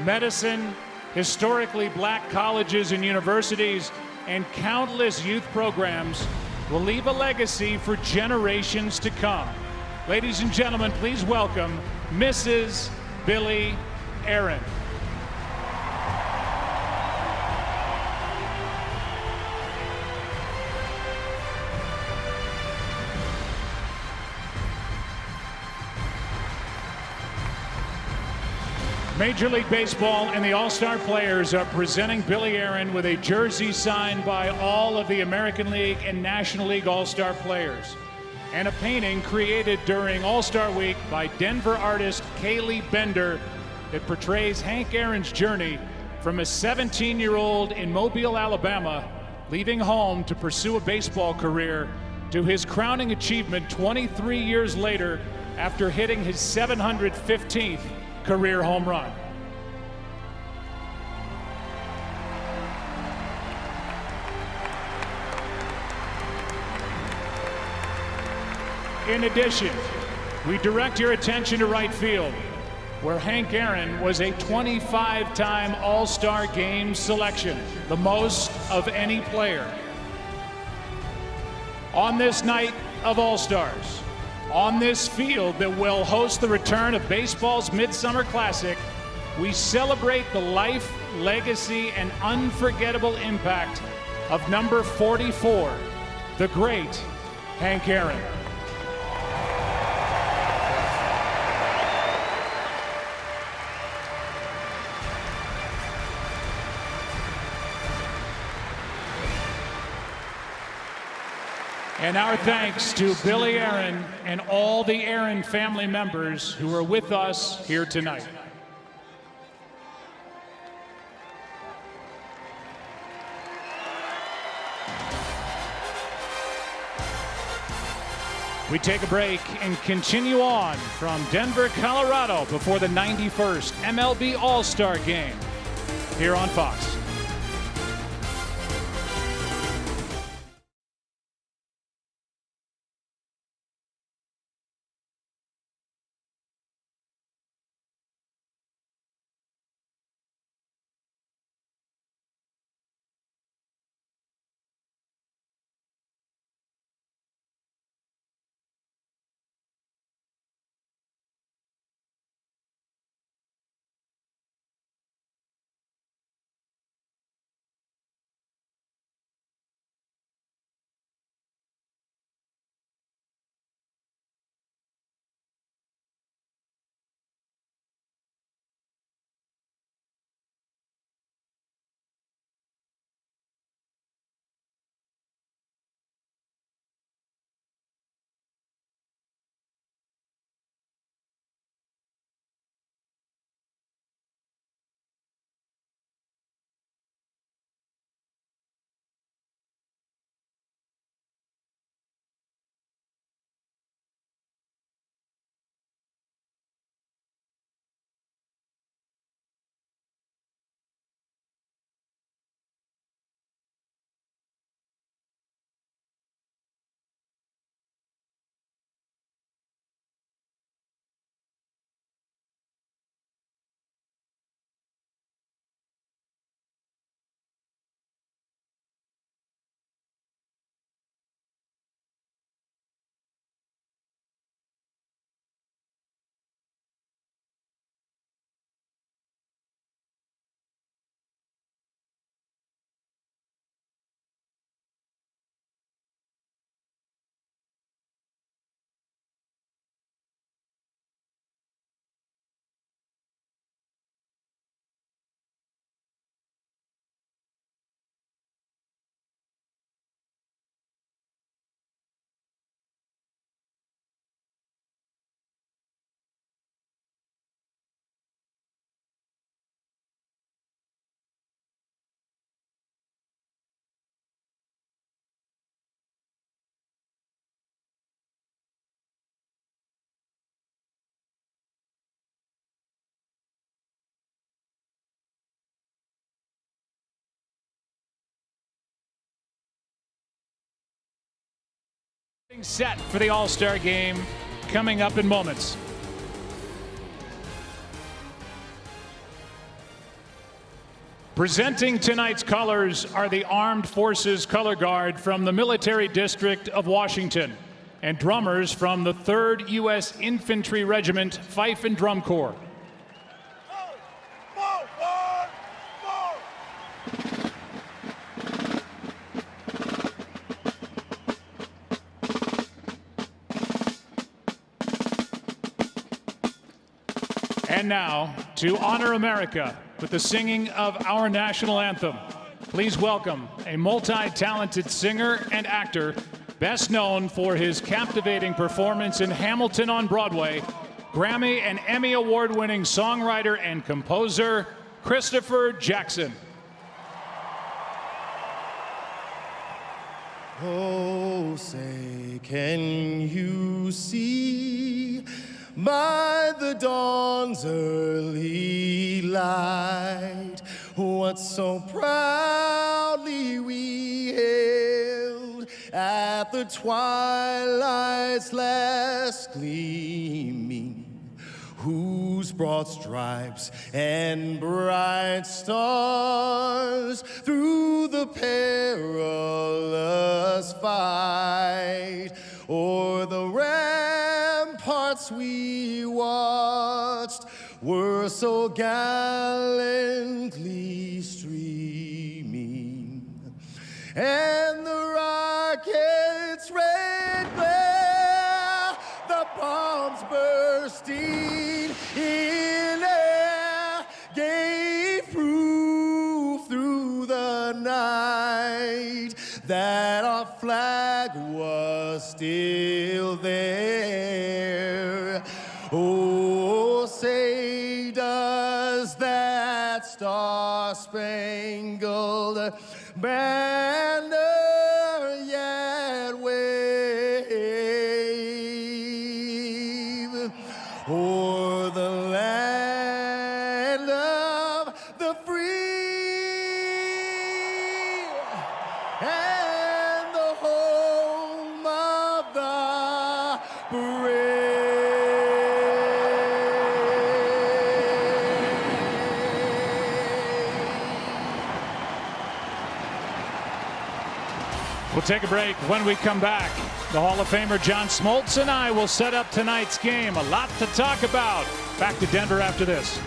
medicine, historically black colleges and universities, and countless youth programs will leave a legacy for generations to come. Ladies and gentlemen, please welcome Mrs. Billie Aaron. Major League Baseball and the All Star players are presenting Billie Aaron with a jersey signed by all of the American League and National League All Star players, and a painting created during All Star Week by Denver artist Kaylee Bender that portrays Hank Aaron's journey from a 17-year-old in Mobile, Alabama, leaving home to pursue a baseball career, to his crowning achievement 23 years later after hitting his 715th career home run. In addition, we direct your attention to right field, where Hank Aaron was a 25-time All-Star Game selection, the most of any player. On this night of All-Stars, on this field that will host the return of baseball's Midsummer Classic, we celebrate the life, legacy, and unforgettable impact of number 44, the great Hank Aaron. And our thanks to Billie Aaron and all the Aaron family members who are with us here tonight. We take a break and continue on from Denver, Colorado, before the 91st MLB All Star Game here on Fox. Set for the All Star Game coming up in moments. Presenting tonight's colors are the Armed Forces Color Guard from the Military District of Washington and drummers from the 3rd U.S. Infantry Regiment Fife and Drum Corps. And now, to honor America with the singing of our national anthem, please welcome a multi-talented singer and actor, best known for his captivating performance in Hamilton on Broadway, Grammy and Emmy award-winning songwriter and composer, Christopher Jackson. Oh, say, can you see by the dawn's early light what so proudly we hailed at the twilight's last gleaming, whose broad stripes and bright stars through the perilous fight o'er the ramparts we watched were so gallantly streaming, and the rocket's red glare, the bombs bursting in air, gave proof through the night that our flag was still there. Oh, say, does that star-spangled banner yet wave o'er the land of the free and the home of the brave? We'll take a break. When we come back, the Hall of Famer John Smoltz and I will set up tonight's game. A lot to talk about. Back to Denver after this.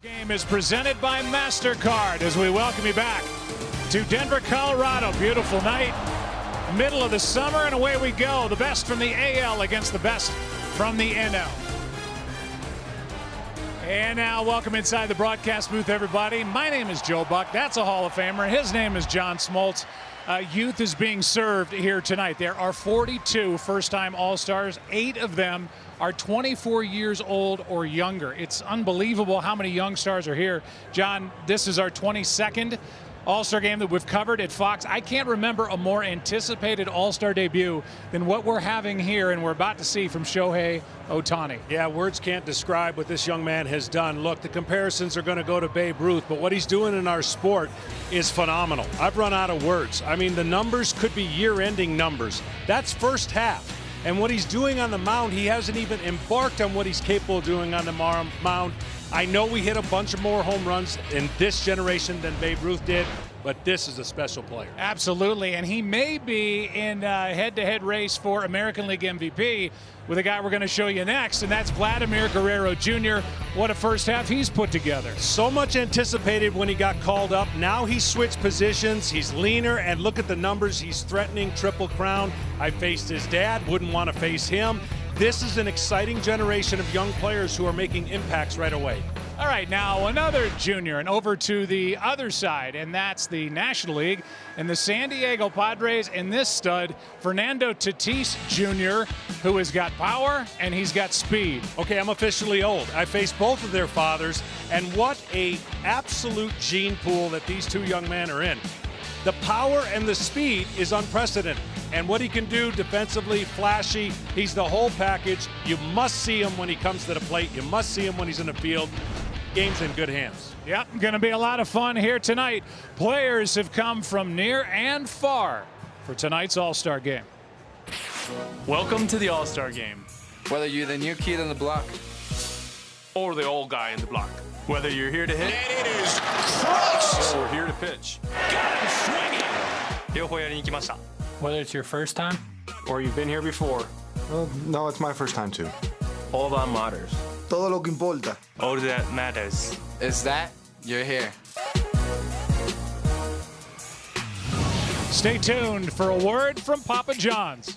Game is presented by MasterCard as we welcome you back to Denver, Colorado. Beautiful night, middle of the summer, and away we go. The best from the AL against the best from the NL. And now, welcome inside the broadcast booth, everybody. My name is Joe Buck. That's a Hall of Famer. His name is John Smoltz. Youth is being served here tonight. There are 42 first-time All-Stars. 8 of them are 24 years old or younger. It's unbelievable how many young stars are here. John, this is our 22nd All-Star game that we've covered at Fox. I can't remember a more anticipated All-Star debut than what we're having here and we're about to see from Shohei Ohtani. Yeah, words can't describe what this young man has done. Look, the comparisons are going to go to Babe Ruth, but what he's doing in our sport is phenomenal. I've run out of words. I mean, the numbers could be year-ending numbers. That's first half. And what he's doing on the mound, he hasn't even embarked on what he's capable of doing on the mound. I know we hit a bunch of more home runs in this generation than Babe Ruth did, but this is a special player. Absolutely, and he may be in a head-to-head race for American League MVP with a guy we're going to show you next, and that's Vladimir Guerrero Jr. What a first half he's put together. So much anticipated when he got called up. Now he's switched positions. He's leaner, and look at the numbers. He's threatening Triple Crown. I faced his dad, wouldn't want to face him. This is an exciting generation of young players who are making impacts right away. All right, now another junior, and over to the other side, and that's the National League and the San Diego Padres, and this stud, Fernando Tatis Jr., who has got power and he's got speed. Okay, I'm officially old. I faced both of their fathers, and what a absolute gene pool that these two young men are in. The power and the speed is unprecedented. And what he can do defensively, flashy, he's the whole package. You must see him when he comes to the plate. You must see him when he's in the field. Game's in good hands. Yep, going to be a lot of fun here tonight. Players have come from near and far for tonight's All-Star game. Welcome to the All-Star game. Whether you're the new kid on the block Or the old guy in the block. Whether you're here to hit, And it is crushed. or here to pitch. Got him swinging. 両方やりに来ました. Whether it's your first time, Or you've been here before. Well, no, it's my first time too. All that matters. Todo lo que importa. All that matters. is that you're here. Stay tuned for a word from Papa John's.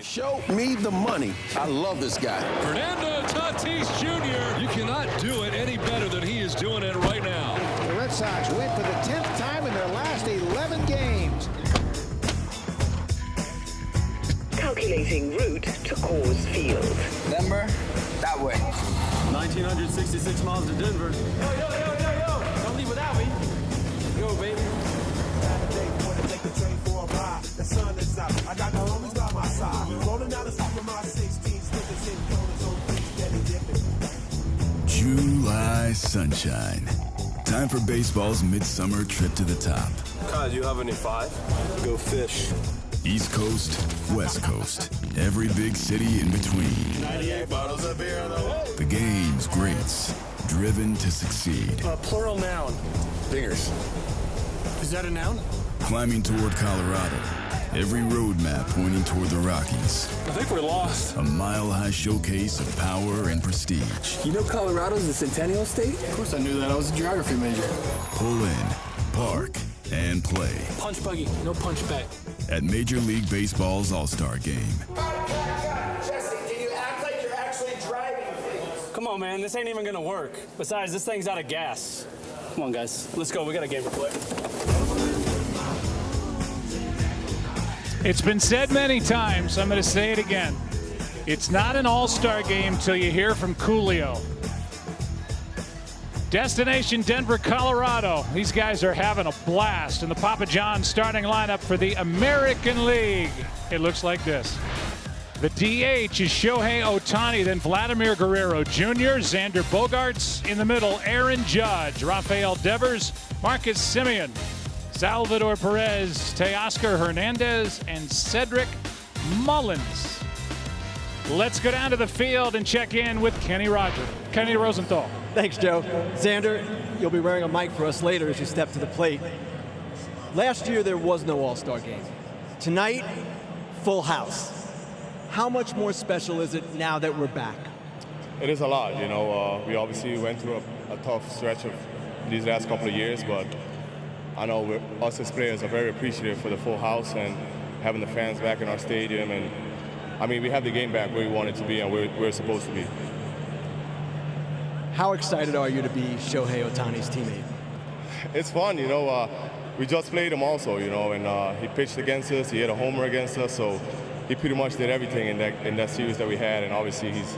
Show me the money. I love this guy. Fernando Tatis Jr. You cannot do it any better than he is doing it right now. The Red Sox win for the 10th time in their last 11 games. Calculating route to Coors Field. Denver, that way. 1966 miles to Denver. Yo. Don't leave without me. Go, baby. The sun is out. I got the homies by my side. Rolling down the street with my 16 stickers in corners on steady dipping. July sunshine. Time for baseball's midsummer trip to the top. Kyle, do you have any 5? Go fish. East Coast, West Coast, every big city in between. 98 bottles of beer on the way. The game's greats, driven to succeed. Plural noun. Dingers. Is that a noun? Climbing toward Colorado, every road map pointing toward the Rockies. I think we're lost. A mile-high showcase of power and prestige. You know Colorado's a centennial state? Of course I knew that. I was a geography major. Pull in, park, and play. Punch buggy, no punch back. At Major League Baseball's All Star Game. Jesse, can you act like you're actually driving things? Come on, man. This ain't even gonna work. Besides, this thing's out of gas. Come on, guys. Let's go. We got a game to play. It's been said many times. I'm going to say it again. It's not an all-star game till you hear from Coolio. Destination Denver, Colorado. These guys are having a blast in the Papa John's starting lineup for the American League. It looks like this. The DH is Shohei Ohtani, then Vladimir Guerrero Jr., Xander Bogaerts. In the middle, Aaron Judge, Rafael Devers, Marcus Semien, Salvador Perez, Teoscar Hernandez, and Cedric Mullins. Let's go down to the field and check in with Kenny Rosenthal. Thanks, Joe. Xander, you'll be wearing a mic for us later as you step to the plate. Last year, there was no All-Star game. Tonight, full house. How much more special is it now that we're back? It is a lot, you know. We obviously went through a tough stretch of these last couple of years, but I know us as players are very appreciative for the full house and having the fans back in our stadium. And I mean, we have the game back where we want it to be and where we're supposed to be. How excited are you to be Shohei Ohtani's teammate? It's fun, you know. We just played him also, you know, and he pitched against us. He hit a homer against us, so he pretty much did everything in that series that we had. And obviously, he's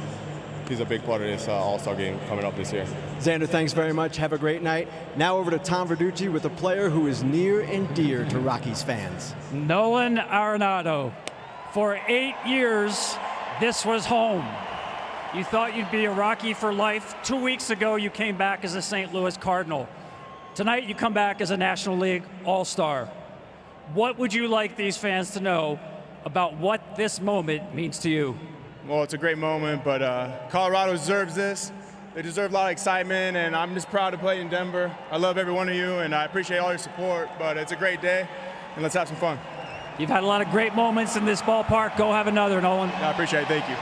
a big part of this All-Star game coming up this year. Xander, thanks very much. Have a great night. Now over to Tom Verducci with a player who is near and dear to Rockies fans. Nolan Arenado. For 8 years, this was home. You thought you'd be a Rocky for life. 2 weeks ago, you came back as a St. Louis Cardinal. Tonight, you come back as a National League All-Star. What would you like these fans to know about what this moment means to you? Well, it's a great moment, but Colorado deserves this. They deserve a lot of excitement, and I'm just proud to play in Denver. I love every one of you, and I appreciate all your support, but it's a great day, and let's have some fun. You've had a lot of great moments in this ballpark. Go have another, Nolan. I appreciate it. Thank you.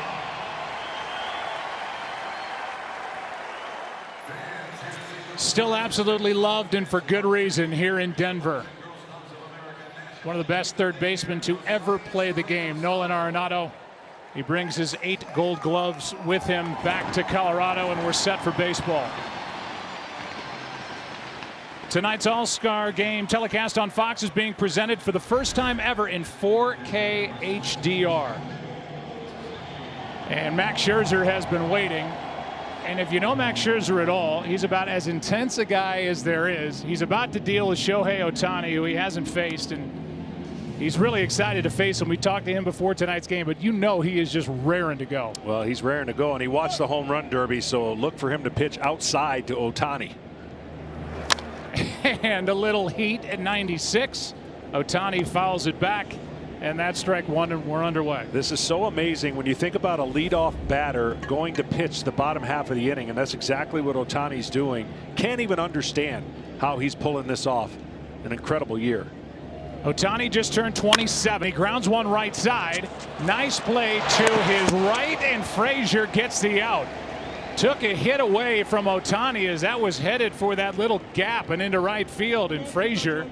Still absolutely loved, and for good reason, here in Denver. One of the best third basemen to ever play the game, Nolan Arenado. He brings his 8 Gold Gloves with him back to Colorado, and we're set for baseball. Tonight's All-Star Game telecast on Fox is being presented for the first time ever in 4K HDR. And Max Scherzer has been waiting. And if you know Max Scherzer at all, he's about as intense a guy as there is. He's about to deal with Shohei Ohtani, who he hasn't faced, and he's really excited to face him. We talked to him before tonight's game, but you know he is just raring to go. Well, he's raring to go, and he watched the home run derby, so look for him to pitch outside to Ohtani. And a little heat at 96. Ohtani fouls it back, and that's strike one, and we're underway. This is so amazing when you think about a leadoff batter going to pitch the bottom half of the inning, and that's exactly what Ohtani's doing. Can't even understand how he's pulling this off. An incredible year. Ohtani just turned 27. He grounds one right side. Nice play to his right, and Frazier gets the out. Took a hit away from Ohtani as that was headed for that little gap and into right field, and Frazier,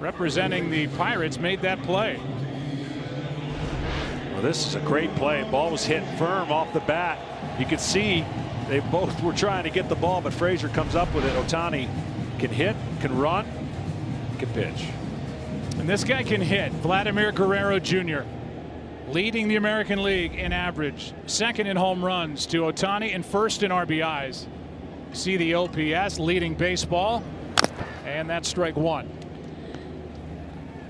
representing the Pirates, made that play. Well, this is a great play. Ball was hit firm off the bat. You could see they both were trying to get the ball, but Frazier comes up with it. Ohtani can hit, can run, can pitch. And this guy can hit. Vladimir Guerrero Jr. leading the American League in average, second in home runs to Ohtani, and first in RBIs. See the OPS leading baseball, and that's strike one.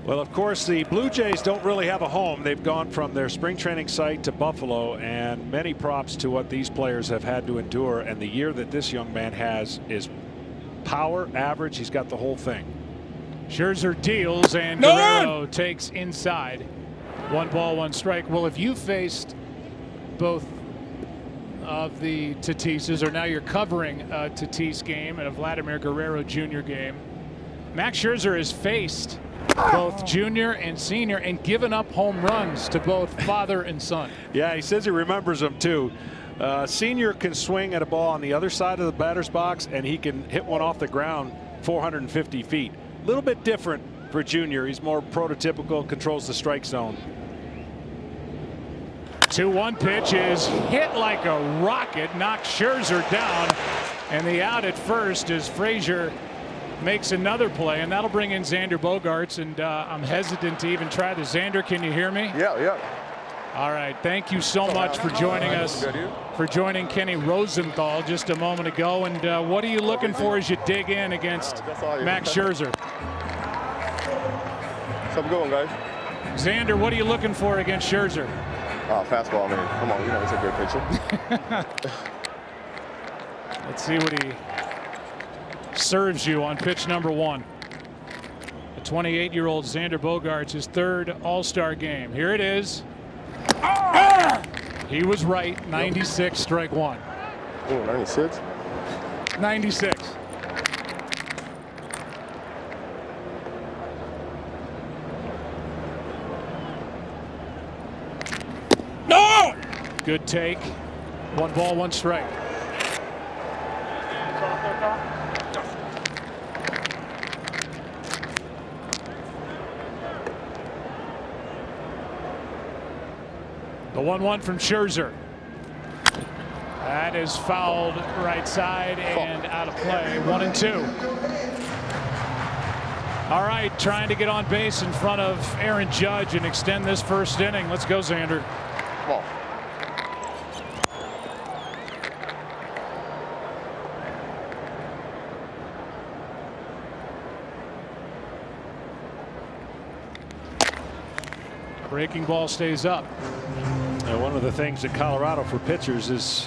Well, of course, the Blue Jays don't really have a home. They've gone from their spring training site to Buffalo, and many props to what these players have had to endure. And the year that this young man has is power, average. He's got the whole thing. Scherzer deals, and Guerrero takes inside. 1 ball, 1 strike. Well, if you faced both of the Tatises, or now you're covering a Tatis game and a Vladimir Guerrero Jr. game, Max Scherzer has faced both junior and senior and given up home runs to both father and son. Yeah, he says he remembers them too. Senior can swing at a ball on the other side of the batter's box, and he can hit one off the ground 450 feet. A little bit different for junior. He's more prototypical, controls the strike zone. 2-1 pitch is hit like a rocket, knocks Scherzer down, and the out at first is Frazier makes another play, and that'll bring in Xander Bogaerts, and I'm hesitant to even try this. Xander, can you hear me? Yeah. All right, thank you so much for joining us, for joining Kenny Rosenthal just a moment ago. And what are you looking for as you dig in against Max Scherzer? What's good one, guys? Xander, what are you looking for against Scherzer? Fastball, man. Come on, you know, it's a good pitcher. Let's see what he serves you on pitch number 1. The 28-year-old Xander Bogaerts, his 3rd All-Star game. Here it is. He was right. 96, strike 1. Oh, 96? 96. No! Good take. 1 ball, 1 strike. The 1-1 from Scherzer. That is fouled right side and out of play. 1-2. All right, trying to get on base in front of Aaron Judge and extend this first inning. Let's go, Xander. Come on. Breaking ball stays up. One of the things in Colorado for pitchers is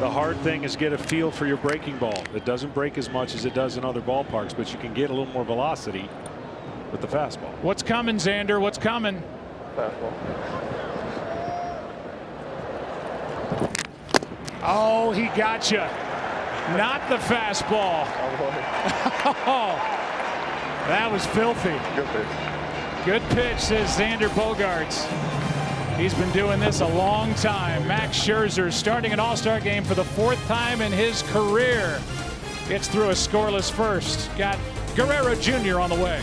the hard thing is get a feel for your breaking ball. It doesn't break as much as it does in other ballparks, but you can get a little more velocity with the fastball. What's coming, Xander? What's coming? Fastball. Oh, he got you. Not the fastball. Oh, that was filthy. Good pitch. Good pitch, says Xander Bogaerts. He's been doing this a long time. Max Scherzer starting an All-Star game for the 4th time in his career. Gets through a scoreless first. Got Guerrero Jr. on the way.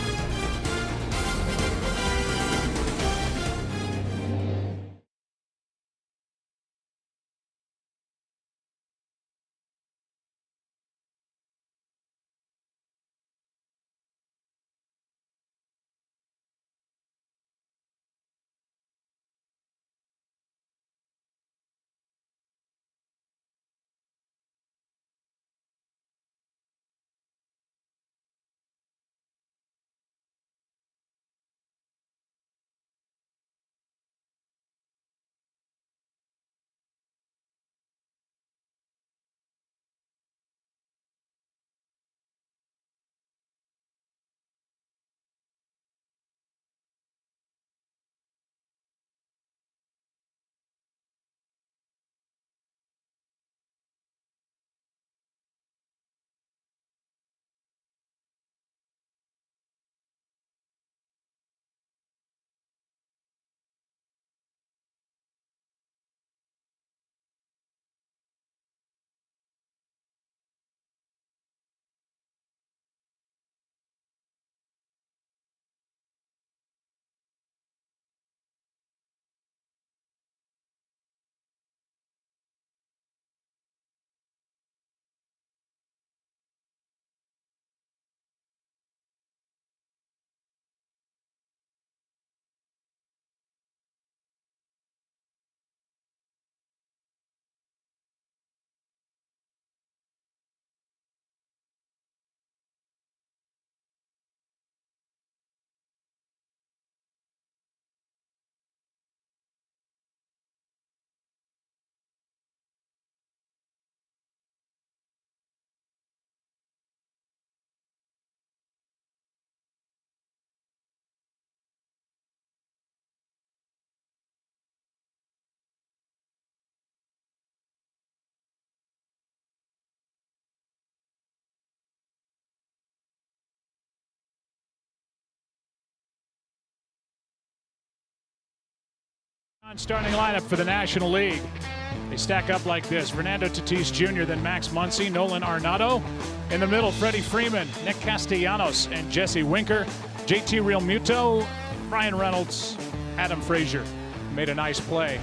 Starting lineup for the National League. They stack up like this: Fernando Tatis Jr., then Max Muncy, Nolan Arenado. In the middle, Freddie Freeman, Nick Castellanos, and Jesse Winker. JT Realmuto, Ryan Reynolds, Adam Frazier. Made a nice play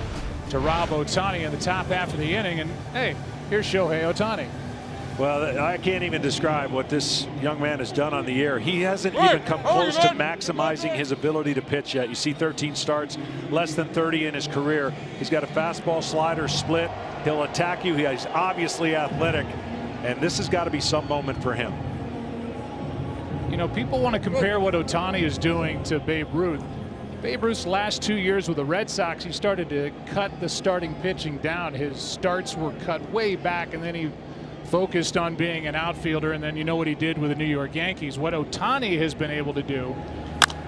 to Rob Ohtani in the top half of the inning, and hey, here's Shohei Ohtani. Well, I can't even describe what this young man has done on the air. He hasn't even come close to maximizing his ability to pitch yet. You see 13 starts, less than 30 in his career. He's got a fastball, slider, split. He'll attack you. He's obviously athletic, and this has got to be some moment for him. You know, people want to compare what Ohtani is doing to Babe Ruth. Babe Ruth's last 2 years with the Red Sox, he started to cut the starting pitching down. His starts were cut way back, and then he focused on being an outfielder, and then you know what he did with the New York Yankees. What Ohtani has been able to do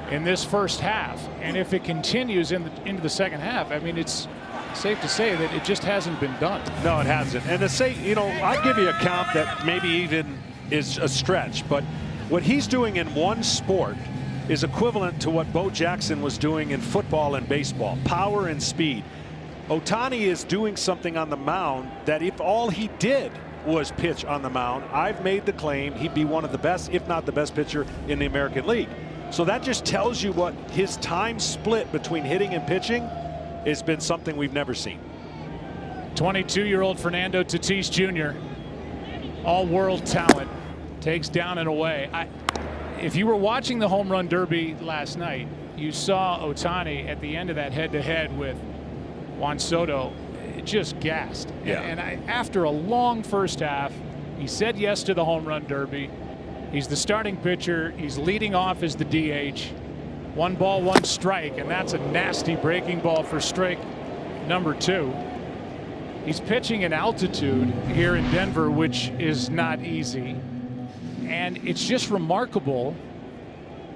in this first half, and if it continues into the second half, I mean, it's safe to say that it just hasn't been done. No, it hasn't. And to say, you know, I'll give you a count that maybe even is a stretch, but what he's doing in one sport is equivalent to what Bo Jackson was doing in football and baseball. Power and speed. Ohtani is doing something on the mound that if all he did was pitch on the mound, I've made the claim he'd be one of the best, if not the best pitcher in the American League. So that just tells you what his time split between hitting and pitching has been something we've never seen. 22-year-old Fernando Tatis Jr., all-world talent, takes down and away. If you were watching the home run derby last night, you saw Ohtani at the end of that head-to-head with Juan Soto just gassed. Yeah. And after a long first half, he said yes to the home run derby. He's the starting pitcher. He's leading off as the DH. 1 ball, 1 strike, and that's a nasty breaking ball for strike number 2. He's pitching in altitude here in Denver, which is not easy. And it's just remarkable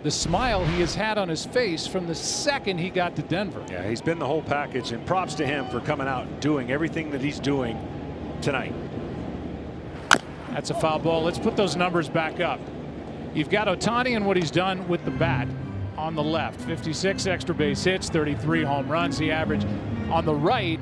the smile he has had on his face from the second he got to Denver. Yeah, he's been the whole package, and props to him for coming out and doing everything that he's doing tonight. That's a foul ball. Let's put those numbers back up. You've got Ohtani and what he's done with the bat on the left. 56 extra base hits, 33 home runs he averaged. On the right,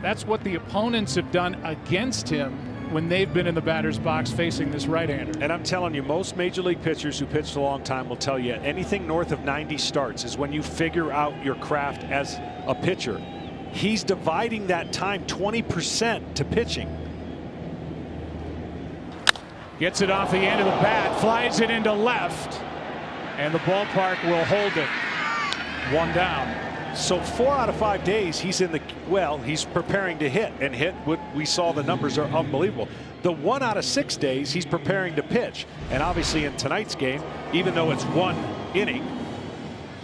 that's what the opponents have done against him when they've been in the batter's box facing this right-hander. And I'm telling you, most major league pitchers who pitched a long time will tell you anything north of 90 starts is when you figure out your craft as a pitcher. He's dividing that time 20% to pitching. Gets it off the end of the bat, flies it into left, and the ballpark will hold it. 1 down. So 4 out of 5 days he's in the, well, he's preparing to hit, and what we saw, the numbers are unbelievable. The 1 out of 6 days he's preparing to pitch, and obviously in tonight's game, even though it's 1 inning,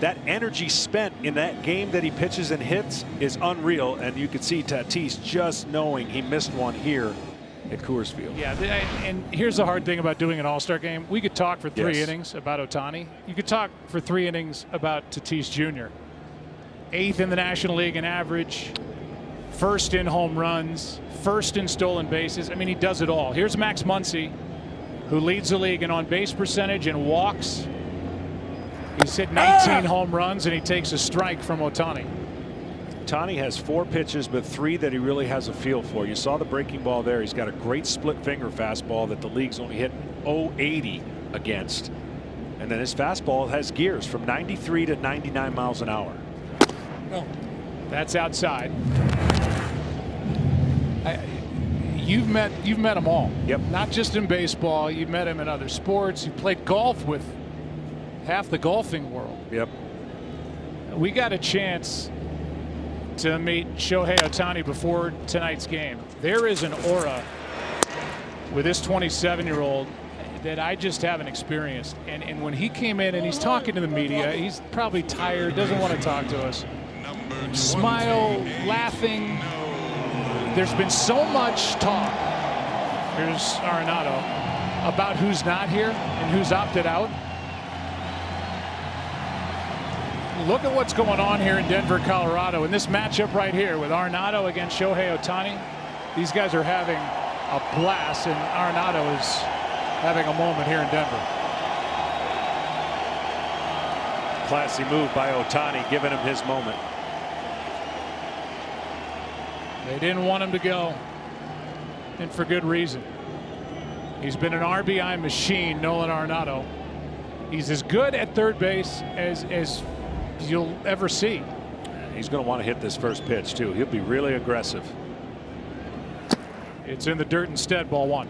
that energy spent in that game that he pitches and hits is unreal, and you could see Tatis just knowing he missed one here at Coors Field. Yeah, and here's the hard thing about doing an All-Star game. We could talk for 3 Yes. innings about Ohtani. You could talk for 3 innings about Tatis Jr. 8th in the National League in average, 1st in home runs, 1st in stolen bases. I mean, he does it all. Here's Max Muncy, who leads the league in on-base percentage and walks. He's hit 19 home runs, and he takes a strike from Ohtani. Ohtani has 4 pitches, but 3 that he really has a feel for. You saw the breaking ball there. He's got a great split finger fastball that the league's only hit 080 against. And then his fastball has gears from 93 to 99 miles an hour. That's outside. You've met them all. Yep. Not just in baseball. You've met him in other sports. You played golf with half the golfing world. Yep. We got a chance to meet Shohei Ohtani before tonight's game. There is an aura with this 27-year-old that I just haven't experienced. And when he came in and he's talking to the media, he's probably tired, doesn't want to talk to us. Smile, laughing. There's been so much talk. Here's Arenado about who's not here and who's opted out. Look at what's going on here in Denver, Colorado, in this matchup right here with Arenado against Shohei Ohtani. These guys are having a blast, and Arenado is having a moment here in Denver. Classy move by Ohtani, giving him his moment. They didn't want him to go, and for good reason. He's been an RBI machine, Nolan Arenado. He's as good at third base as you'll ever see. He's going to want to hit this first pitch too. He'll be really aggressive. It's in the dirt instead, ball one.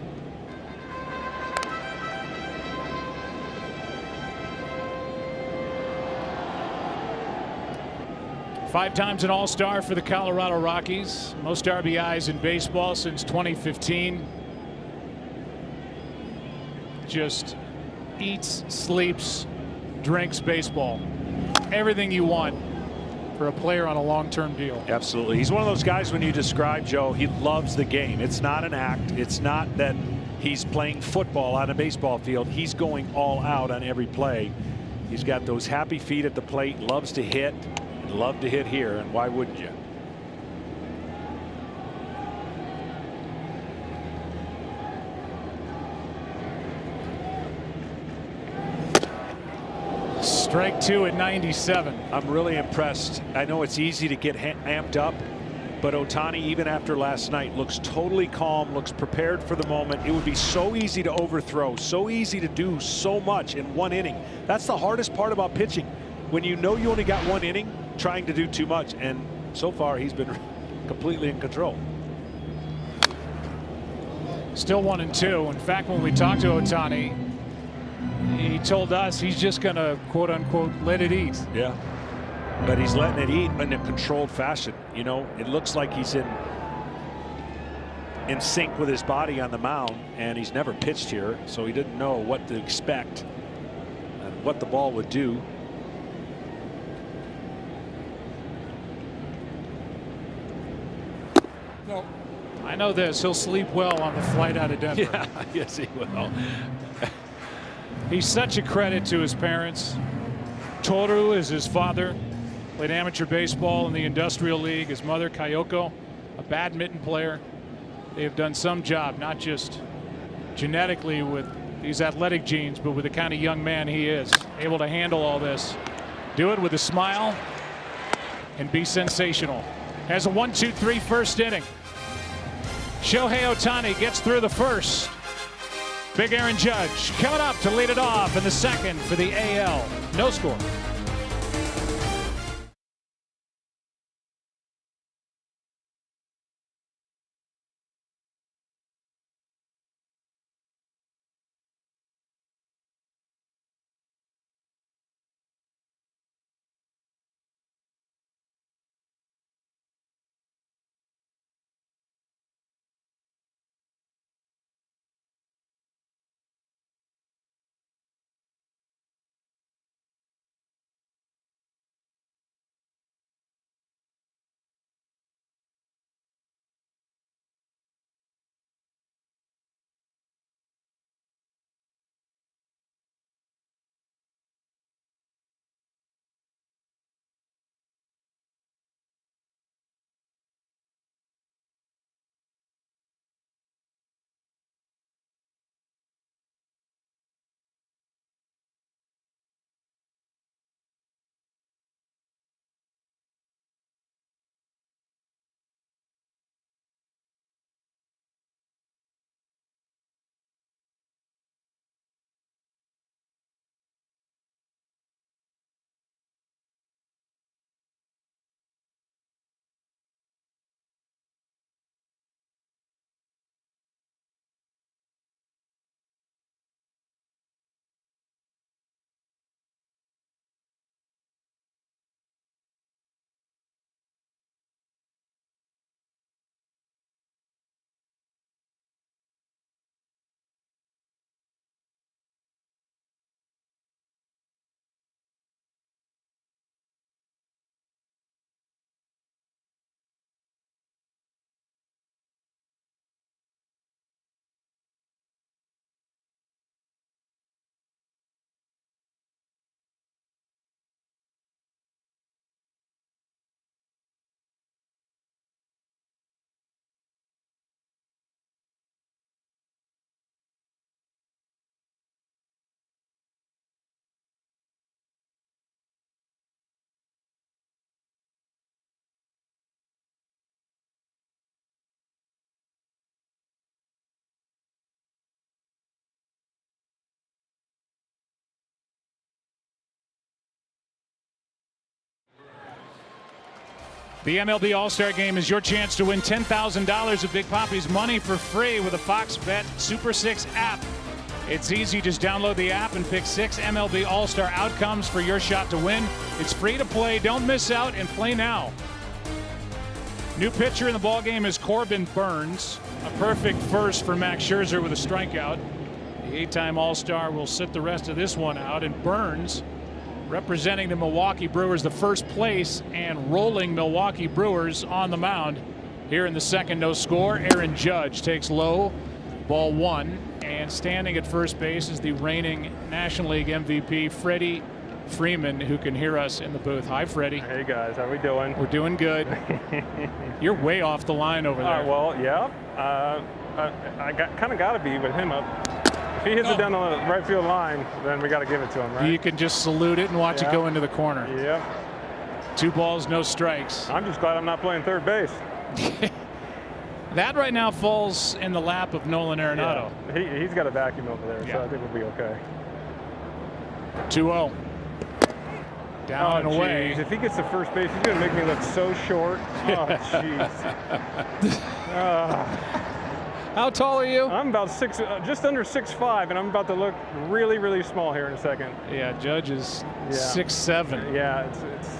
Five times an All-Star for the Colorado Rockies. Most RBIs in baseball since 2015. Just eats, sleeps, drinks baseball. Everything you want for a player on a long-term deal. Absolutely. He's one of those guys, when you describe Joe, he loves the game. It's not an act. It's not that he's playing football on a baseball field. He's going all out on every play. He's got those happy feet at the plate, loves to hit. Love to hit here, and why wouldn't you? Strike two at 97. I'm really impressed. I know it's easy to get amped up, but Ohtani, even after last night, looks totally calm, looks prepared for the moment. It would be so easy to overthrow, so easy to do so much in one inning. That's the hardest part about pitching. When you know you only got one inning, trying to do too much, and so far he's been completely in control. Still 1-2. In fact, when we talked to Ohtani, he told us he's just going to quote unquote let it eat. Yeah, but he's letting it eat in a controlled fashion. You know, it looks like he's in sync with his body on the mound, and he's never pitched here, so he didn't know what to expect and what the ball would do. No. I know this. He'll sleep well on the flight out of Denver. Yeah, yes, he will. He's such a credit to his parents. Toru is his father. Played amateur baseball in the Industrial League. His mother, Kayoko, a badminton player. They have done some job, not just genetically with these athletic genes, but with the kind of young man he is, able to handle all this. Do it with a smile and be sensational. Has a 1-2-3 first inning. Shohei Ohtani gets through the first. Big Aaron Judge coming up to lead it off in the second for the AL. No score. The MLB All Star Game is your chance to win $10,000 of Big Papi's money for free with a Fox Bet Super 6 app. It's easy. Just download the app and pick 6 MLB All Star outcomes for your shot to win. It's free to play. Don't miss out and play now. New pitcher in the ballgame is Corbin Burnes. A perfect first for Max Scherzer with a strikeout. The 8-time All-Star will sit the rest of this one out, and Burnes, representing the Milwaukee Brewers, the first place and rolling Milwaukee Brewers on the mound. Here in the second, no score. Aaron Judge takes low, ball 1, and standing at first base is the reigning National League MVP, Freddie Freeman, who can hear us in the booth. Hi, Freddie. Hey guys, how we doing? We're doing good. You're way off the line over there. Well, yeah. I kind of got to be with him up. If he hits it down the right field line, then we got to give it to him, right? You can just salute it and watch it go into the corner. Yep. 2 balls, no strikes. I'm just glad I'm not playing third base. That right now falls in the lap of Nolan Arenado. Yeah. He's got a vacuum over there, so I think we'll be okay. 2-0. Down and away. Geez. If he gets to first base, he's going to make me look so short. Oh, jeez. How tall are you? I'm about just under 6'5", and I'm about to look really, really small here in a second. Yeah, Judge is 6'7". Yeah, it's.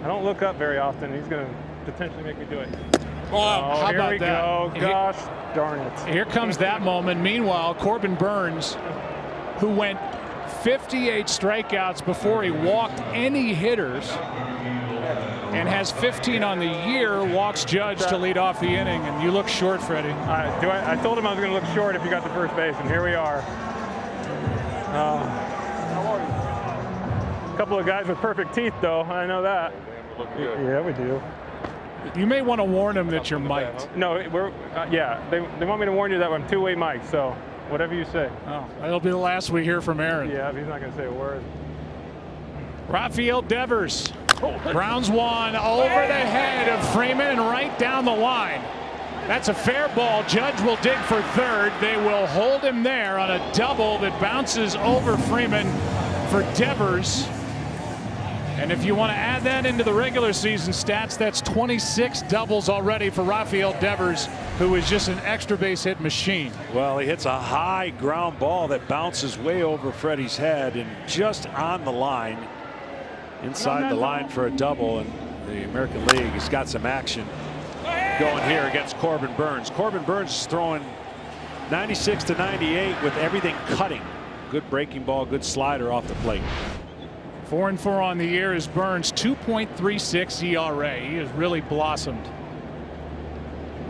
I don't look up very often. He's going to potentially make me do it. How here about we that? go. Gosh darn it. Here comes that moment. Meanwhile, Corbin Burnes, who went 58 strikeouts before he walked any hitters and has 15 on the year, walks Judge to lead off the inning. And you look short, Freddie. I told him I was going to look short if you got to first base, and here we are. A couple of guys with perfect teeth, though. I know that. Yeah, we do. You may want to warn them that you're mic'd. No, they want me to warn you that I'm two-way mic, so whatever you say. Oh, that'll be the last we hear from Aaron. Yeah, he's not going to say a word. Rafael Devers grounds one over the head of Freeman and right down the line. That's a fair ball. Judge will dig for third. They will hold him there on a double that bounces over Freeman for Devers. And if you want to add that into the regular season stats, that's 26 doubles already for Rafael Devers, who is just an extra base hit machine. Well, he hits a high ground ball that bounces way over Freddie's head and just on the line, inside the line for a double. And the American League has got some action going here against Corbin Burnes. Corbin Burnes is throwing 96 to 98 with everything cutting. Good breaking ball, good slider off the plate. 4-4 on the year is Burnes, 2.36 ERA. He has really blossomed.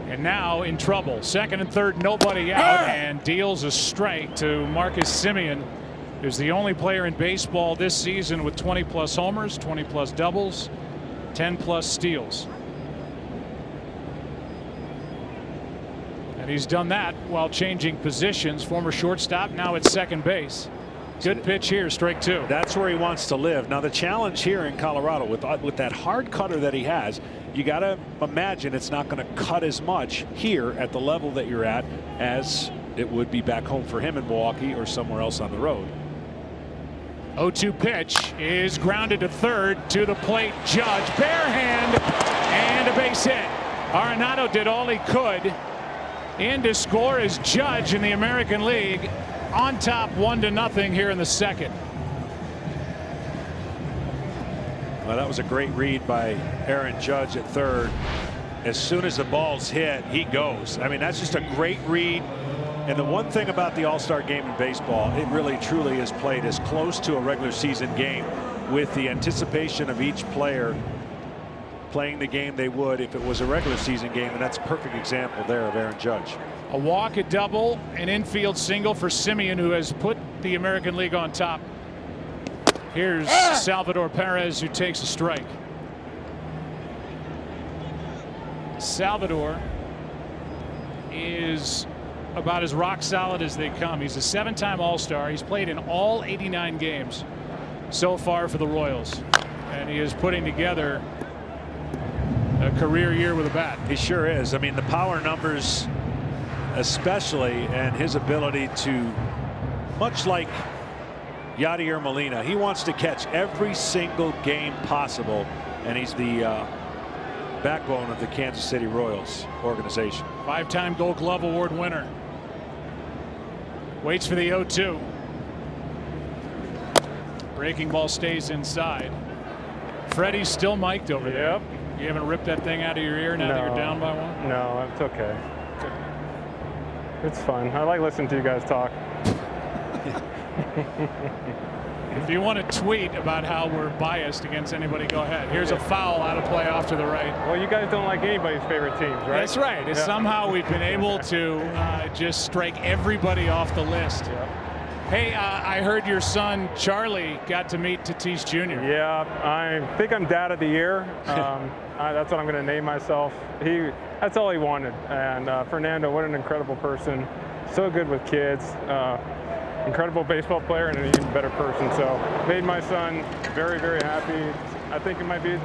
And now in trouble. Second and third, nobody out, and deals a strike to Marcus Semien, who's the only player in baseball this season with 20+ homers, 20+ doubles, 10+ steals. And he's done that while changing positions. Former shortstop, now at second base. Good pitch here, strike 2. That's where he wants to live. Now the challenge here in Colorado with that hard cutter that he has, you got to imagine it's not going to cut as much here at the level that you're at as it would be back home for him in Milwaukee or somewhere else on the road. 0-2 pitch is grounded to third, to the plate. Judge, bare hand, and a base hit. Arenado did all he could. In to score is Judge in the American League, on top 1-0 here in the second. Well, that was a great read by Aaron Judge at third. As soon as the ball's hit, he goes. I mean, that's just a great read. And the one thing about the All-Star Game in baseball, it really truly is played as close to a regular season game, with the anticipation of each player playing the game they would if it was a regular season game. And that's a perfect example there of Aaron Judge. A walk, a double, an infield single for Semien, who has put the American League on top. Here's Salvador Perez, who takes a strike. Salvador is about as rock solid as they come. He's a 7-time All-Star. He's played in all 89 games so far for the Royals, and he is putting together a career year with a bat. He sure is. I mean, the power numbers especially, and his ability to, much like Yadier Molina, he wants to catch every single game possible and he's the backbone of the Kansas City Royals organization. 5-time Gold Glove Award winner. Waits for the 0-2. Breaking ball stays inside. Freddie's still mic'd over there. You haven't ripped that thing out of your ear now that you're down by one? No, it's okay. It's fun. I like listening to you guys talk. If you want to tweet about how we're biased against anybody, go ahead. Here's a foul out of play off to the right. Well, you guys don't like anybody's favorite teams, right? That's right. Yeah. Somehow we've been able to just strike everybody off the list. Hey, I heard your son Charlie got to meet Tatis Jr. Yeah, I think I'm Dad of the Year. That's what I'm going to name myself. That's all he wanted. And Fernando, what an incredible person. So good with kids. Incredible baseball player and an even better person. So made my son very, very happy. I think it might be,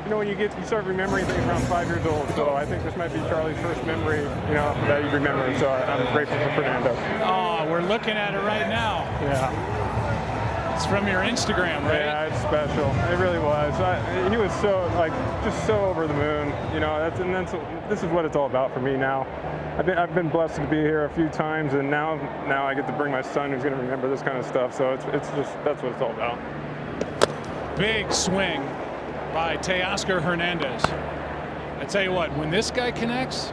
when you start remembering things around 5 years old. So I think this might be Charlie's first memory, that you remember. So I'm grateful for Fernando. Oh, we're looking at it right now. Yeah. It's from your Instagram, right? Yeah, it's special. It really was. He was so, just so over the moon. This is what it's all about for me now. I've been blessed to be here a few times, and now I get to bring my son who's going to remember this kind of stuff. So it's just, that's what it's all about. Big swing by Teoscar Hernandez. I tell you what, when this guy connects,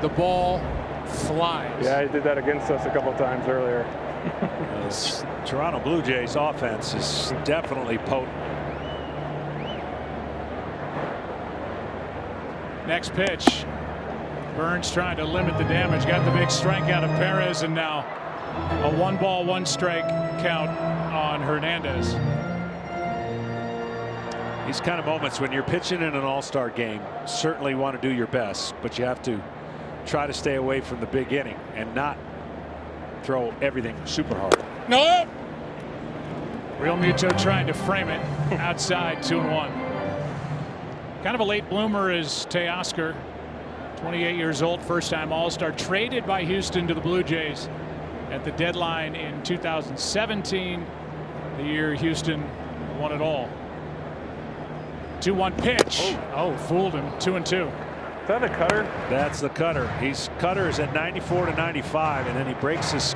the ball flies. Yeah, he did that against us a couple times earlier. This Toronto Blue Jays offense is definitely potent. Next pitch. Burns trying to limit the damage. Got the big strikeout of Perez, and now a 1-ball, 1-strike count on Hernandez. These kind of moments when you're pitching in an all-star game, certainly want to do your best, but you have to try to stay away from the big inning and not throw everything super hard. No. Real Muto trying to frame it outside, 2-1. Kind of a late bloomer is Teoscar, 28 years old, first-time All-Star, traded by Houston to the Blue Jays at the deadline in 2017, the year Houston won it all. 2-1 pitch. Oh, fooled him. 2-2. Is that a cutter? That's the cutter. Cutter is at 94 to 95, and then he breaks his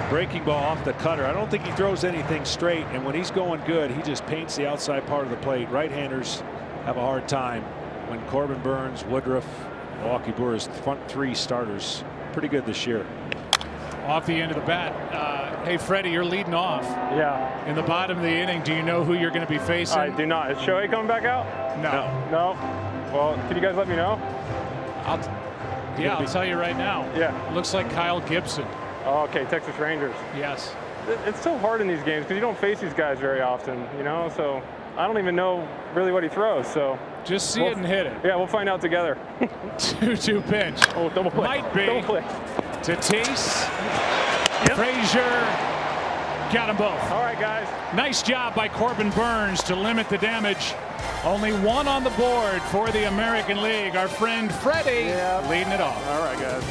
breaking ball off the cutter. I don't think he throws anything straight, and when he's going good, he just paints the outside part of the plate. Right-handers have a hard time when Corbin Burns, Woodruff, Milwaukee Brewers, front three starters, pretty good this year. Off the end of the bat. Hey, Freddie, you're leading off. Yeah. In the bottom of the inning, do you know who you're going to be facing? I do not. Is Shohei coming back out? No. Well, can you guys let me know? I'll tell you right now. Yeah. Looks like Kyle Gibson. Oh, okay, Texas Rangers. Yes. It's so hard in these games because you don't face these guys very often, so I don't even know really what he throws. So just see it and hit it. Yeah, we'll find out together. 2-2 pitch. Oh, double play. Might be. Double play. Tatis. Frazier. Got them both. All right, guys. Nice job by Corbin Burns to limit the damage. Only one on the board for the American League. Our friend Freddie leading it off. All right, guys.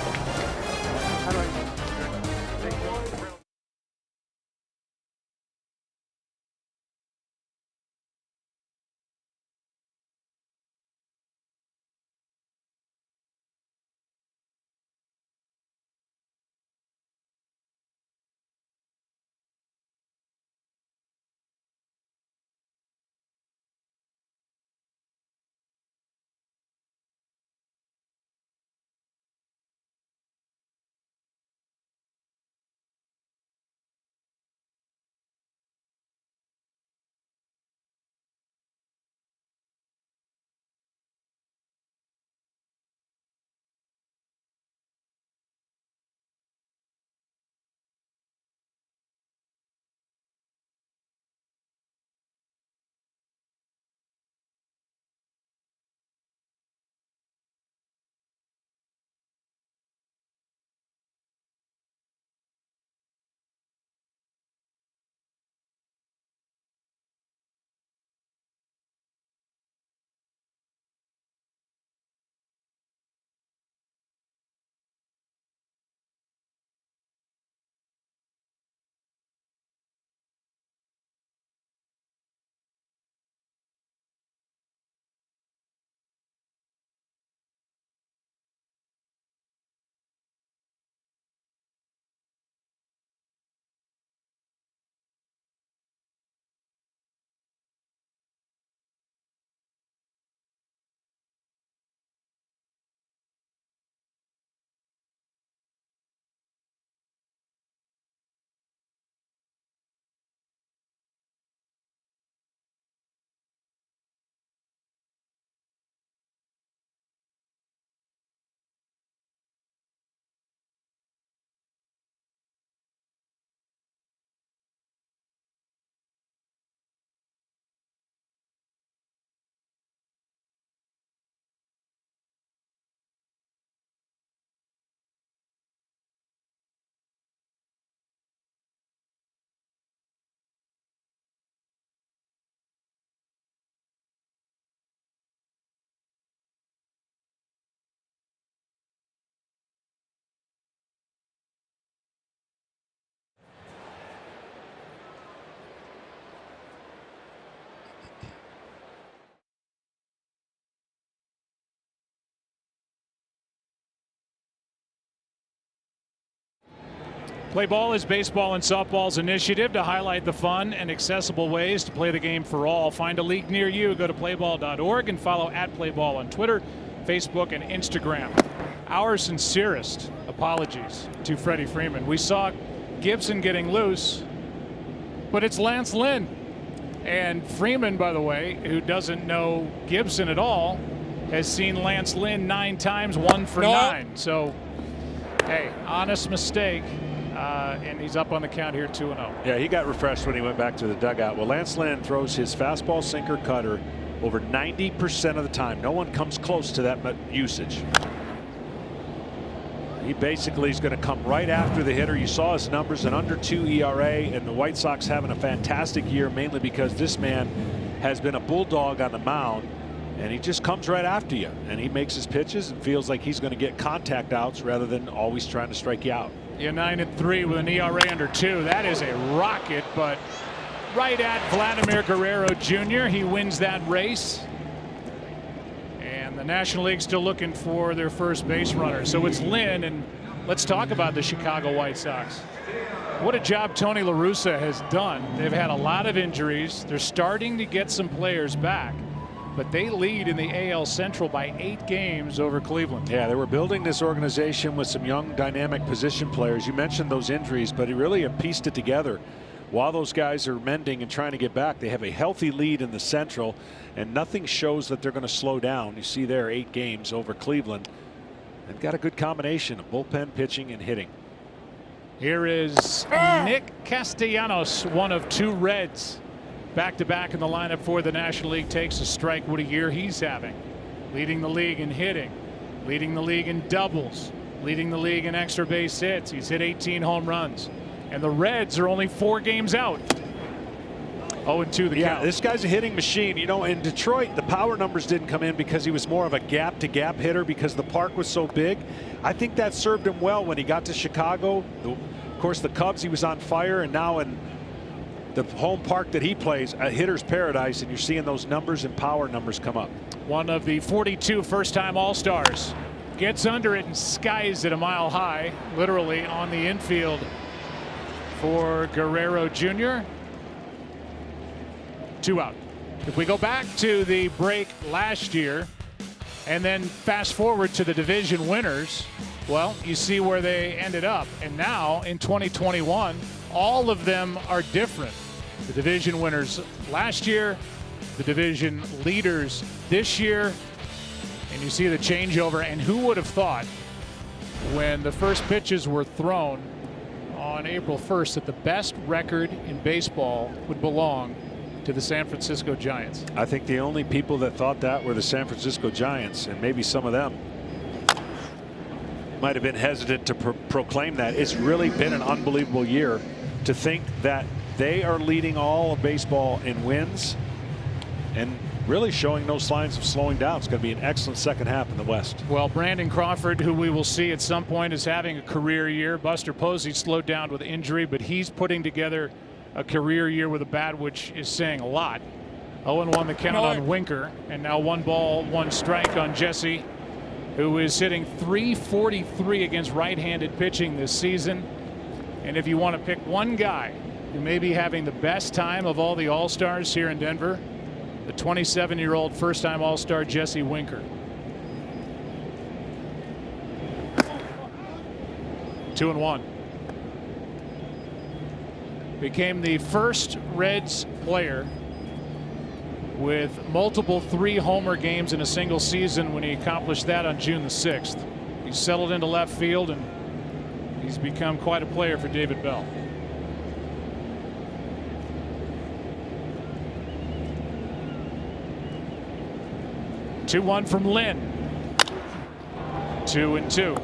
How do I Play Ball is baseball and softball's initiative to highlight the fun and accessible ways to play the game for all. Find a league near you. Go to playball.org and follow @playball on Twitter, Facebook, and Instagram. Our sincerest apologies to Freddie Freeman. We saw Gibson getting loose, but it's Lance Lynn. And Freeman, by the way, who doesn't know Gibson at all, has seen Lance Lynn 9 times, 1 for 9. So, hey, honest mistake. And he's up on the count here, 2-0. Yeah, he got refreshed when he went back to the dugout. Well, Lance Lynn throws his fastball, sinker, cutter over 90% of the time. No one comes close to that usage. He basically is going to come right after the hitter. You saw his numbers, an under 2 ERA, and the White Sox having a fantastic year, mainly because this man has been a bulldog on the mound, and he just comes right after you, and he makes his pitches and feels like he's going to get contact outs rather than always trying to strike you out. Yeah, 9-3 with an ERA under 2. That is a rocket, but right at Vladimir Guerrero Jr. He wins that race. And the National League still looking for their first base runner. So it's Lynn, and let's talk about the Chicago White Sox. What a job Tony La Russa has done. They've had a lot of injuries. They're starting to get some players back, but they lead in the AL Central by 8 games over Cleveland. Yeah, they were building this organization with some young dynamic position players. You mentioned those injuries, but he really have pieced it together. While those guys are mending and trying to get back, they have a healthy lead in the Central, and nothing shows that they're going to slow down. You see there 8 games over Cleveland. They've got a good combination of bullpen pitching and hitting. Here is Nick Castellanos, one of 2 Reds. Back-to-back in the lineup for the National League. Takes a strike. What a year he's having. Leading the league in hitting. Leading the league in doubles. Leading the league in extra base hits. He's hit 18 home runs. And the Reds are only 4 games out. 0-2 the count. This guy's a hitting machine. You know, in Detroit, the power numbers didn't come in because he was more of a gap-to-gap hitter because the park was so big. I think that served him well when he got to Chicago. Of course, the Cubs, he was on fire, and now in the home park that he plays, a hitter's paradise, and you're seeing those numbers and power numbers come up. One of the 42 first-time All-Stars gets under it and skies it a mile high, literally on the infield for Guerrero Jr. 2 out. If we go back to the break last year and then fast forward to the division winners, well, you see where they ended up. And now in 2021, all of them are different. The division winners last year, the division leaders this year, and you see the changeover. And who would have thought when the first pitches were thrown on April 1st that the best record in baseball would belong to the San Francisco Giants? I think the only people that thought that were the San Francisco Giants, and maybe some of them might have been hesitant to proclaim that. It's really been an unbelievable year to think that they are leading all of baseball in wins and really showing no signs of slowing down. It's going to be an excellent second half in the West. Well, Brandon Crawford, who we will see at some point, is having a career year. Buster Posey slowed down with injury, but he's putting together a career year with a bat, which is saying a lot. 0-1 the count on Winker, and now 1 ball, 1 strike on Jesse, who is hitting .343 against right-handed pitching this season. And if you want to pick one guy who may be having the best time of all the All-Stars here in Denver, the 27-year-old first-time All-Star Jesse Winker. 2-1. Became the first Reds player with multiple 3-homer games in a single season when he accomplished that on June the 6th. He settled into left field, and he's become quite a player for David Bell. Two 2-1 from Lynn. 2-2.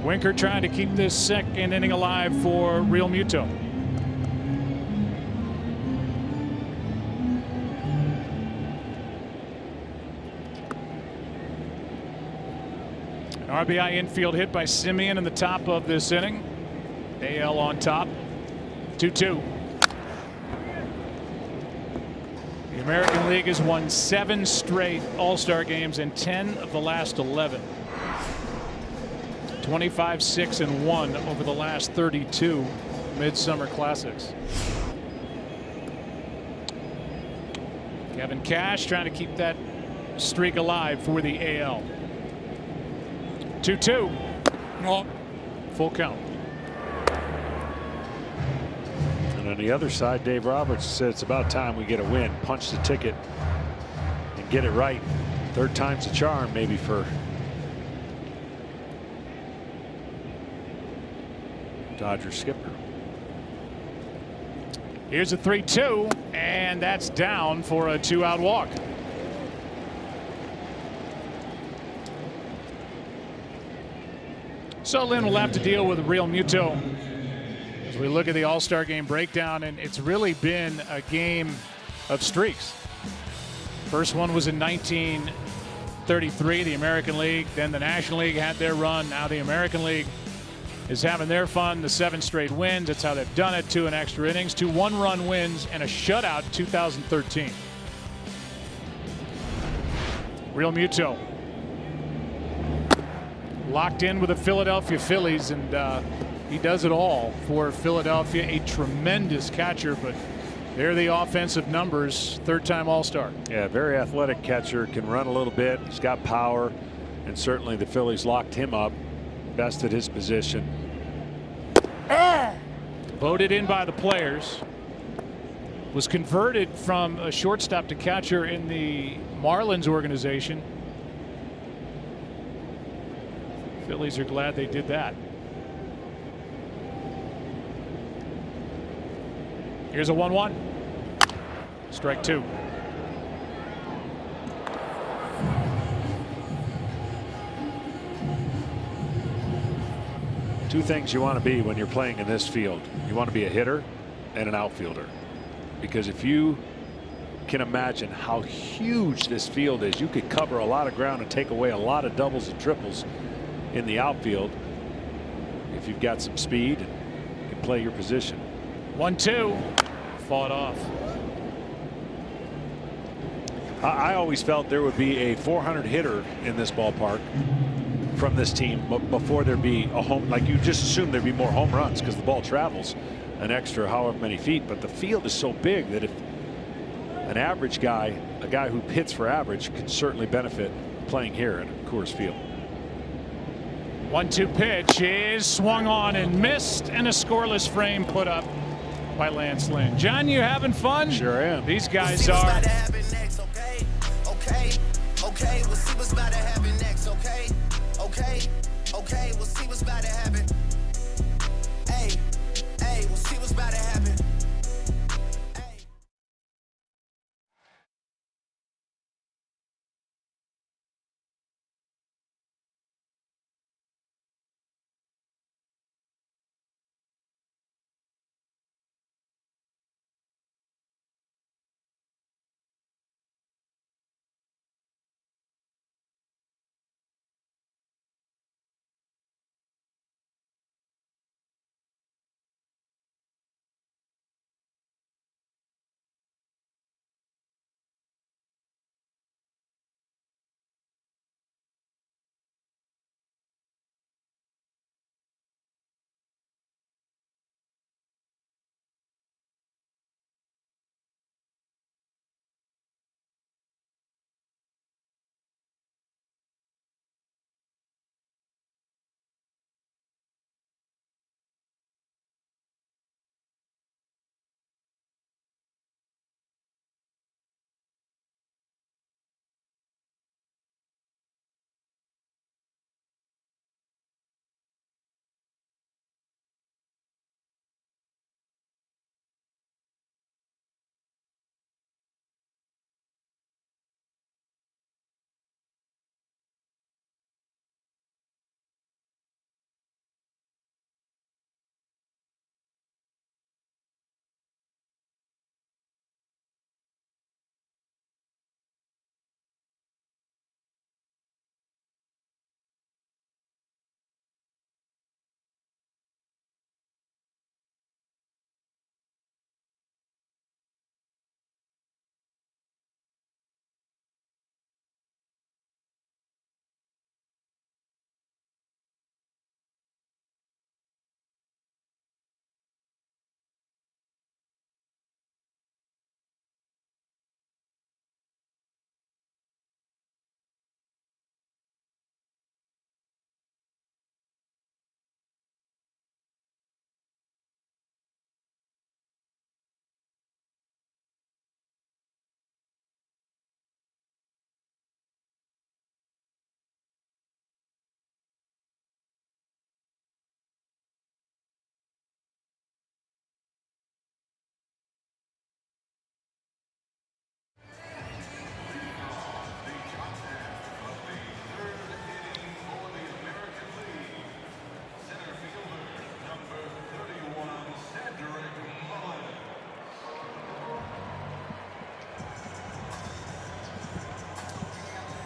Winker trying to keep this second inning alive for Real Muto. An RBI infield hit by Simeon in the top of this inning. AL on top. 2-2. The American League has won 7 straight All-Star games and 10 of the last 11. 25-6-1 over the last 32 Midsummer Classics. Kevin Cash trying to keep that streak alive for the AL. 2-2. Oh, full count. And on the other side, Dave Roberts said it's about time we get a win. Punch the ticket and get it right. Third time's a charm, maybe, for Dodger skipper. Here's a 3-2, and that's down for a 2-out walk. So Lynn will have to deal with Real Muto as we look at the All-Star Game breakdown, and it's really been a game of streaks. First one was in 1933, the American League. Then the National League had their run. Now the American League is having their fun. The 7 straight wins. That's how they've done it. 2 in extra innings, 2 one-run wins, and a shutout in 2013. Real Muto locked in with the Philadelphia Phillies, and he does it all for Philadelphia. A tremendous catcher, but they're the offensive numbers. Third-time All-Star. Yeah, very athletic catcher, can run a little bit. He's got power, and certainly the Phillies locked him up. Best at his position. Voted in by the players. Was converted from a shortstop to catcher in the Marlins organization. Phillies are glad they did that. Here's a 1-1. Strike 2. Two things you want to be when you're playing in this field. You want to be a hitter and an outfielder. Because if you can imagine how huge this field is, you could cover a lot of ground and take away a lot of doubles and triples in the outfield if you've got some speed and can play your position. 1-2. Fought off. I always felt there would be a 400 hitter in this ballpark from this team before there'd be a home. Like, you just assume there'd be more home runs because the ball travels an extra however many feet, but the field is so big that if an average guy, a guy who hits for average, could certainly benefit playing here in Coors Field. 1-2 pitch is swung on and missed, and a scoreless frame put up by Lance Lynn. John, you having fun? Sure am. These guys are. Okay, we'll see what's about to happen next, okay, we'll see what's about to happen. Hey, we'll see what's about to happen.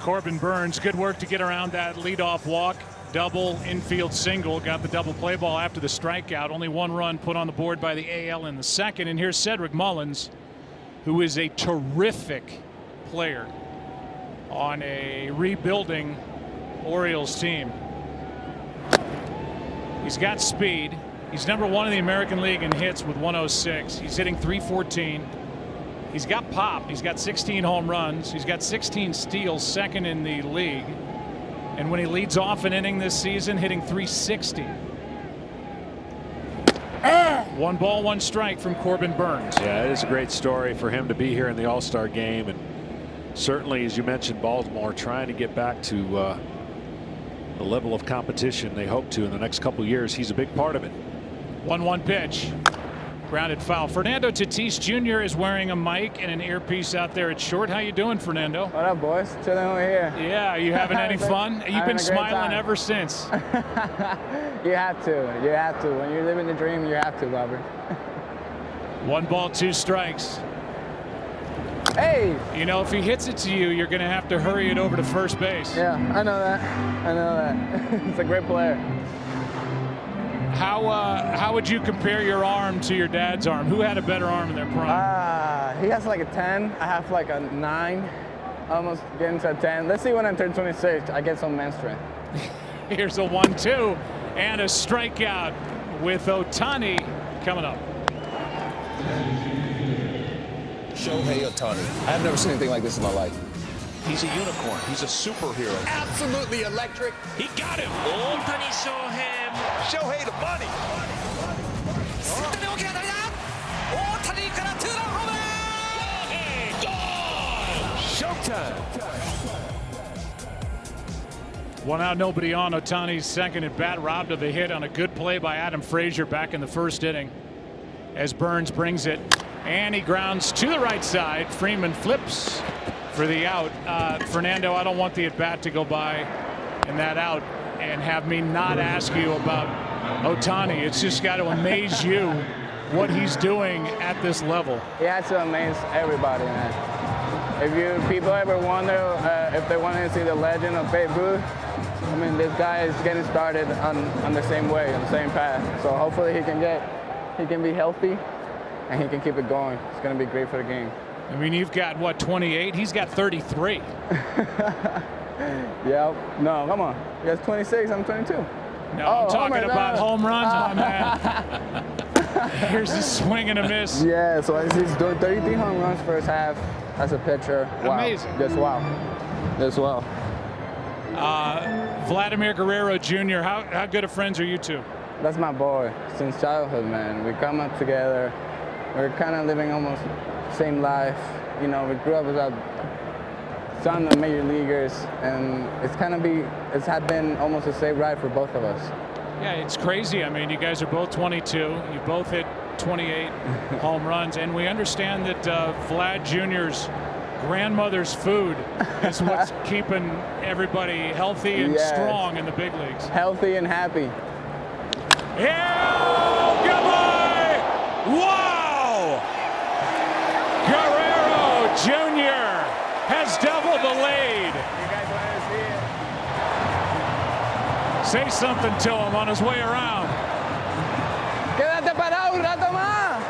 Corbin Burns, good work to get around that leadoff walk. Double, infield single, got the double play ball after the strikeout. Only one run put on the board by the AL in the second. And here's Cedric Mullins, who is a terrific player on a rebuilding Orioles team. He's got speed. He's #1 in the American League in hits with 106. He's hitting .314. He's got pop. He's got 16 home runs. He's got 16 steals, second in the league. And when he leads off an inning this season, hitting .360. 1 ball, 1 strike from Corbin Burns. Yeah, it is a great story for him to be here in the All-Star game, and certainly, as you mentioned, Baltimore trying to get back to the level of competition they hope to in the next couple years. He's a big part of it. 1-1 pitch. Grounded foul. Fernando Tatis Jr. is wearing a mic and an earpiece out there at short. How you doing, Fernando? What up, boys? Chilling over here. Yeah, you having any fun? You've been smiling ever since. You have to. You have to. When you're living the dream, you have to, Robert. 1 ball, 2 strikes. Hey! You know, if he hits it to you, you're going to have to hurry it over to first base. Yeah, I know that. I know that. It's a great player. How would you compare your arm to your dad's arm? Who had a better arm in their prime? He has like a 10. I have like a 9. Almost getting to a 10. Let's see when I turn 26. I get some man strength. Here's a 1-2 and a strikeout with Ohtani coming up. Shohei Ohtani. I've never seen anything like this in my life. He's a unicorn. He's a superhero. Absolutely electric. He got him. Ohtani Shohei. Shohei the bunny. Showtime. 1 out, nobody on. Ohtani's second at bat, robbed of a hit on a good play by Adam Frazier back in the first inning. As Burns brings it, and he grounds to the right side. Freeman flips for the out. Fernando, I don't want the at bat to go by and that out and have me not ask you about Ohtani. It's just got to amaze you what he's doing at this level. He has to amaze everybody, man. If people ever wonder if they want to see the legend of Babe Ruth, I mean, this guy is getting started on the same way, on the same path. So hopefully he can be healthy and he can keep it going. It's going to be great for the game. I mean, you've got what, 28? He's got 33. Yeah, no, come on. He has 26, I'm 22. No, I'm talking about home runs, my man. Here's a swing and a miss. Yeah, so he's doing 33 home runs first half as a pitcher. Wow. Amazing. Just wow. Just wow. Vladimir Guerrero Jr., how good of friends are you two? That's my boy since childhood, man. We come up together. We're kind of living almost the same life. You know, we grew up as a son of major leaguers, and it's had been almost a safe ride for both of us. Yeah, it's crazy. I mean, you guys are both 22. You both hit 28 home runs, and we understand that Vlad Jr.'s grandmother's food is what's keeping everybody healthy and strong in the big leagues. Healthy and happy. Yeah! Goodbye! Wow! Guerrero Jr. has doubled the lead. You guys want to see it? Say something to him on his way around. Quédate parado un rato más.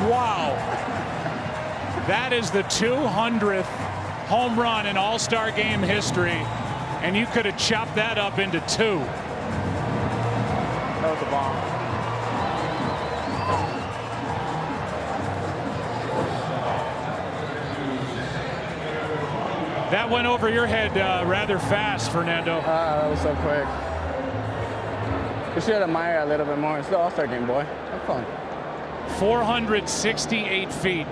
Wow. That is the 200th home run in All-Star Game history, and you could have chopped that up into 2. That was a bomb. That went over your head rather fast, Fernando. That was so quick. You should admire a little bit more. It's the All-Star Game, boy. Have fun. 468 feet.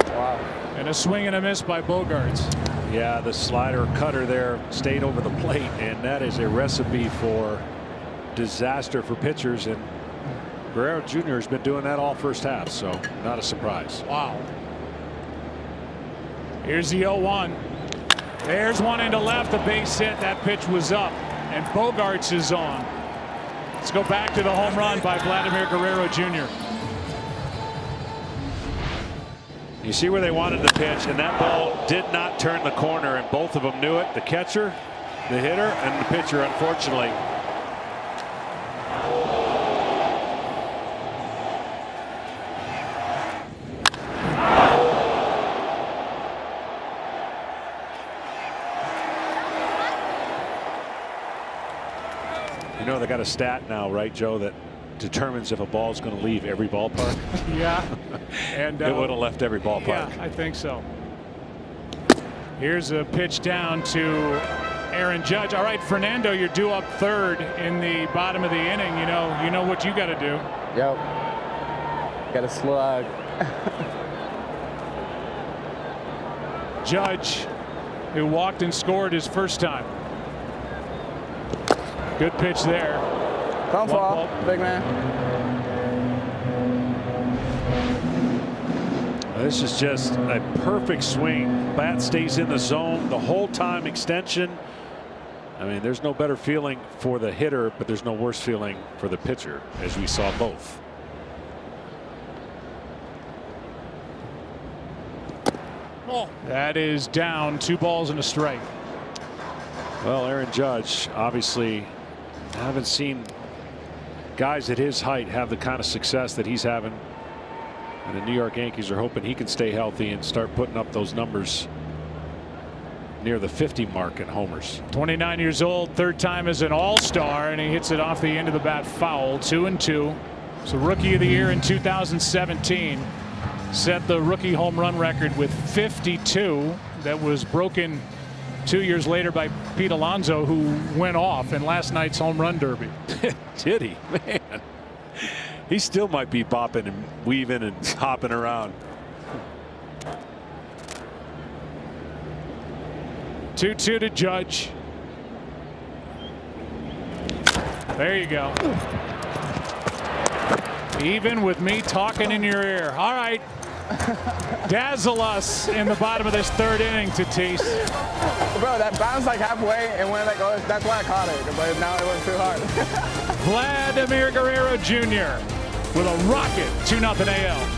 Wow. And a swing and a miss by Bogaerts. Yeah, the slider cutter there stayed over the plate, and that is a recipe for disaster for pitchers. And Guerrero Jr. has been doing that all first half, so not a surprise. Wow. Here's the 0-1. There's one into left. The base hit. That pitch was up. And Bogaerts is on. Let's go back to the home run by Vladimir Guerrero Jr. You see where they wanted the pitch, and that ball did not turn the corner, and both of them knew it. The catcher, the hitter, and the pitcher, unfortunately. You know, they got a stat now, right, Joe, that determines if a ball is going to leave every ballpark. Yeah. And it would have left every ballpark. Yeah, I think so. Here's a pitch down to Aaron Judge. All right, Fernando, you're due up third in the bottom of the inning. You know what you got to do. Yep. Got to slug. Judge, who walked and scored his first time. Good pitch there. Don't fall, big man. This is just a perfect swing. Bat stays in the zone the whole time. Extension. I mean, there's no better feeling for the hitter, but there's no worse feeling for the pitcher, as we saw both. That is down, 2 balls and a strike. Well, Aaron Judge, obviously, I haven't seen guys at his height have the kind of success that he's having. And the New York Yankees are hoping he can stay healthy and start putting up those numbers near the 50 mark in homers. 29 years old, third time as an All-Star, and he hits it off the end of the bat foul. 2-2. So Rookie of the Year in 2017. Set the rookie home run record with 52. That was broken 2 years later by Pete Alonso, who went off in last night's home run derby. Did he? Man, he still might be bopping and weaving and hopping around. 2-2 to Judge. There you go. Even with me talking in your ear. All right. Dazzle us in the bottom of this third inning, Tatis. Bro, that bounced like halfway and went like, oh, that's why I caught it. But now it went too hard. Vladimir Guerrero Jr. with a rocket 2-0 AL.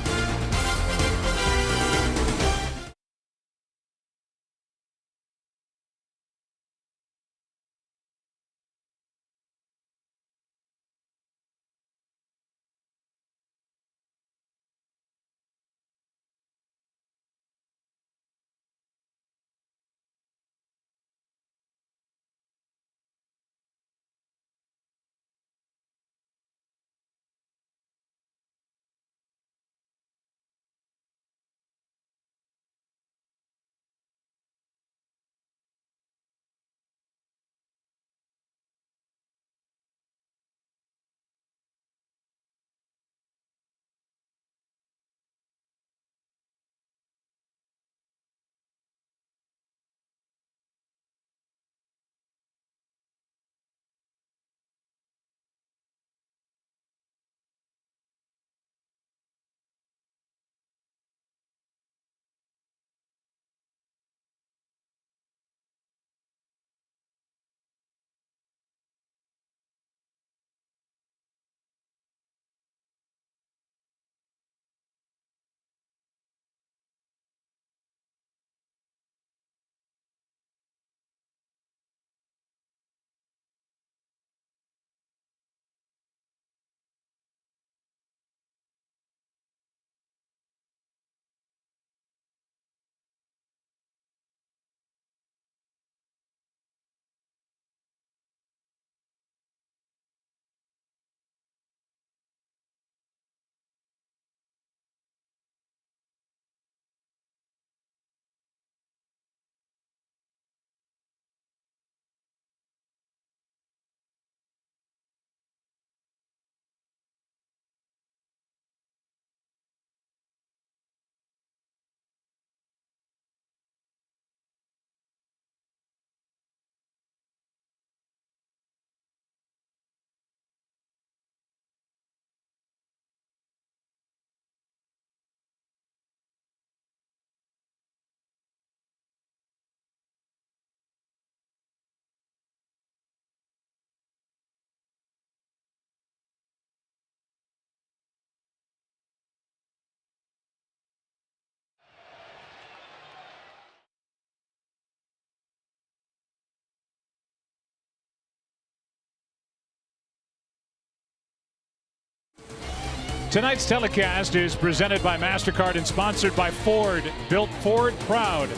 Tonight's telecast is presented by MasterCard and sponsored by Ford, built Ford proud,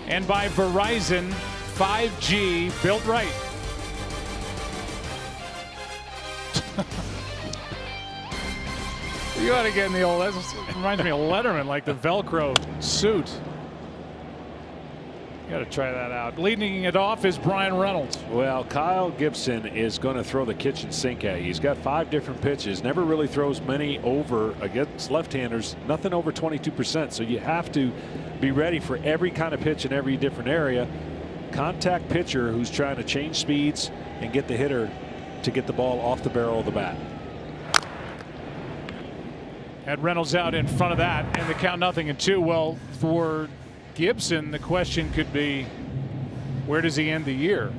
and by Verizon 5G, built right. You ought to get in the old, that reminds me of Letterman, like the Velcro suit. You got to try that out. Leading it off is Brian Reynolds. Well, Kyle Gibson is going to throw the kitchen sink at you. He's got 5 different pitches, never really throws many over against left-handers, nothing over 22%. So you have to be ready for every kind of pitch in every different area. Contact pitcher who's trying to change speeds and get the hitter to get the ball off the barrel of the bat. Had Reynolds out in front of that, and the count 0-2. Well, for Gibson, the question could be, where does he end the year?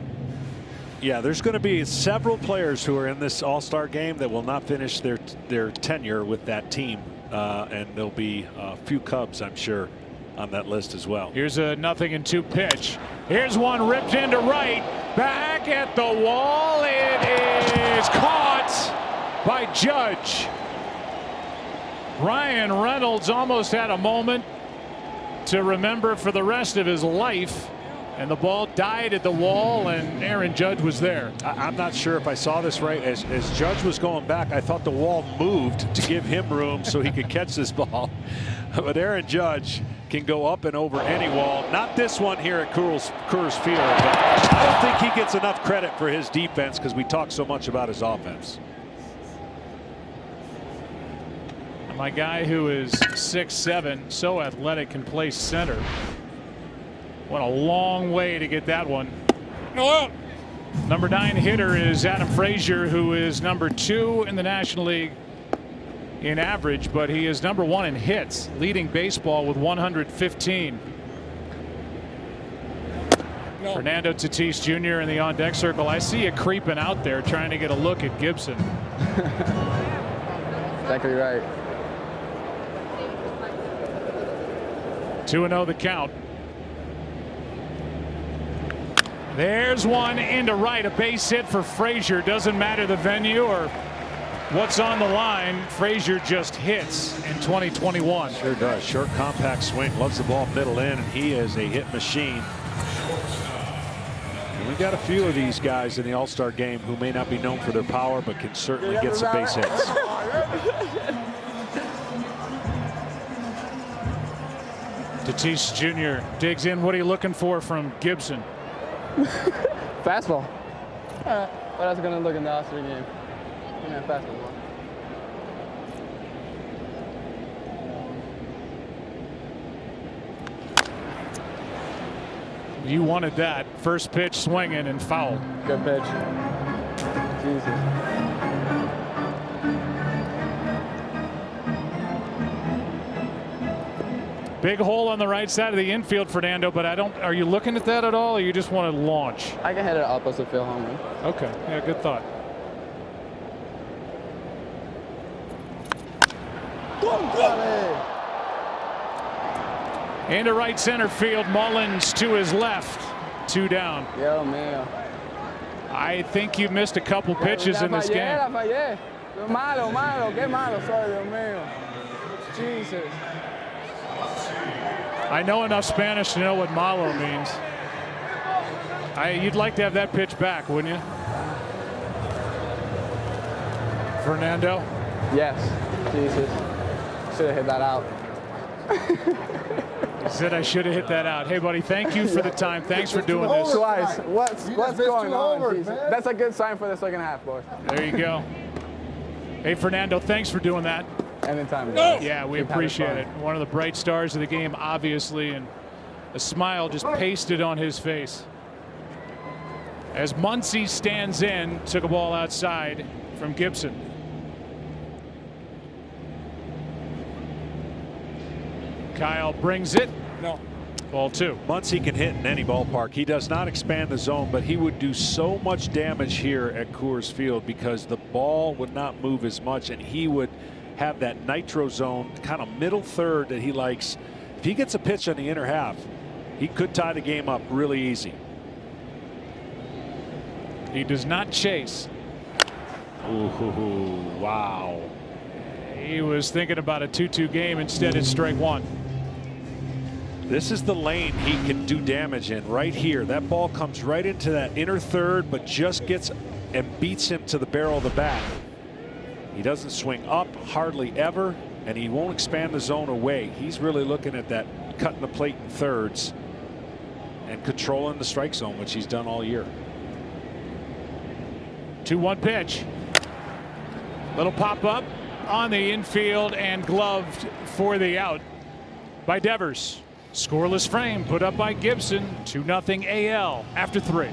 Yeah, there's going to be several players who are in this All-Star game that will not finish their tenure with that team, and there'll be a few Cubs, I'm sure, on that list as well. Here's a 0-2 pitch. Here's one ripped into right, back at the wall. It is caught by Judge. Brian Reynolds almost had a moment to remember for the rest of his life, and the ball died at the wall, and Aaron Judge was there. I'm not sure if I saw this right. As Judge was going back, I thought the wall moved to give him room so he could catch this ball. But Aaron Judge can go up and over any wall. Not this one here at Coors Field. But I don't think he gets enough credit for his defense because we talk so much about his offense. My guy who is 6'7", so athletic, can play center. Went a long way to get that one. Number 9 hitter is Adam Frazier, who is number 2 in the National League in average, but he is number 1 in hits, leading baseball with 115. Fernando Tatis Jr. in the on-deck circle. I see you creeping out there trying to get a look at Gibson. Exactly right. 2-0 the count. There's one into right, a base hit for Frazier. Doesn't matter the venue or what's on the line. Frazier just hits in 2021. Sure does. Short, compact swing. Loves the ball middle in, and he is a hit machine. And we got a few of these guys in the All-Star game who may not be known for their power, but can certainly get some base hits. Tatis Jr. digs in. What are you looking for from Gibson? Fastball. What else going to look in the All-Star game? Yeah, fastball. You wanted that. First pitch swinging and foul. Good pitch. Jesus. Big hole on the right side of the infield, Fernando, but are you looking at that at all, or you just want to launch? I can hit it opposite field home run. Okay, yeah, good thought. Into right center field, Mullins to his left, 2 down. Yo, man. I think you missed a couple pitches in this game. Malo, qué malo soy, Dios mío. Jesus. I know enough Spanish to know what malo means. You'd like to have that pitch back, wouldn't you? Fernando? Yes. Jesus. Should have hit that out. He said I should have hit that out. Hey, buddy, thank you for the time. Thanks for doing this. Twice. What's going on? That's a good sign for the second half, boys. There you go. Hey, Fernando, thanks for doing that. Anytime, guys. Yeah, we appreciate it. One of the bright stars of the game, obviously, and a smile just pasted on his face. As Muncy stands in, took a ball outside from Gibson. Kyle brings it. No. Ball 2. Muncy can hit in any ballpark. He does not expand the zone, but he would do so much damage here at Coors Field because the ball would not move as much, and he would have that nitro zone, kind of middle third that he likes. If he gets a pitch on the inner half, he could tie the game up really easy. He does not chase. Ooh, wow. He was thinking about a 2-2 game. Instead, it's strike one. This is the lane he can do damage in right here. That ball comes right into that inner third, but just gets and beats him to the barrel of the bat. He doesn't swing up hardly ever, and he won't expand the zone away. He's really looking at that cutting the plate in thirds and controlling the strike zone, which he's done all year. 2-1 pitch. Little pop up on the infield and gloved for the out by Devers. Scoreless frame put up by Gibson. 2-0 AL after 3.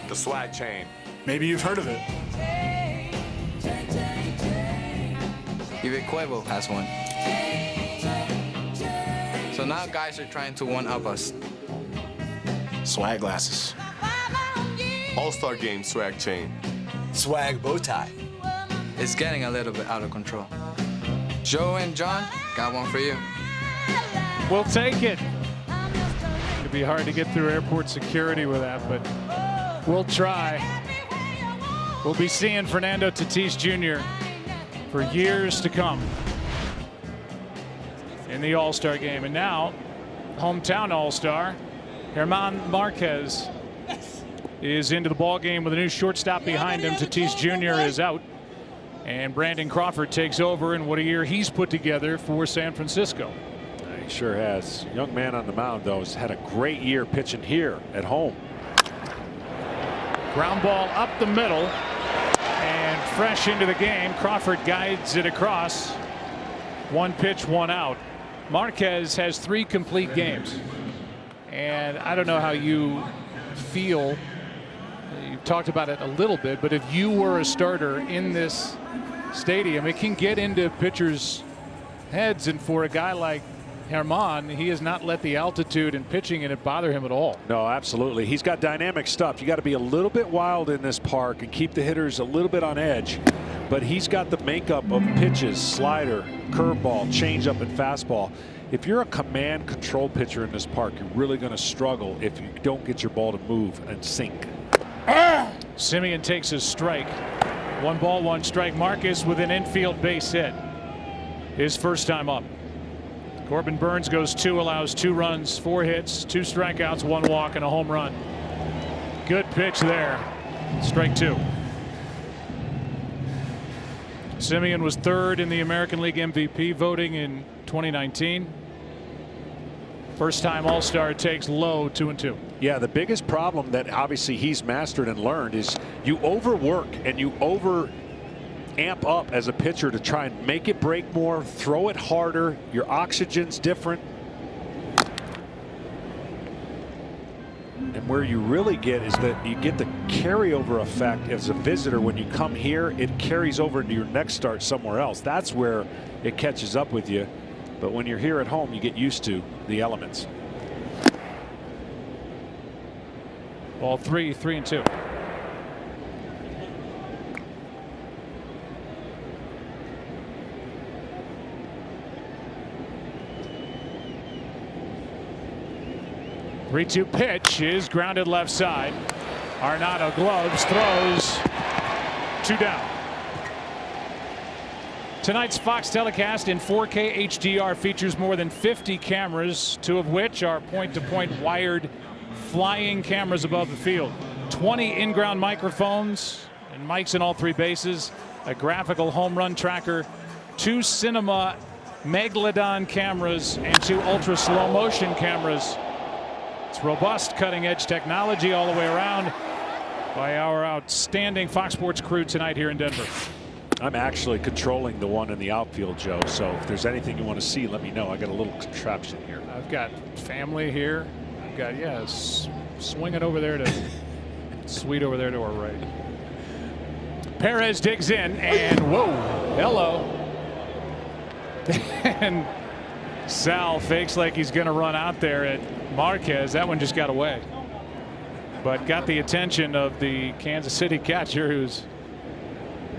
The swag chain. Maybe you've heard of it. Even Cuevo has one. So now guys are trying to one-up us. Swag glasses. All Star Game swag chain. Swag bow tie. It's getting a little bit out of control. Joe and John, got one for you. We'll take it. It'd be hard to get through airport security with that, but we'll try. We'll be seeing Fernando Tatis Jr. for years to come in the All-Star game. And now, hometown All-Star, German Marquez is into the ball game with a new shortstop behind him. Tatis Jr. is out, and Brandon Crawford takes over. And what a year he's put together for San Francisco. He sure has. Young man on the mound, though, has had a great year pitching here at home. Ground ball up the middle and fresh into the game. Crawford guides it across. 1 pitch, 1 out. Marquez has 3 complete games, and I don't know how you feel. You've talked about it a little bit, but if you were a starter in this stadium, it can get into pitchers' heads, and for a guy like Herman, he has not let the altitude and pitching in it bother him at all. No, absolutely. He's got dynamic stuff. You got to be a little bit wild in this park and keep the hitters a little bit on edge. But he's got the makeup of pitches, slider, curveball, changeup, and fastball. If you're a command control pitcher in this park, you're really going to struggle if you don't get your ball to move and sink. Simeon takes his strike. 1 ball, 1 strike. Marcus with an infield base hit. His first time up. Corbin Burns goes 2, allows 2 runs, 4 hits, 2 strikeouts, 1 walk, and a home run. Good pitch there. Strike 2. Simeon was 3rd in the American League MVP voting in 2019. First time All-Star takes low 2-2. Yeah, the biggest problem that obviously he's mastered and learned is you overwork and you over amp up as a pitcher to try and make it break more, throw it harder. Your oxygen's different. And where you really get is that you get the carryover effect as a visitor. When you come here, it carries over into your next start somewhere else. That's where it catches up with you. But when you're here at home, you get used to the elements. Ball 3, 3-2. Three-two pitch is grounded left side. Arenado gloves, throws, 2 down. Tonight's Fox telecast in 4K HDR features more than 50 cameras, 2 of which are point-to-point wired flying cameras above the field. 20 in-ground microphones and mics in all 3 bases, a graphical home run tracker, 2 cinema Megalodon cameras, and 2 ultra slow motion cameras. It's robust, cutting-edge technology all the way around by our outstanding Fox Sports crew tonight here in Denver. I'm actually controlling the one in the outfield, Joe. So if there's anything you want to see, let me know. I got a little contraption here. I've got family here. I've got, swing it over there to sweet over there to our right. Perez digs in and whoa, hello. And Sal fakes like he's going to run out there at Marquez. That one just got away, but got the attention of the Kansas City catcher, who's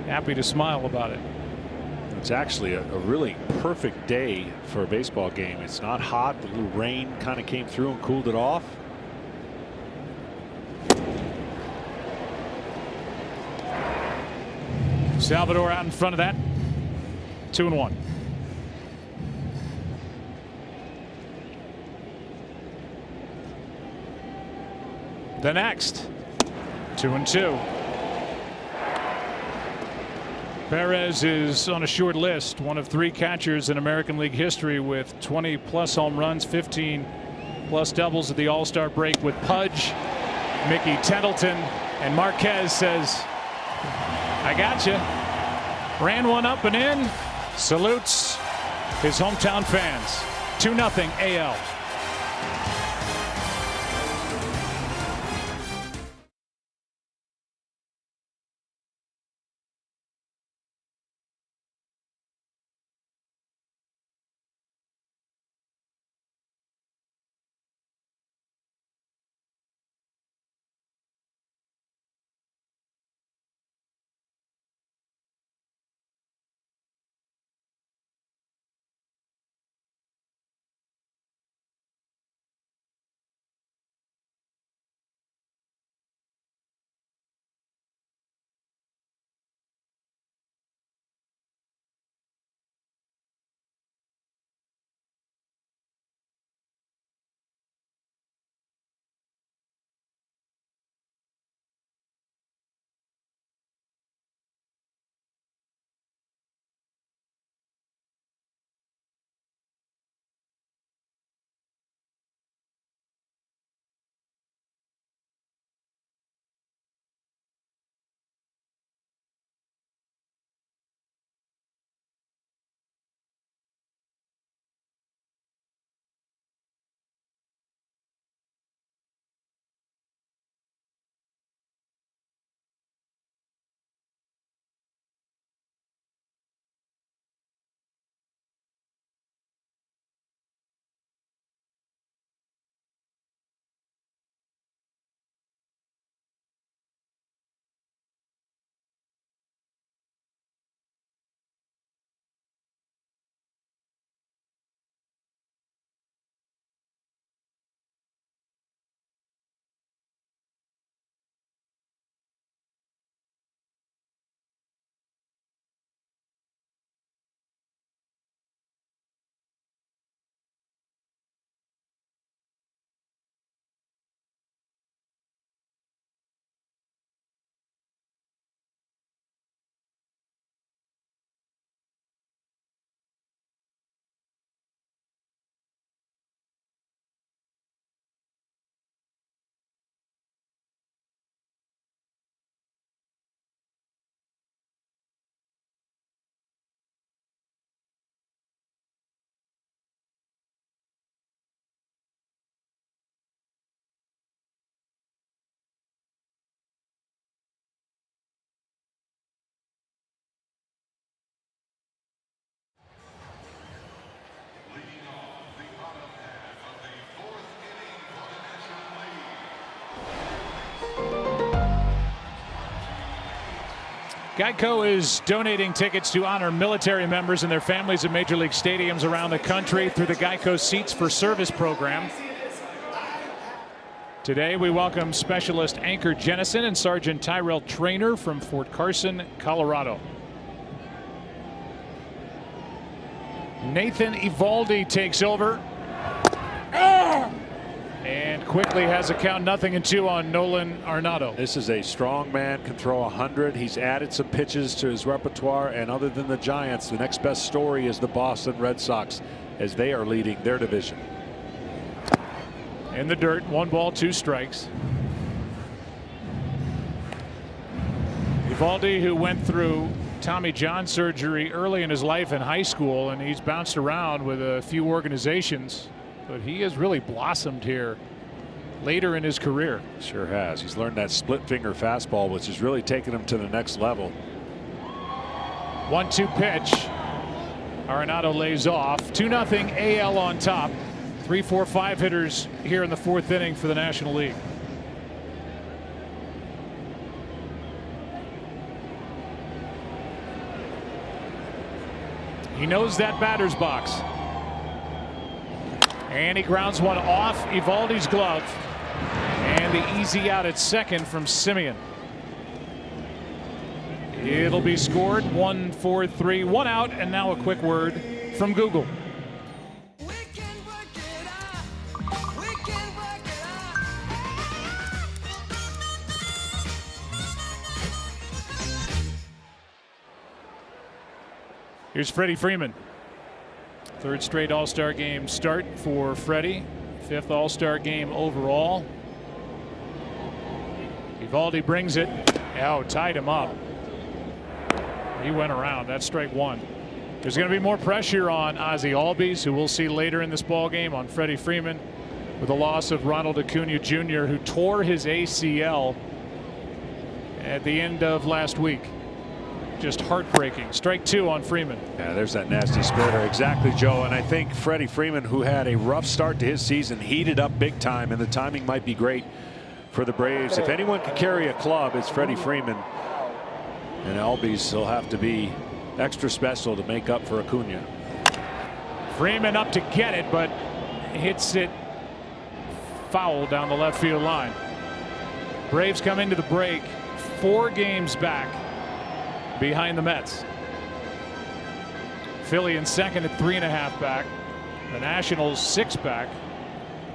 happy to smile about it. It's actually a really perfect day for a baseball game. It's not hot. The little rain kind of came through and cooled it off. Salvador out in front of that. 2-1. The next 2-2. Perez is on a short list, one of 3 catchers in American League history with 20+ home runs, 15+ doubles at the All-Star break with Pudge, Mickey Tettleton, and Marquez says, I got you. Ran one up and in. Salutes his hometown fans. 2-0 AL. Geico is donating tickets to honor military members and their families at Major League stadiums around the country through the Geico Seats for Service program. Today we welcome Specialist Anchor Jennison and Sergeant Tyrell Traynor from Fort Carson, Colorado. Nathan Eovaldi takes over. And quickly has a count 0-2 on Nolan Arenado. This is a strong man, can throw 100. He's added some pitches to his repertoire, and other than the Giants, the next best story is the Boston Red Sox as they are leading their division. In the dirt, 1 ball, 2 strikes. Eovaldi, who went through Tommy John surgery early in his life in high school, and he's bounced around with a few organizations. But he has really blossomed here later in his career. Sure has. He's learned that split finger fastball, which has really taken him to the next level. 1-2 pitch. Arenado lays off. 2-0 AL on top. 3, 4, 5 hitters here in the 4th inning for the National League. He knows that batter's box. And he grounds one off Eovaldi's glove. And the easy out at second from Semien. It'll be scored 1-4-3, 1 out, and now a quick word from Google. Here's Freddie Freeman. 3rd straight All-Star game start for Freddie. 5th All-Star game overall. Eovaldi brings it. Oh, tied him up. He went around. That's strike 1. There's going to be more pressure on Ozzie Albies, who we'll see later in this ball game, on Freddie Freeman with the loss of Ronald Acuna Jr., who tore his ACL at the end of last week. Just heartbreaking. Strike 2 on Freeman. Yeah, there's that nasty splitter. Exactly, Joe. And I think Freddie Freeman, who had a rough start to his season, heated up big time, and the timing might be great for the Braves. If anyone could carry a club, it's Freddie Freeman. And Albies will have to be extra special to make up for Acuna. Freeman up to get it, but hits it foul down the left field line. Braves come into the break 4 games back behind the Mets. Philly in second at 3.5 back. The Nationals 6 back.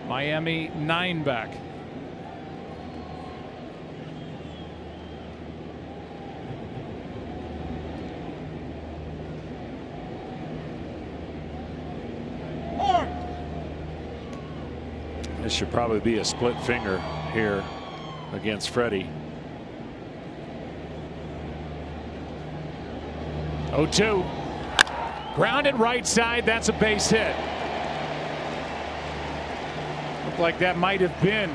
Miami 9 back. This should probably be a split finger here against Freddie. 0-2. Grounded right side. That's a base hit. Looked like that might have been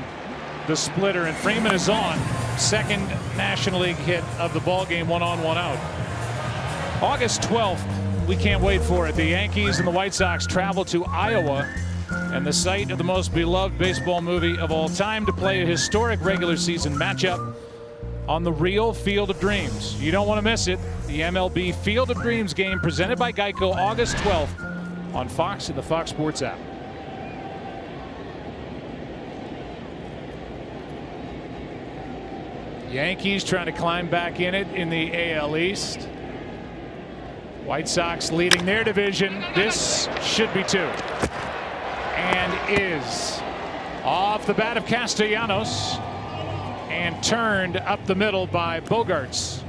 the splitter, and Freeman is on. 2nd National League hit of the ball game. 1 on, 1 out. August 12th. We can't wait for it. The Yankees and the White Sox travel to Iowa, and the site of the most beloved baseball movie of all time, to play a historic regular season matchup on the real Field of Dreams. You don't want to miss it. The MLB Field of Dreams game, presented by Geico, August 12th on Fox and the Fox Sports app. Yankees trying to climb back in it in the AL East. White Sox leading their division. This should be 2. And is off the bat of Castellanos and turned up the middle by Bogarts.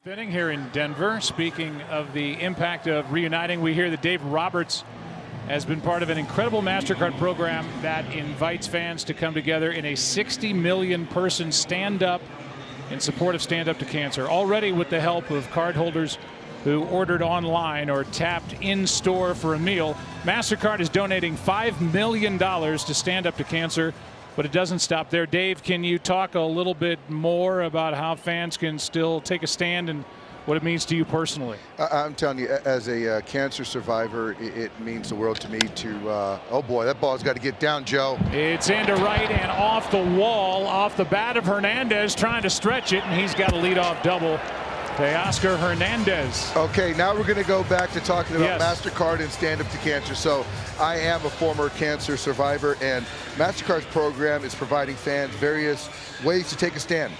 Inning here in Denver. Speaking of the impact of reuniting, we hear that Dave Roberts has been part of an incredible MasterCard program that invites fans to come together in a 60 million person stand-up in support of Stand Up to Cancer. Already with the help of cardholders who ordered online or tapped in store for a meal, MasterCard is donating $5 million to Stand Up to Cancer. But it doesn't stop there. Dave, can you talk a little bit more about how fans can still take a stand and what it means to you personally? I'm telling you, as a cancer survivor, it means the world to me to, oh boy, that ball's got to get down, Joe. It's into right and off the wall, off the bat of Hernandez, trying to stretch it, and he's got a leadoff double. Teoscar Hernandez. Okay, now we're going to go back to talking about MasterCard and Stand Up to Cancer. So I am a former cancer survivor, and MasterCard's program is providing fans various ways to take a stand,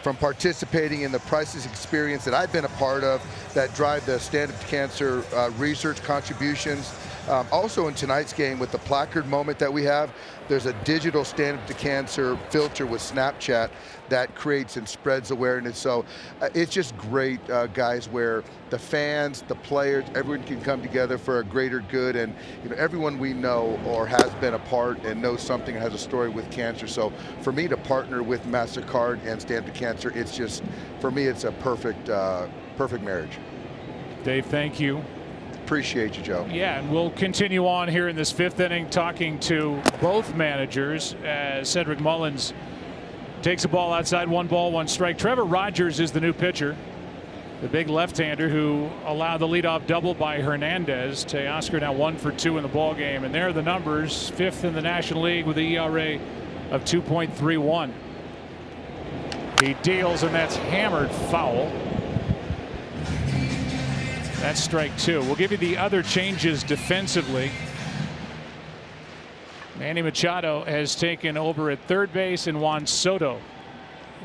from participating in the priceless experience that I've been a part of that drive the Stand Up to Cancer research contributions. Also in tonight's game with the placard moment that we have, there's a digital Stand Up to Cancer filter with Snapchat that creates and spreads awareness. So it's just great, guys, where the fans, the players, everyone can come together for a greater good. And everyone we know or has been a part and knows something and has a story with cancer. So for me to partner with MasterCard and Stand Up to Cancer, it's just, for me, it's a perfect, perfect marriage. Dave, thank you. Appreciate you, Joe. Yeah, and we'll continue on here in this fifth inning talking to both managers as Cedric Mullins takes a ball outside, 1 ball, 1 strike. Trevor Rogers is the new pitcher, the big left-hander who allowed the leadoff double by Hernandez. Teoscar now 1 for 2 in the ball game, and there are the numbers. 5th in the National League with an ERA of 2.31. He deals, and that's hammered foul. That's strike 2. We'll give you the other changes defensively. Manny Machado has taken over at third base, and Juan Soto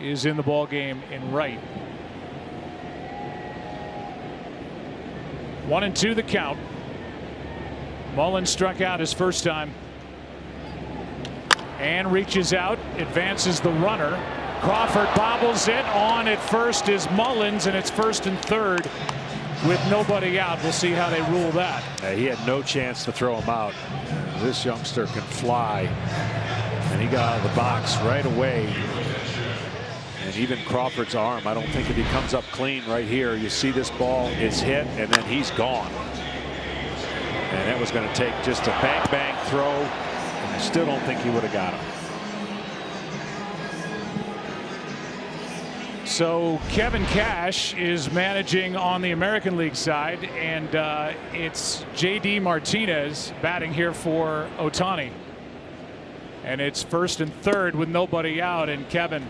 is in the ball game in right. 1-2 the count. Mullins struck out his first time and reaches out, advances the runner. Crawford bobbles it. On at first is Mullins, and it's 1st and 3rd. With nobody out. We'll see how they rule that. He had no chance to throw him out. This youngster can fly, and he got out of the box right away. And even Crawford's arm, I don't think if he comes up clean right here, you see this ball is hit, and then he's gone. And that was going to take just a bang throw, and I still don't think he would have got him. So Kevin Cash is managing on the American League side, and it's J.D. Martinez batting here for Ohtani. And it's 1st and 3rd with nobody out. And Kevin,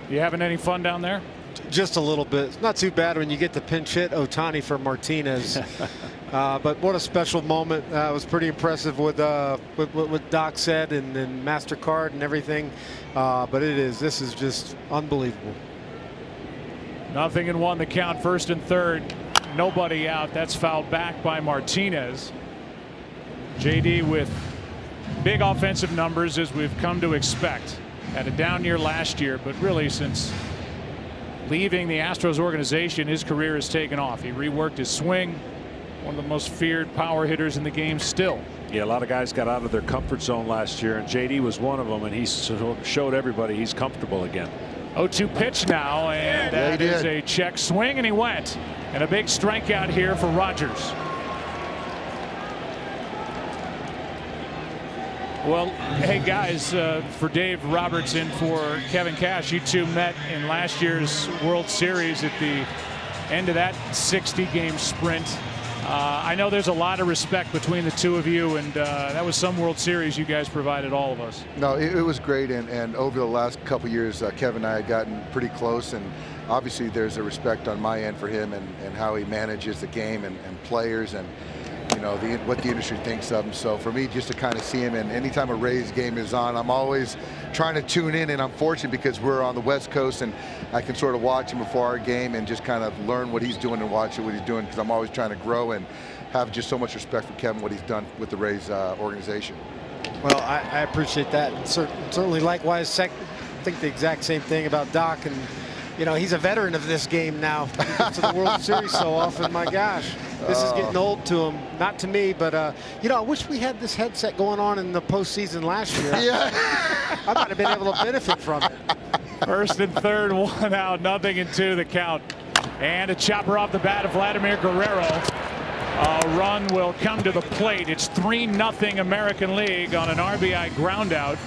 you having any fun down there? Just a little bit. It's not too bad when you get the pinch hit Ohtani for Martinez. But what a special moment. It was pretty impressive with what Doc said and MasterCard and everything. But this is just unbelievable. 0-1 the count, 1st and 3rd, nobody out. That's fouled back by Martinez. JD with big offensive numbers, as we've come to expect. Had a down year last year, but really since leaving the Astros organization, his career has taken off. He reworked his swing. One of the most feared power hitters in the game still. Yeah, a lot of guys got out of their comfort zone last year, and JD was one of them, and he showed everybody he's comfortable again. 0-2 pitch now, and that is a check swing, and he went. And a big strikeout here for Rogers. Well, hey guys, for Dave Roberts and for Kevin Cash, you two met in last year's World Series at the end of that 60-game sprint. I know there's a lot of respect between the two of you, and that was some World Series you guys provided all of us. No, it was great, and over the last couple years, Kevin and I had gotten pretty close, and obviously there's a respect on my end for him and how he manages the game and players and what the industry thinks of him. So for me, just to kind of see him, and anytime a Rays game is on, I'm always trying to tune in, and I'm fortunate because we're on the West Coast and I can sort of watch him before our game and just kind of learn what he's doing and watch what he's doing, because I'm always trying to grow and have just so much respect for Kevin, what he's done with the Rays organization. Well, I appreciate that. And certainly likewise, I think the exact same thing about Doc and you know, he's a veteran of this game now. He gets to the World Series so often. My gosh, this is getting old to him. Not to me, but you know, I wish we had this headset going on in the postseason last year. Yeah. I might have been able to benefit from it. First and third, 1 out, 0-2 the count. And a chopper off the bat of Vladimir Guerrero. A run will come to the plate. It's 3-0 American League on an RBI groundout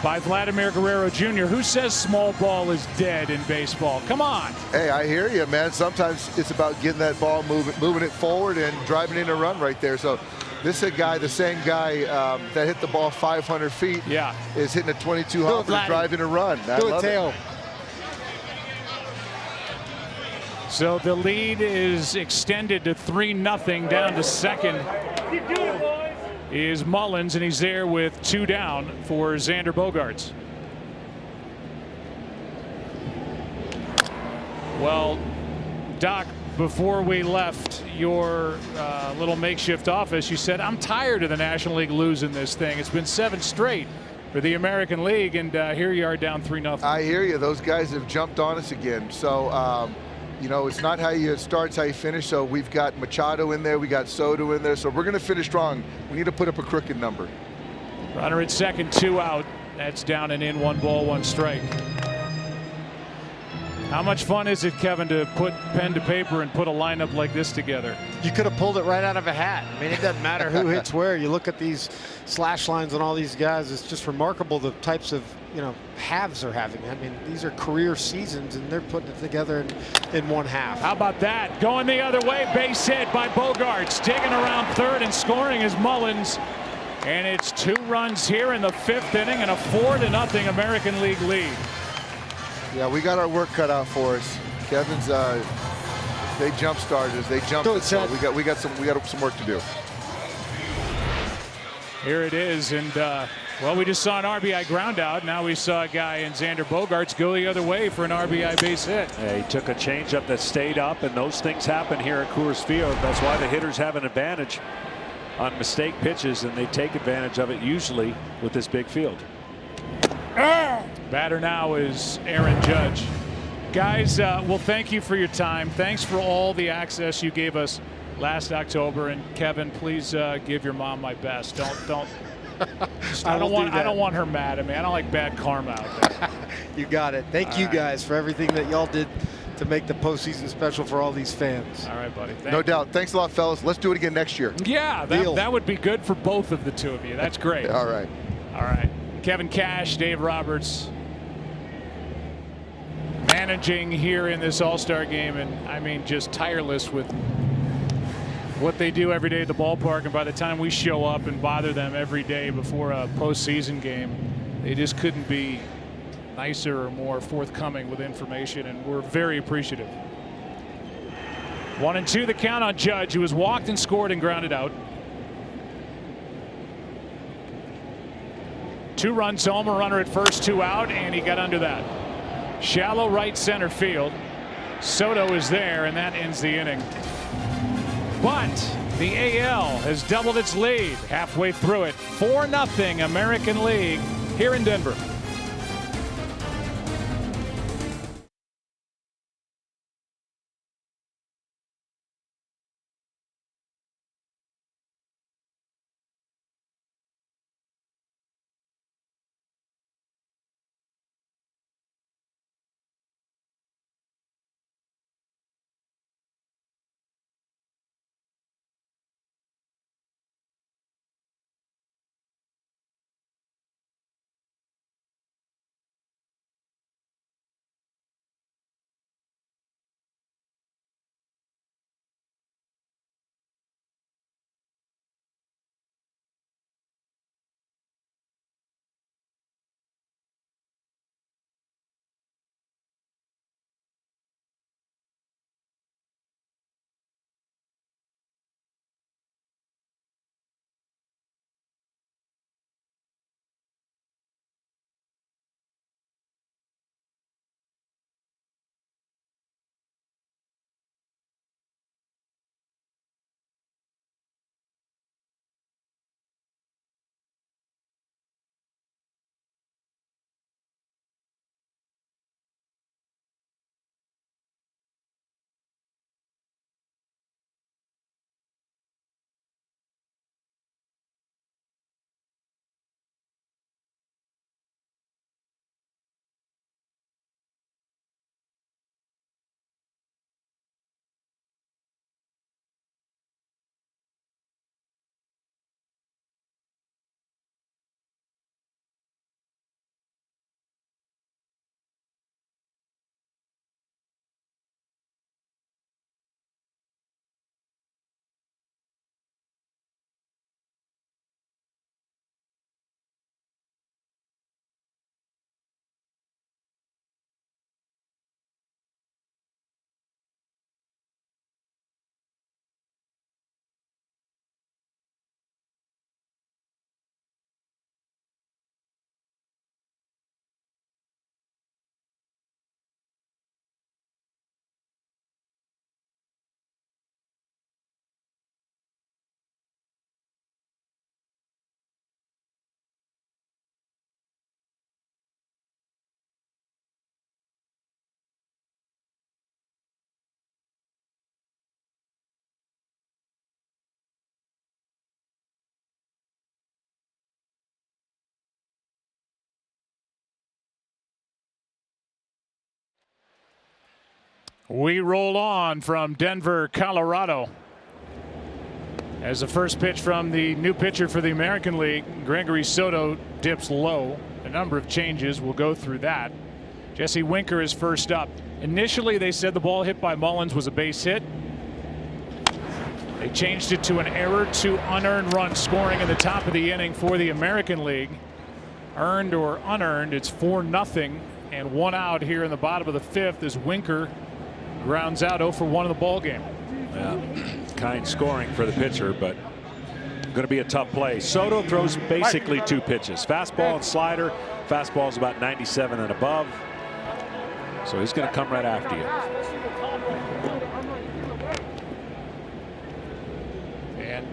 by Vladimir Guerrero Jr. Who says small ball is dead in baseball? Come on. Hey, I hear you, man. Sometimes it's about getting that ball moving it forward and driving in a run right there. So this is a guy, the same guy that hit the ball 500 feet. Yeah. Is hitting a 22 hopper, driving a run. I love it. So the lead is extended to 3-0. Down to second is Mullins, and he's there with 2 down for Xander Bogaerts. Well, Doc, before we left your little makeshift office, you said, I'm tired of the National League losing this thing. It's been 7 straight for the American League, and here you are down 3-0. I hear you. Those guys have jumped on us again. So, you know, it's not how you start, it's how you finish. So we've got Machado in there, we got Soto in there. So we're going to finish strong. We need to put up a crooked number. Runner at second, 2 out. That's down and in, 1 ball, 1 strike. How much fun is it, Kevin, to put pen to paper and put a lineup like this together? You could have pulled it right out of a hat. I mean, it doesn't matter who hits where. You look at these slash lines on all these guys. It's just remarkable the types of, you know, halves they're having. I mean, these are career seasons, and they're putting it together in 1 half. How about that? Going the other way, base hit by Bogaerts. Digging around third and scoring is Mullins. And it's 2 runs here in the 5th inning and a 4-0 American League lead. Yeah, we got our work cut out for us. Kevin's they jump started us. They jumped us. So we got some work to do. Here it is, and well, we just saw an RBI ground out. Now we saw a guy in Xander Bogaerts go the other way for an RBI base hit. Yeah, he took a changeup that stayed up, and those things happen here at Coors Field. That's why the hitters have an advantage on mistake pitches, and they take advantage of it usually with this big field. Batter now is Aaron Judge. Guys, well, thank you for your time. Thanks for all the access you gave us last October. And Kevin, please give your mom my best. Don't. I don't want her mad at me. I don't like bad karma out there. You got it. Thank you guys for everything that y'all did to make the postseason special for all these fans. All right, buddy. No doubt. Thanks a lot, fellas. Let's do it again next year. Yeah, that would be good for both of the two of you. That's great. All right. All right. Kevin Cash, Dave Roberts, managing here in this All-Star game, and I mean just tireless with what they do every day at the ballpark. And by the time we show up and bother them every day before a postseason game, they just couldn't be nicer or more forthcoming with information, and we're very appreciative. 1-2 the count on Judge, who was walked and scored and grounded out. 2 runs home, a runner at first, 2 out, and he got under that. Shallow right center field. Soto is there, and that ends the inning. But the AL has doubled its lead halfway through it. 4-0 American League here in Denver. We roll on from Denver, Colorado. As the first pitch from the new pitcher for the American League, Gregory Soto, dips low. A number of changes. We'll go through that. Jesse Winker is first up. Initially, they said the ball hit by Mullins was a base hit. They changed it to an error to unearned run scoring in the top of the inning for the American League. Earned or unearned, it's 4-0 and 1 out here in the bottom of the fifth as Winker grounds out 0 for 1 in the ball game. Yeah, kind scoring for the pitcher, but going to be a tough play. Soto throws basically 2 pitches, fastball and slider. Fastball is about 97 and above, so he's going to come right after you. And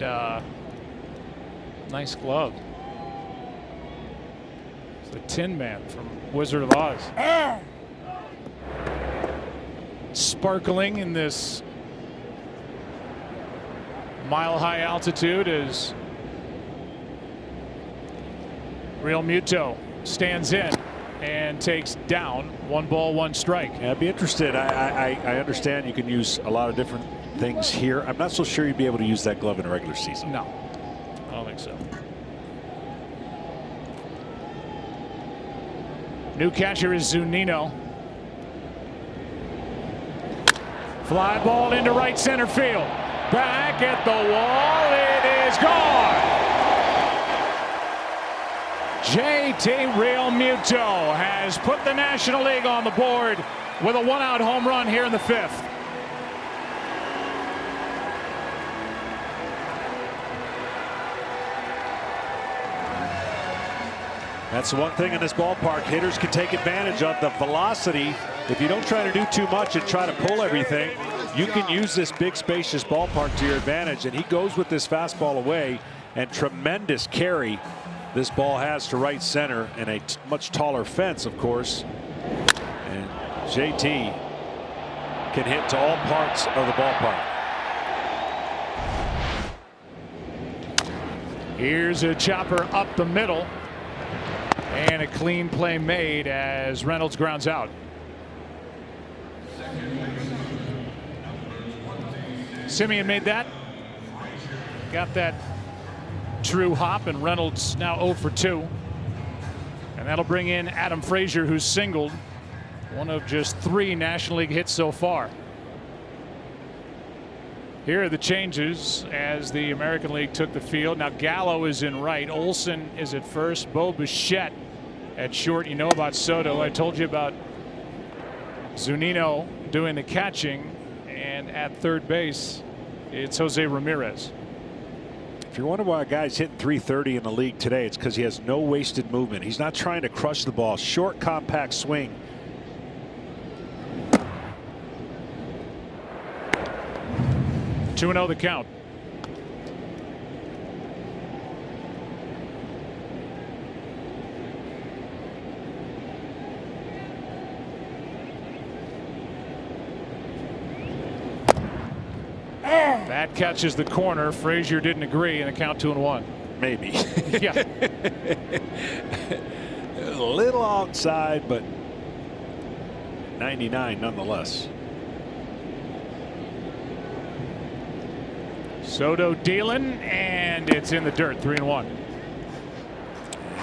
nice glove. It's the Tin Man from Wizard of Oz. Sparkling in this mile-high altitude as Real Muto stands in and takes down 1 ball 1 strike. Yeah, I'd be interested. I understand you can use a lot of different things here. I'm not so sure you'd be able to use that glove in a regular season. No, I don't think so. New catcher is Zunino. Fly ball into right center field. Back at the wall. It is gone. JT Real Muto has put the National League on the board with a 1-out home run here in the fifth. That's the one thing in this ballpark hitters can take advantage of, the velocity. If you don't try to do too much and try to pull everything, you can use this big spacious ballpark to your advantage. And he goes with this fastball away, and tremendous carry this ball has to right center, and a much taller fence, of course. And JT can hit to all parts of the ballpark. Here's a chopper up the middle. And a clean play made as Reynolds grounds out. Simeon made that. Got that true hop, and Reynolds now 0 for 2. And that'll bring in Adam Frazier, who's singled. One of just 3 National League hits so far. Here are the changes as the American League took the field. Now Gallo is in right. Olson is at first. Bo Bichette at short. You know about Soto. I told you about Zunino doing the catching. And at third base, it's Jose Ramirez. If you're wondering why a guy's hitting .330 in the league today, it's because he has no wasted movement. He's not trying to crush the ball. Short, compact swing. 2-0 the count. That catches the corner. Frazier didn't agree, and the count 2-1. Maybe. Yeah. A little outside, but 99 nonetheless. Soto dealing, and it's in the dirt. 3-1.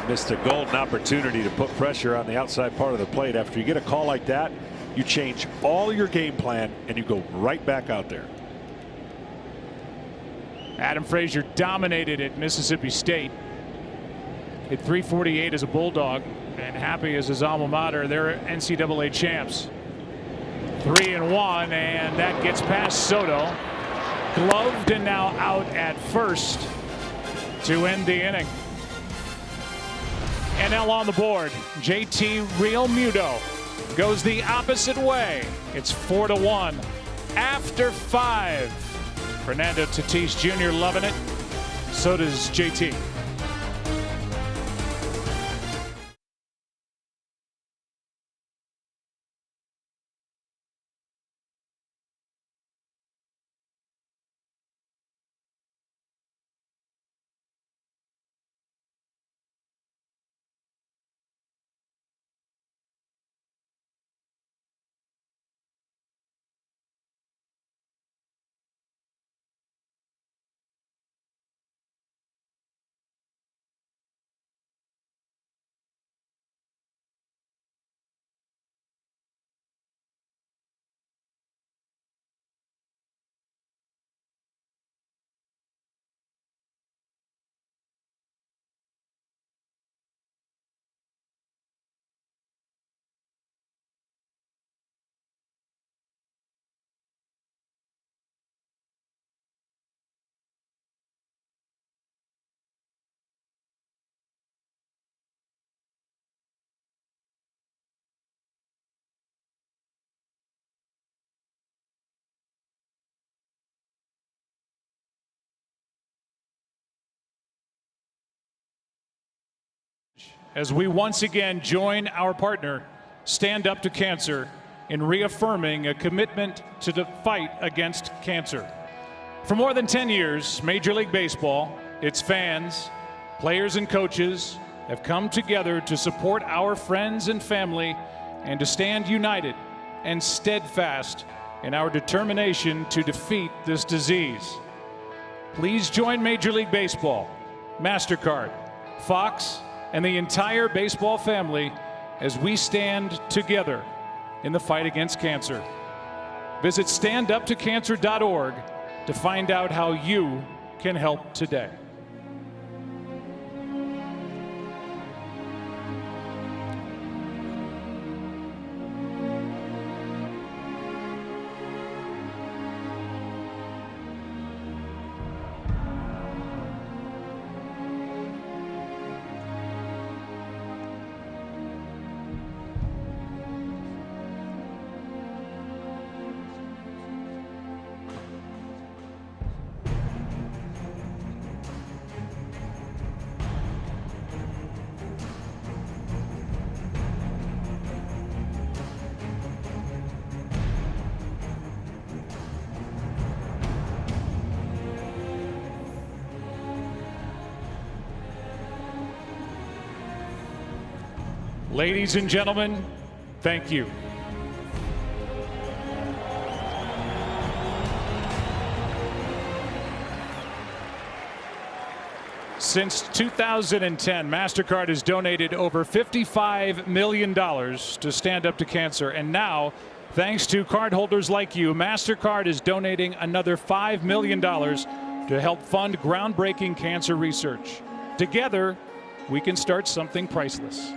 Missed a golden opportunity to put pressure on the outside part of the plate. After you get a call like that, you change all your game plan and you go right back out there. Adam Frazier dominated at Mississippi State. Hit .348 as a Bulldog, and happy as his alma mater. They're NCAA champs. 3-1, and that gets past Soto. Gloved and now out at first to end the inning. NL on the board. JT Real Muto goes the opposite way. It's 4-1 after 5. Fernando Tatis Jr. loving it. So does JT. as we once again join our partner, Stand Up to Cancer, in reaffirming a commitment to the fight against cancer. For more than 10 years, Major League Baseball, its fans, players and coaches have come together to support our friends and family and to stand united and steadfast in our determination to defeat this disease. Please join Major League Baseball, MasterCard, Fox, and the entire baseball family as we stand together in the fight against cancer. Visit standuptocancer.org to find out how you can help today. Ladies and gentlemen, thank you. Since 2010, MasterCard has donated over $55 million to Stand Up to Cancer. And now, thanks to cardholders like you, MasterCard is donating another $5 million to help fund groundbreaking cancer research. Together, we can start something priceless.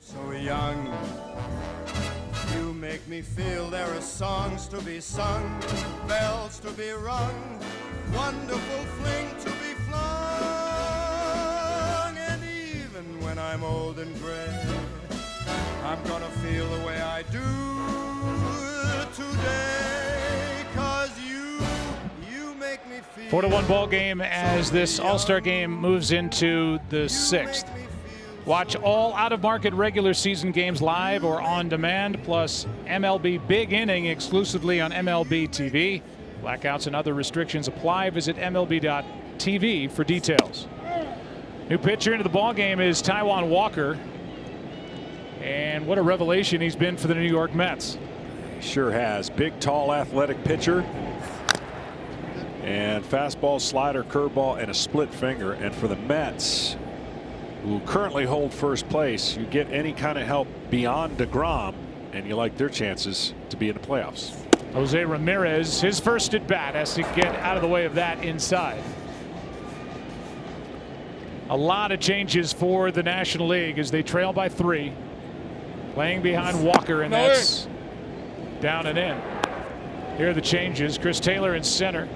So young, you make me feel there are songs to be sung, bells to be rung, wonderful fling to be flung. And even when I'm old and gray, I'm gonna feel the way I do today, 'cause you make me feel 4-1 ball game as this All-Star game moves into the 6th. Watch all out-of-market regular season games live or on demand, plus MLB Big Inning exclusively on MLB TV. Blackouts and other restrictions apply. Visit MLB.tv for details. New pitcher into the ball game is Taijuan Walker. And what a revelation he's been for the New York Mets. Sure has. Big, tall, athletic pitcher. And fastball, slider, curveball, and a split finger. And for the Mets, who currently hold first place, you get any kind of help beyond DeGrom, and you like their chances to be in the playoffs. Jose Ramirez, his first at bat, has to get out of the way of that inside. A lot of changes for the National League as they trail by 3. Playing behind Walker, and that's down and in. Here are the changes. Chris Taylor in center.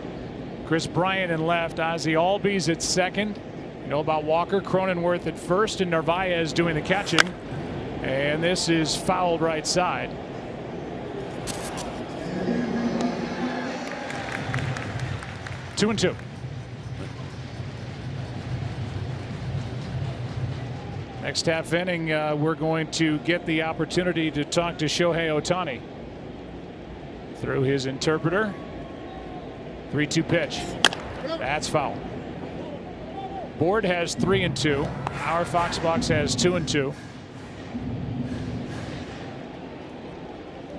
Chris Bryant in left. Ozzie Albies at second. You know about Walker. Cronenworth at first, and Narvaez doing the catching. And this is fouled right side. Two and two. Next half inning, we're going to get the opportunity to talk to Shohei Ohtani through his interpreter. 3-2 pitch. That's foul. Board has 3 and 2. Our Fox Box has 2 and 2.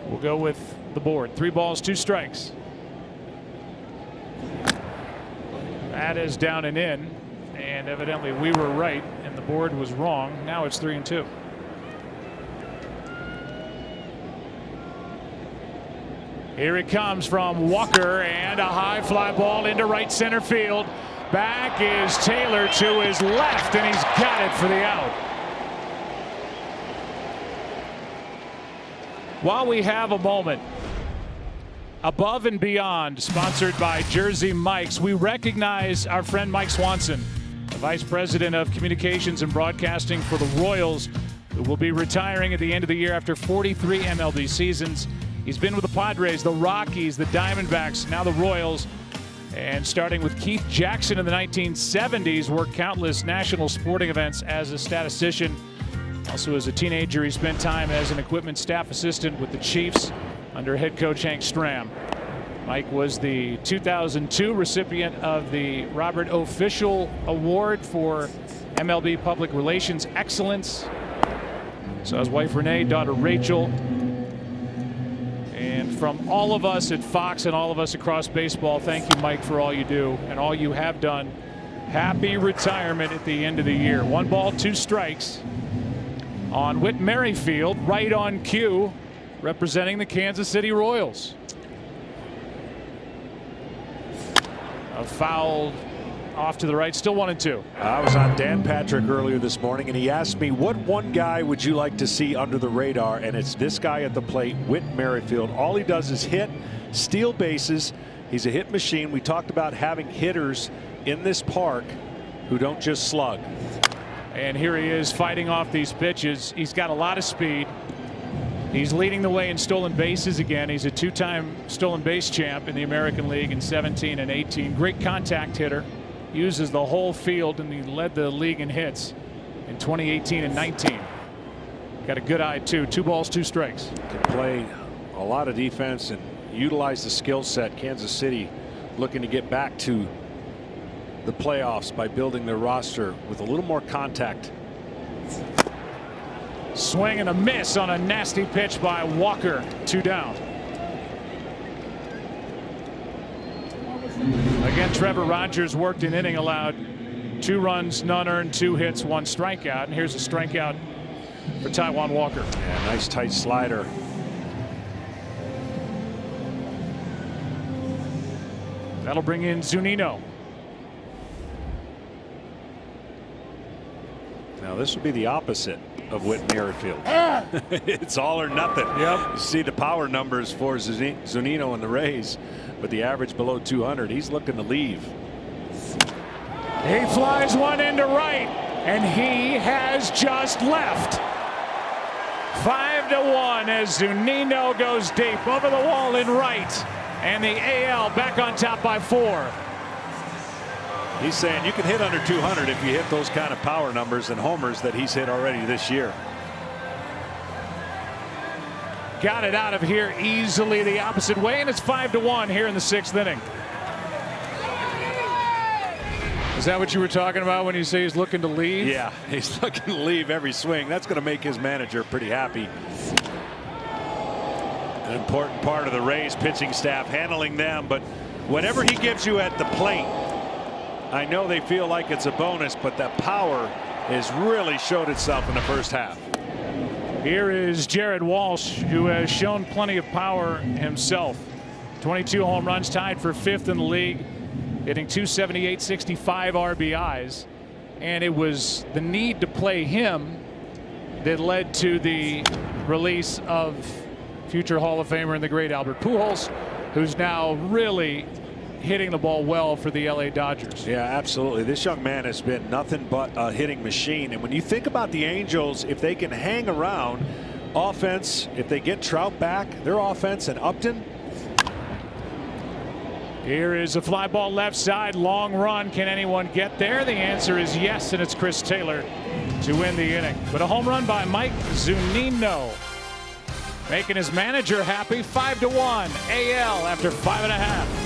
We'll go with the board. 3 balls, 2 strikes. That is down and in, and evidently we were right and the board was wrong. Now it's 3 and 2. Here it comes from Walker, and a high fly ball into right center field. Back is Taylor to his left, and he's got it for the out. While we have a moment, Above and Beyond, sponsored by Jersey Mike's, we recognize our friend Mike Swanson, the Vice President of Communications and Broadcasting for the Royals, who will be retiring at the end of the year after 43 MLB seasons. He's been with the Padres, the Rockies, the Diamondbacks, now the Royals, and starting with Keith Jackson in the 1970s, worked countless national sporting events as a statistician. Also, as a teenager, he spent time as an equipment staff assistant with the Chiefs under head coach Hank Stram. Mike was the 2002 recipient of the Robert O. Fischel Award for MLB Public Relations Excellence. So his wife Renee, daughter Rachel, and from all of us at Fox and all of us across baseball, thank you, Mike, for all you do and all you have done. Happy retirement at the end of the year. 1 ball, 2 strikes on Whit Merrifield, right on cue, representing the Kansas City Royals. A foul off to the right, still 1 and 2. I was on Dan Patrick earlier this morning, and he asked me, what one guy would you like to see under the radar? And it's this guy at the plate, Whit Merrifield. All he does is hit, steal bases. He's a hit machine. We talked about having hitters in this park who don't just slug. And here he is fighting off these pitches. He's got a lot of speed. He's leading the way in stolen bases again. He's a 2-time stolen base champ in the American League in 17 and 18. Great contact hitter. Uses the whole field, and he led the league in hits in 2018 and 19. Got a good eye too. 2 balls, 2 strikes. Can play a lot of defense and utilize the skill set. Kansas City looking to get back to the playoffs by building their roster with a little more contact. Swing and a miss on a nasty pitch by Walker. 2 down. Again, Trevor Rogers worked an inning, allowed 2 runs, none earned, 2 hits, 1 strikeout. And here's a strikeout for Taijuan Walker. Yeah, nice tight slider. That'll bring in Zunino. Now this would be the opposite of Whit Merrifield. It's all or nothing. Yep. You see the power numbers for Zunino and the Rays, but the average below 200. He's looking to leave. He flies one into right, and he has just left. 5-1 as Zunino goes deep over the wall in right, and the AL back on top by 4. He's saying you can hit under 200 if you hit those kind of power numbers and homers that he's hit already this year. Got it out of here easily the opposite way, and it's 5-1 here in the 6th inning. Is that what you were talking about when you say he's looking to leave? Yeah, he's looking to leave every swing. That's going to make his manager pretty happy. An important part of the Rays pitching staff, handling them, but whatever he gives you at the plate, I know they feel like it's a bonus, but that power has really showed itself in the first half. Here is Jared Walsh, who has shown plenty of power himself. 22 home runs, tied for 5th in the league, hitting .278, 65 RBIs. And it was the need to play him that led to the release of future Hall of Famer and the great Albert Pujols, who's now really hitting the ball well for the LA Dodgers. Yeah, absolutely. This young man has been nothing but a hitting machine. And when you think about the Angels, if they can hang around offense, if they get Trout back, their offense and Upton. Here is a fly ball left side, long run. Can anyone get there? The answer is yes, and it's Chris Taylor to win the inning. But a home run by Mike Zunino, making his manager happy. 5-1 AL after 5.5.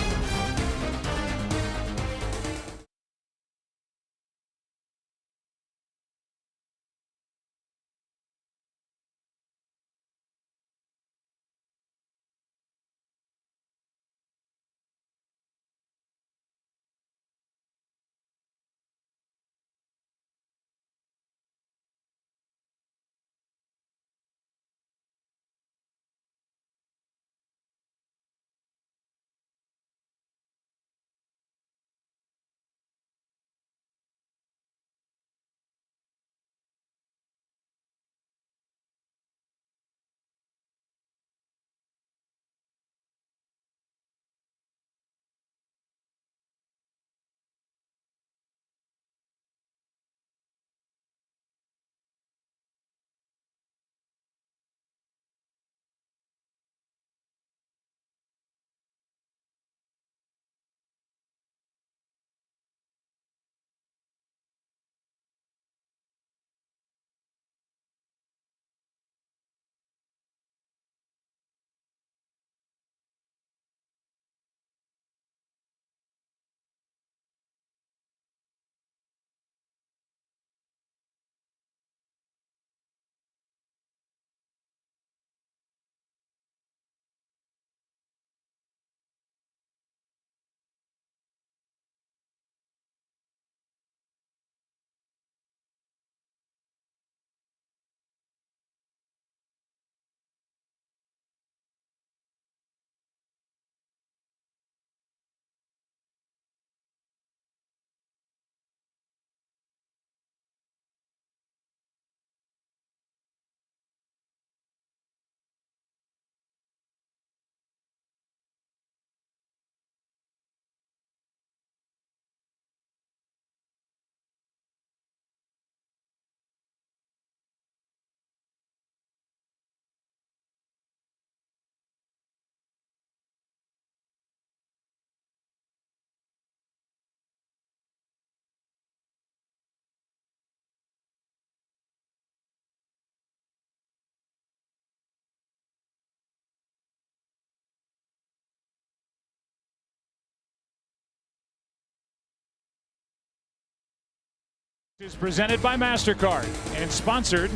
Is presented by MasterCard and sponsored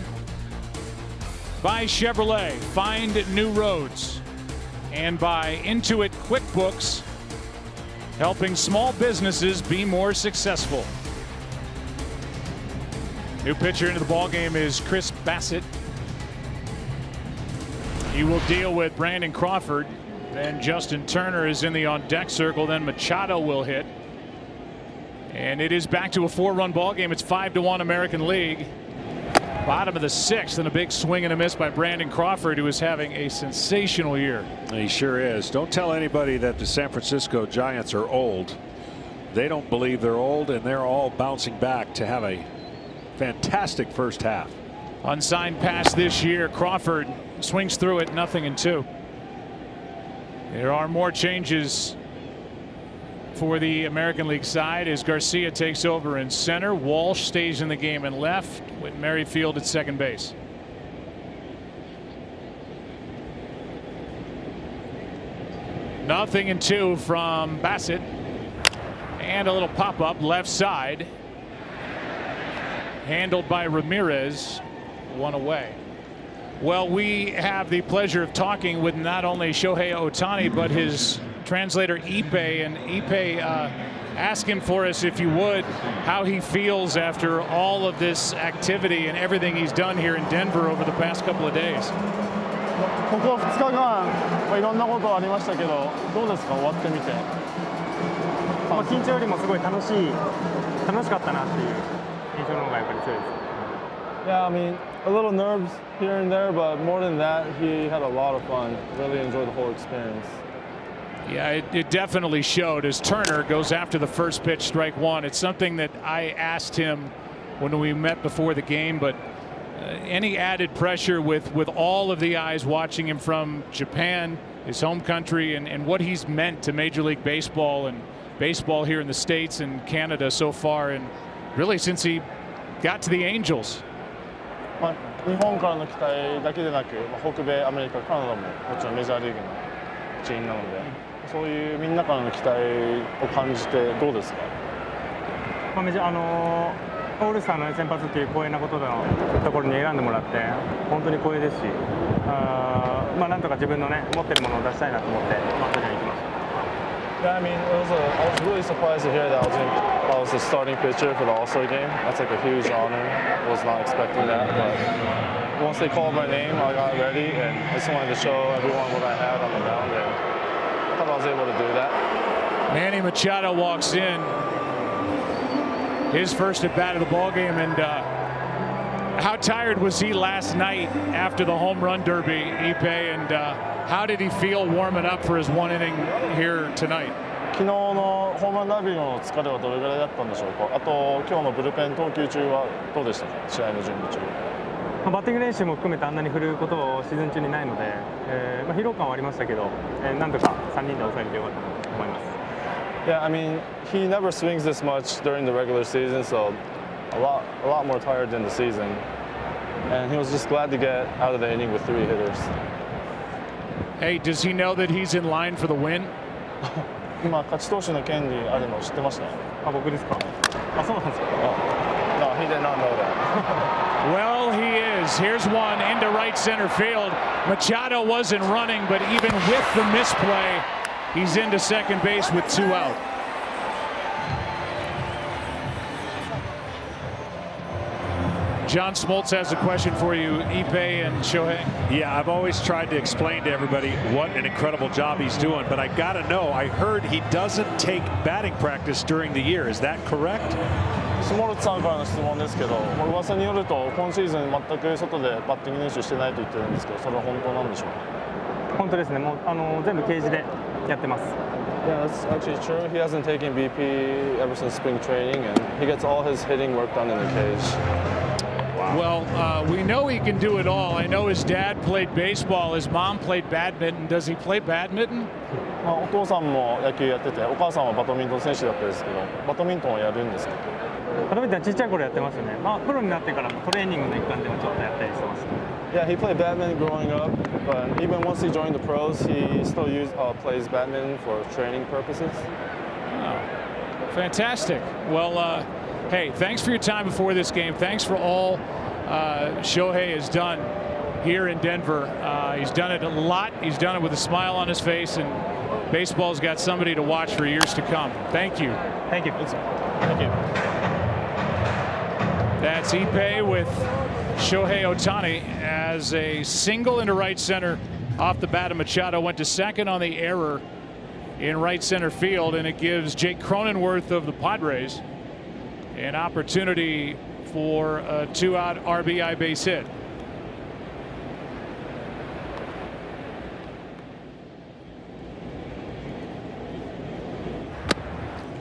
by Chevrolet. Find new roads, and by Intuit QuickBooks, helping small businesses be more successful. New pitcher into the ballgame is Chris Bassett. He will deal with Brandon Crawford. Then Justin Turner is in the on-deck circle. Then Machado will hit. And it is back to a 4-run ball game. It's 5-1 American League. Bottom of the 6th, and a big swing and a miss by Brandon Crawford, who is having a sensational year. He sure is. Don't tell anybody that the San Francisco Giants are old. They don't believe they're old, and they're all bouncing back to have a fantastic first half. Unsigned pass this year. Crawford swings through it, 0-2. There are more changes for the American League side as Garcia takes over in center. Walsh stays in the game in left with Merrifield at second base. Nothing in 2 from Bassett, and a little pop up left side handled by Ramirez. 1 away. Well, we have the pleasure of talking with not only Shohei Ohtani but his translator Ipe, and Ipe, ask him for us, if you would, how he feels after all of this activity and everything he's done here in Denver over the past couple of days. ここ2日間、いろんなことありましたけど、どうですか、終わってみて。緊張よりもすごい楽しかったなっていう印象の方がやっぱり強いです。Yeah, I mean, a little nerves here and there, but more than that, he had a lot of fun. Really enjoyed the whole experience. Yeah, it definitely showed as Turner goes after the first pitch, strike one. It's something that I asked him when we met before the game, but any added pressure with all of the eyes watching him from Japan, his home country, and what he's meant to Major League Baseball and baseball here in the States and Canada so far, and really since he got to the Angels. 日本からの期待だけでなく、北米、アメリカ、カナダももちろんメジャーリーグの一員なので、そういうみんなからの期待を感じてどうですか？オールスターの先発という光栄なことのところに選んでもらって本当に光栄ですし、なんとか自分のね持ってるものを出したいなと思ってマウンドに行きました。Yeah, I mean, I was really surprised to hear that I was the starting pitcher for the All Star Game. That's like a huge honor. I was not expecting that, but once they called my name, I got ready, and I just wanted to show everyone what I had on the mound, and I thought I was able to do that. Manny Machado walks in, his first at bat of the ball game, and how tired was he last night after the home run derby, Ipe, and how did he feel warming up for his one inning here tonight? 昨日のホームランダービーの疲れはどれぐらいだったんでしょうか。あと今日のブルペン投球中はどうでしたか、試合の準備中。バッティング練習も含めてあんなに振ることをシーズン中にないので、疲労感はありましたけど、なんとか3人で抑えれてよかったと思います。Yeah, I mean, he never swings this much during the regular season, so a lot more tired than the season. And he was just glad to get out of the inning with 3 hitters. Hey, does he know that he's in line for the win? 今勝ち投手の権利あるの知ってました？僕ですか？そうなんですか？ No, he did not know that. Well, he is. Here's one into right center field. Machado wasn't running, but even with the misplay, he's into second base with 2 out. John Smoltz has a question for you, Ipe and Shohei. Yeah, I've always tried to explain to everybody what an incredible job he's doing, but I got to know, I heard he doesn't take batting practice during the year. Is that correct? スモルツさんからの質問ですけど、噂によると今シーズン全く外でバッティング練習してないと言ってるんですけど、それは本当なんでしょうか？本当ですね。もう全部ケージでやってます。Yeah, that's actually true. He hasn't taken BP ever since spring training, and he gets all his hitting work done in the cage. Well, we know he can do it all. I know his dad played baseball. His mom played badminton. Does he play badminton? お父さんも野球やってて、お母さんはバドミントン選手だったんですけど、バドミントンをやるんですか？バドミントンはちっちゃい頃やってますよね。プロになってからもトレーニングの一環でもちょっとやったりしてます。Yeah, he played badminton growing up, but even once he joined the pros, he still plays badminton for training purposes. Oh, fantastic. Well, hey, thanks for your time before this game. Thanks for all Shohei has done here in Denver. He's done it a lot. He's done it with a smile on his face, and baseball's got somebody to watch for years to come. Thank you. Thank you. Thank you. That's Ipe with Shohei Ohtani as a single into right center off the bat of Machado. Went to second on the error in right center field, and it gives Jake Cronenworth of the Padres an opportunity for a 2-out RBI base hit.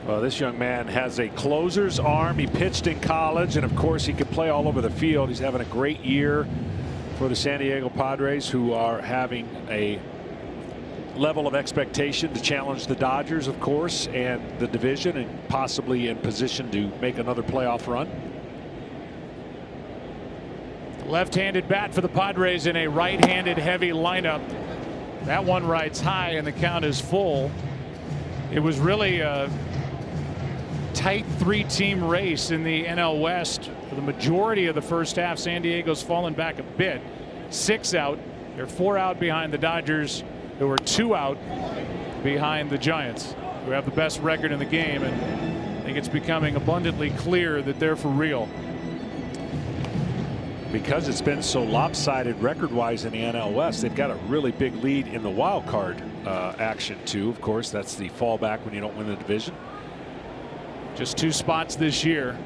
Well, this young man has a closer's arm. He pitched in college, and of course he can play all over the field. He's having a great year for the San Diego Padres, who are having a level of expectation to challenge the Dodgers, of course, and the division, and possibly in position to make another playoff run. Left-handed bat for the Padres in a right-handed heavy lineup. That one rides high, and the count is full. It was really a tight 3-team race in the NL West for the majority of the first half. San Diego's fallen back a bit. 6 out. They're 4 out behind the Dodgers, who are 2 out behind the Giants, who have the best record in the game, and I think it's becoming abundantly clear that they're for real. because it's been so lopsided record-wise in the NL West, they've got a really big lead in the wild card action too. Of course, that's the fallback when you don't win the division. Just 2 spots this year.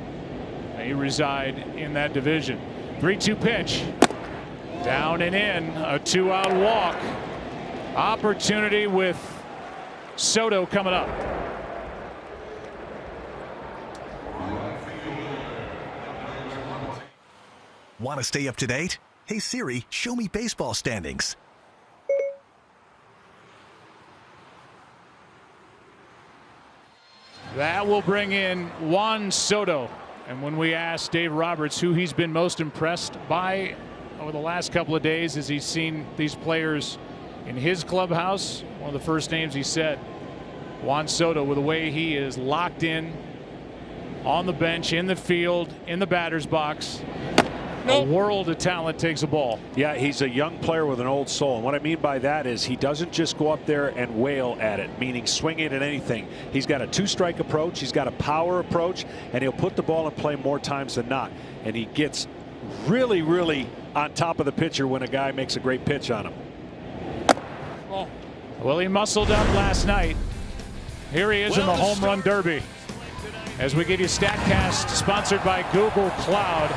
They reside in that division. 3-2 pitch. Down and in. A 2-out walk. Opportunity with Soto coming up. Want to stay up to date? Hey Siri, show me baseball standings. That will bring in Juan Soto. And when we asked Dave Roberts who he's been most impressed by over the last couple of days as he's seen these players in his clubhouse, one of the first names he said, Juan Soto, with the way he is locked in on the bench, in the field, in the batter's box. A world of talent takes a ball. Yeah, he's a young player with an old soul. And what I mean by that is he doesn't just go up there and wail at it, meaning swing it at anything. He's got a 2-strike approach. He's got a power approach, and he'll put the ball in play more times than not. And he gets really, really on top of the pitcher when a guy makes a great pitch on him. Well, he muscled up last night. Here he is in the home run derby. As we give you StatCast, sponsored by Google Cloud.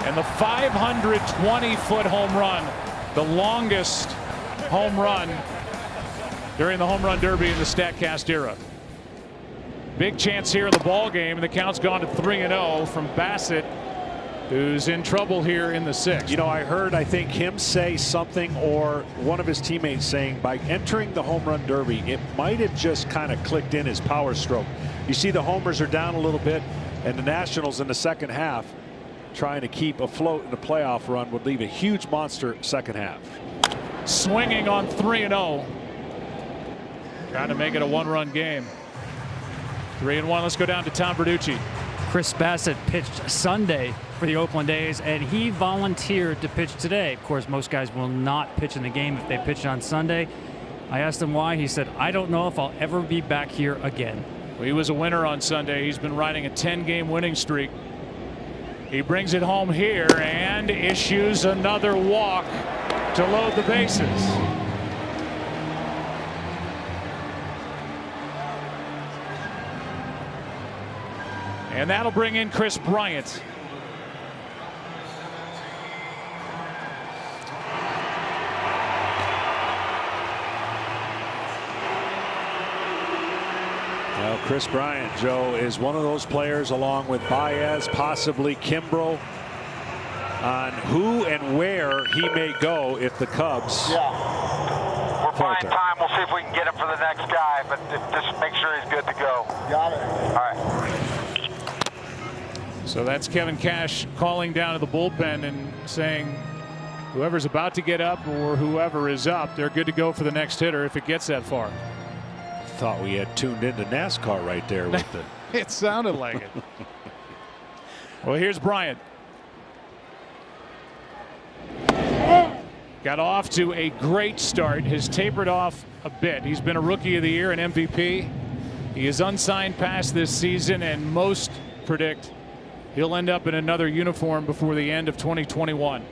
And the 520-foot home run, the longest home run during the home run derby in the StatCast era. Big chance here in the ball game, and the count's gone to 3-0 from Bassett, who's in trouble here in the 6th. You know, I heard, I think, him say something, or one of his teammates saying, by entering the home run derby, it might have just kind of clicked in his power stroke. You see the homers are down a little bit, and the Nationals in the second half trying to keep afloat in the playoff run would leave a huge monster second half. Swinging on 3-0. Trying to make it a 1-run game. 3-1. Let's go down to Tom Verducci. Chris Bassett pitched Sunday for the Oakland A's, and he volunteered to pitch today. Of course, most guys will not pitch in the game if they pitch on Sunday. I asked him why. He said, I don't know if I'll ever be back here again. Well, he was a winner on Sunday. He's been riding a 10-game winning streak. He brings it home here and issues another walk to load the bases. And that'll bring in Chris Bryant. Well, Chris Bryant, Joe, is one of those players, along with Baez, possibly Kimbrel, on who and where he may go if the Cubs. Yeah. We're buying time. We'll see if we can get him for the next guy, but just make sure he's good to go. Got it. All right. So that's Kevin Cash calling down to the bullpen and saying whoever's about to get up or whoever is up, they're good to go for the next hitter if it gets that far. Thought we had tuned into NASCAR right there with the it sounded like it. Well, here's Bryant. Got off to a great start, has tapered off a bit. He's been a Rookie of the Year and MVP. He is unsigned past this season, and most predict he'll end up in another uniform before the end of 2021.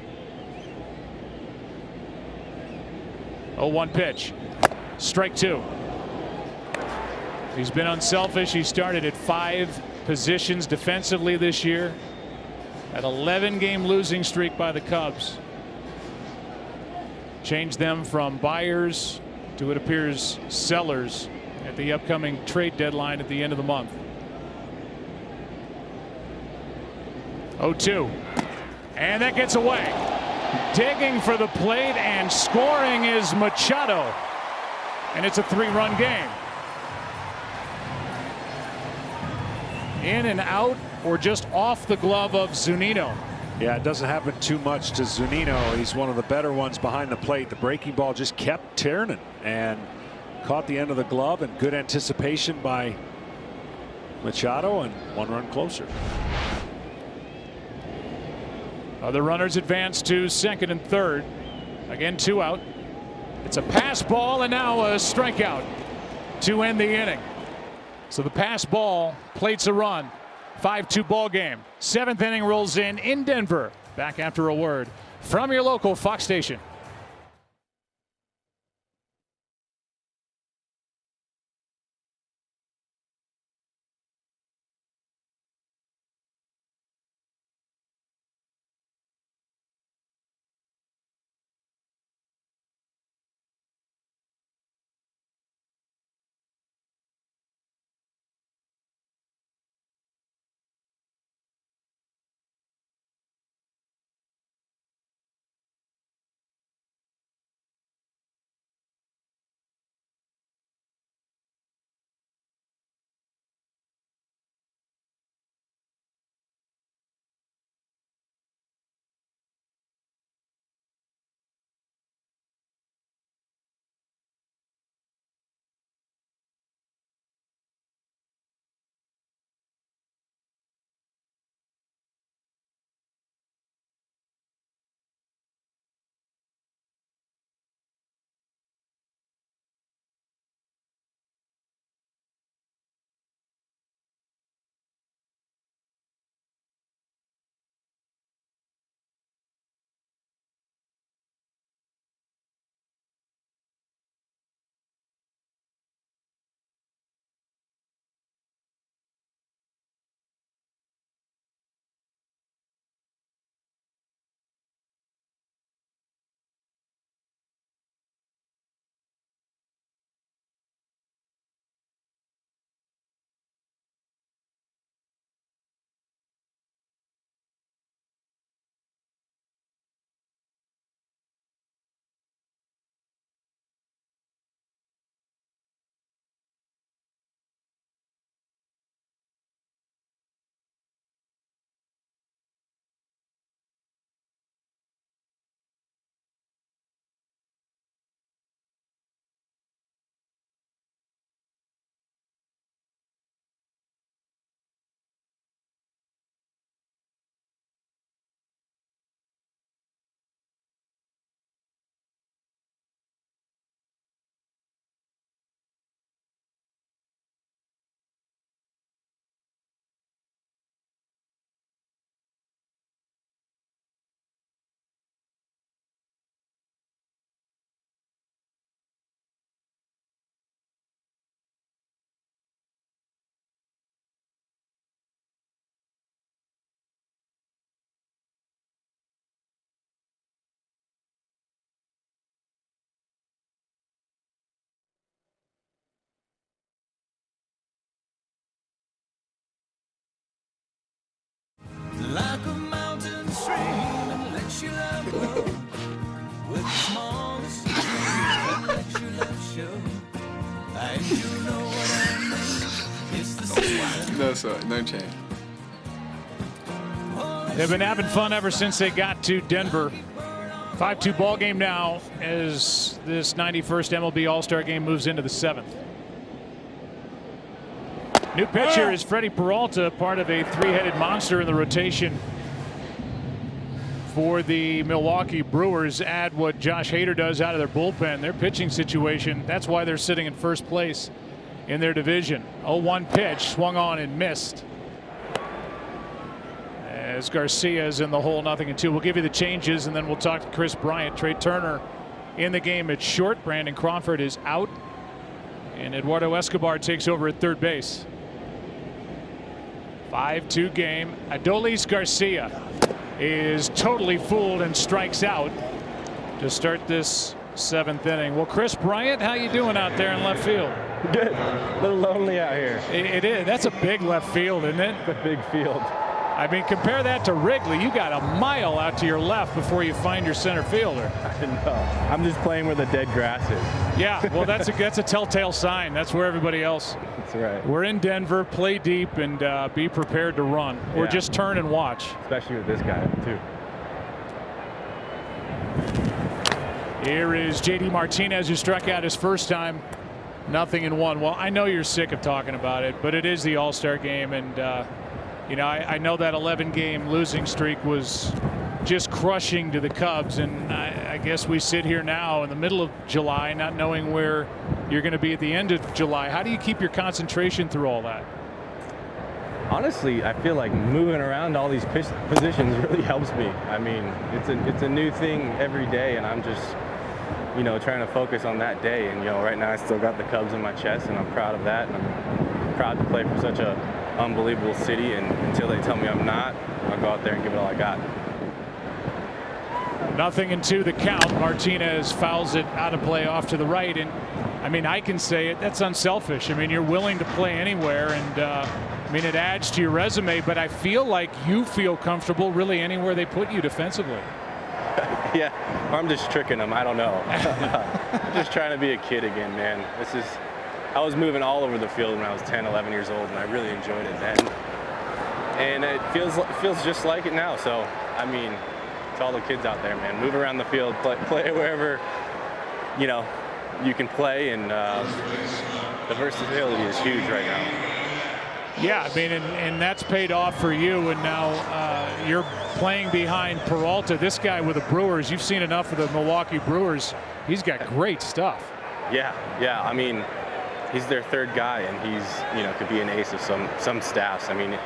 0-1 pitch. Strike 2. He's been unselfish. He started at 5 positions defensively this year. An 11-game losing streak by the Cubs. Changed them from buyers to, it appears, sellers at the upcoming trade deadline at the end of the month. 0-2. And that gets away. Digging for the plate and scoring is Machado. And it's a 3-run game. In and out, or just off the glove of Zunino. Yeah, it doesn't happen too much to Zunino. He's one of the better ones behind the plate. The breaking ball just kept turning and caught the end of the glove, and good anticipation by Machado, and 1 run closer. Other runners advance to second and third. Again, 2 out. It's a pass ball and now a strikeout to end the inning. So the pass ball plates a run. 5-2 ball game. 7th inning rolls in Denver. Back after a word from your local Fox station. Like a mountain stream and let your love grow. With the smallest dreams and let your love show. And you know what I mean. It's the same. No, sir. No change. They've been having fun ever since they got to Denver. 5-2 ball game now as this 91st MLB All Star Game moves into the 7th. New pitcher is Freddie Peralta, part of a three-headed monster in the rotation for the Milwaukee Brewers. Add what Josh Hader does out of their bullpen, their pitching situation. That's why they're sitting in first place in their division. 0-1 pitch, swung on and missed. As Garcia is in the hole, 0-2. We'll give you the changes and then we'll talk to Chris Bryant. Trey Turner in the game at short. Brandon Crawford is out. And Eduardo Escobar takes over at third base. 5-2 game. Adolis Garcia is totally fooled and strikes out to start this 7th inning. Well, Chris Bryant, how you doing out there in left field? Good. A little lonely out here. It is. That's a big left field, isn't it? It's a big field. I mean, compare that to Wrigley. You got a mile out to your left before you find your center fielder. I know. I'm just playing where the dead grass is. Yeah, well, that's a telltale sign. That's where everybody else. That's right. We're in Denver. Play deep and be prepared to run, or just turn and watch. Especially with this guy too. Here is J.D. Martinez, who struck out his first time. 0-1. Well, I know you're sick of talking about it, but it is the All-Star game, and you know, I know that 11-game losing streak was just crushing to the Cubs, and I guess we sit here now in the middle of July not knowing where you're going to be at the end of July. How do you keep your concentration through all that? Honestly, I feel like moving around all these positions really helps me. I mean, it's a new thing every day, and I'm just, you know, trying to focus on that day. And, you know, right now I still got the Cubs in my chest, and I'm proud of that. And I'm proud to play for such a unbelievable city. And until they tell me I'm not, I'll go out there and give it all I got. 0-2 the count. Martinez fouls it out of play off to the right. And I mean, I can say it, that's unselfish. I mean, you're willing to play anywhere, and I mean, it adds to your resume, but I feel like you feel comfortable really anywhere they put you defensively. Yeah, I'm just tricking them. I don't know. I'm just trying to be a kid again, man. I was moving all over the field when I was 10, 11 years old, and I really enjoyed it then. And it feels just like it now. So, I mean, to all the kids out there, man, move around the field, play wherever, you know, you can play, and the versatility is huge right now. Yeah, I mean, and that's paid off for you, and now you're playing behind Peralta. This guy with the Brewers, you've seen enough of the Milwaukee Brewers. He's got great stuff. Yeah. I mean, he's their third guy, and he's, you know, could be an ace of some staffs. I mean,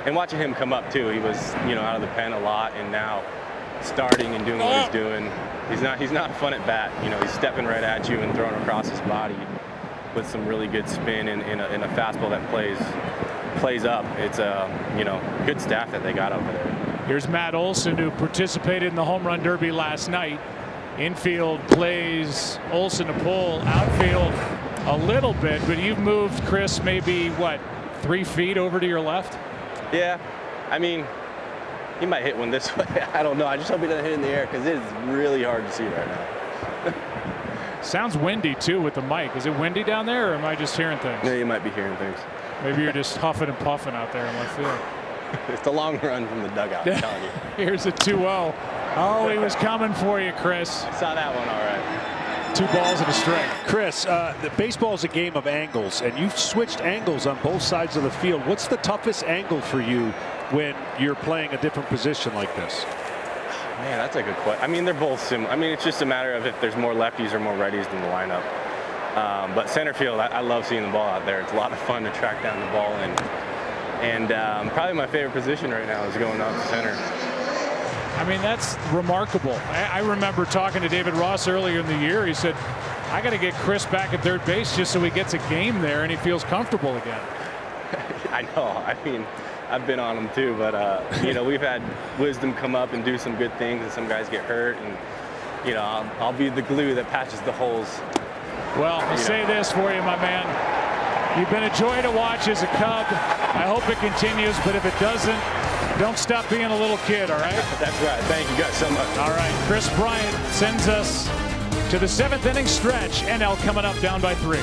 and watching him come up too, he was, you know, out of the pen a lot, and now starting and doing what he's doing. He's not fun at bat. You know, he's stepping right at you and throwing across his body with some really good spin in a fastball that plays up. It's a, you know, good staff that they got over there. Here's Matt Olson, who participated in the home run derby last night. Infield plays Olson to pull. Outfield a little bit, but you've moved, Chris, maybe what, 3 feet over to your left? Yeah, I mean, he might hit one this way. I don't know. I just hope he doesn't hit in the air, because it is really hard to see right now. Sounds windy too with the mic. Is it windy down there, or am I just hearing things? Yeah, you might be hearing things. Maybe you're just huffing and puffing out there in left field. It's a long run from the dugout, I'm telling you. Here's a 2-0. Oh, he was coming for you, Chris. Saw that one all right. 2 balls and a strike. Chris, the baseball is a game of angles, and you've switched angles on both sides of the field. What's the toughest angle for you when you're playing a different position like this? Man, that's a good question. I mean, they're both similar. I mean, it's just a matter of if there's more lefties or more righties in the lineup. But center field, I love seeing the ball out there. It's a lot of fun to track down the ball, and probably my favorite position right now is going out to center. I mean, that's remarkable. I remember talking to David Ross earlier in the year. He said, I got to get Chris back at third base just so he gets a game there and he feels comfortable again. I know. I mean, I've been on him too, but you know, we've had Wisdom come up and do some good things, and some guys get hurt, and you know, I'll be the glue that patches the holes. Well, I'll say this for you, my man. You've been a joy to watch as a Cub. I hope it continues, but if it doesn't, don't stop being a little kid, all right? That's right. Thank you guys so much. All right. Chris Bryant sends us to the 7th inning stretch. NL coming up down by 3.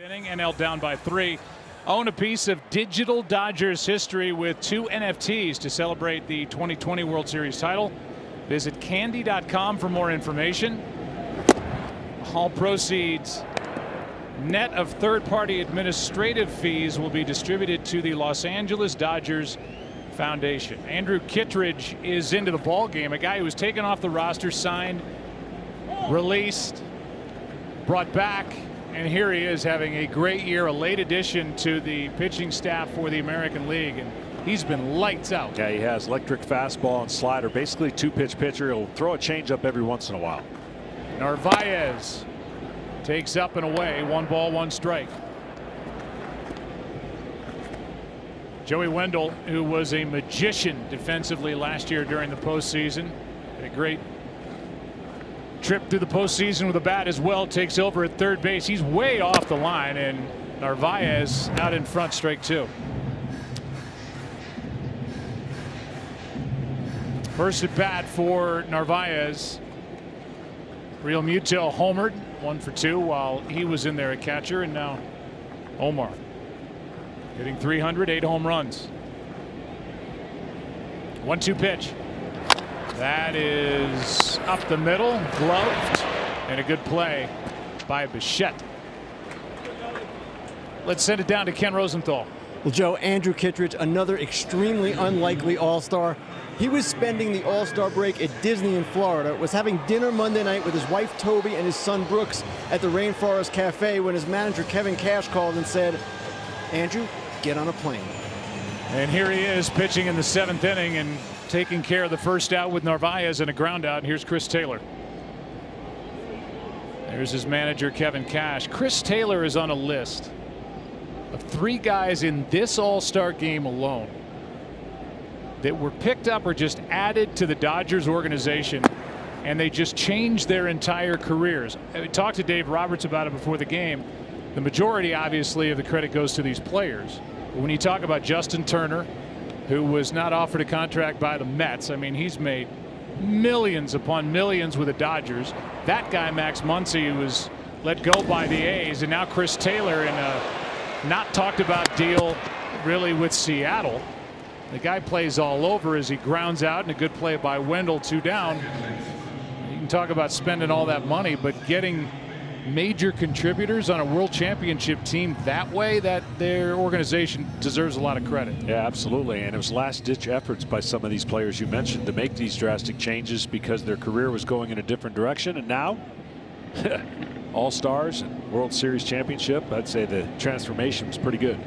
Inning, NL down by 3. Own a piece of digital Dodgers history with 2 NFTs to celebrate the 2020 World Series title. Visit candy.com for more information. All proceeds net of third-party administrative fees will be distributed to the Los Angeles Dodgers Foundation. Andrew Kittredge is into the ball game. A guy who was taken off the roster, signed, released, brought back, and here he is having a great year, a late addition to the pitching staff for the American League, and he's been lights out. Yeah, he has electric fastball and slider, basically two-pitch pitcher. He'll throw a changeup every once in a while. Narvaez takes up and away, 1 ball, 1 strike. Joey Wendell, who was a magician defensively last year during the postseason, had a great trip through the postseason with a bat as well, takes over at third base. He's way off the line, and Narvaez out in front, strike 2. First at bat for Narvaez. Real Muto homered, 1 for 2 while he was in there at catcher, and now Omar hitting 300, 8 home runs. 1-2 pitch. That is up the middle, gloved, and a good play by Bichette. Let's send it down to Ken Rosenthal. Well, Joe, Andrew Kittredge, another extremely unlikely All-Star. He was spending the All-Star break at Disney in Florida, was having dinner Monday night with his wife Toby and his son Brooks at the Rainforest Cafe when his manager Kevin Cash called and said, "Andrew, get on a plane." And here he is pitching in the 7th inning and taking care of the first out with Narvaez and a ground out. And here's Chris Taylor. There's his manager Kevin Cash. Chris Taylor is on a list of 3 guys in this All-Star game alone that were picked up or just added to the Dodgers organization, and they just changed their entire careers. I talked to Dave Roberts about it before the game. The majority, obviously, of the credit goes to these players. But when you talk about Justin Turner, who was not offered a contract by the Mets, I mean, he's made millions upon millions with the Dodgers. That guy, Max Muncy, was let go by the A's, and now Chris Taylor in a not talked about deal really with Seattle. The guy plays all over as he grounds out, and a good play by Wendell, 2 down. You can talk about spending all that money, but getting major contributors on a world championship team that way, that their organization deserves a lot of credit. Yeah, absolutely. And it was last-ditch efforts by some of these players you mentioned to make these drastic changes because their career was going in a different direction. And now All-Stars and World Series championship, I'd say the transformation was pretty good.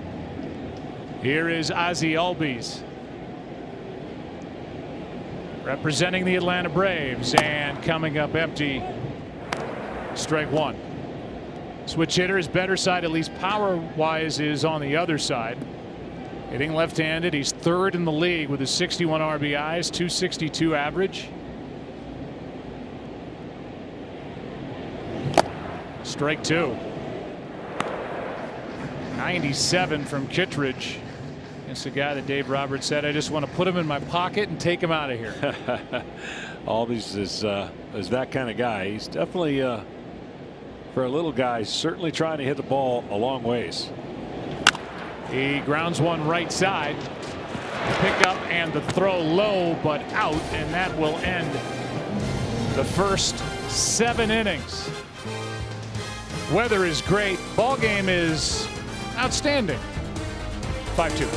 Here is Ozzie Albies representing the Atlanta Braves, and coming up empty, strike 1. Switch hitter, his better side, at least power wise, is on the other side. Hitting left-handed, he's 3rd in the league with his 61 RBIs, 262 average. Strike 2. 97 from Kittredge. It's the guy that Dave Roberts said, "I just want to put him in my pocket and take him out of here." Albies is that kind of guy. He's definitely for a little guy, certainly trying to hit the ball a long ways. He grounds one right side. Pick up and the throw low but out, and that will end the first 7 innings. Weather is great. Ball game is outstanding. 5-2.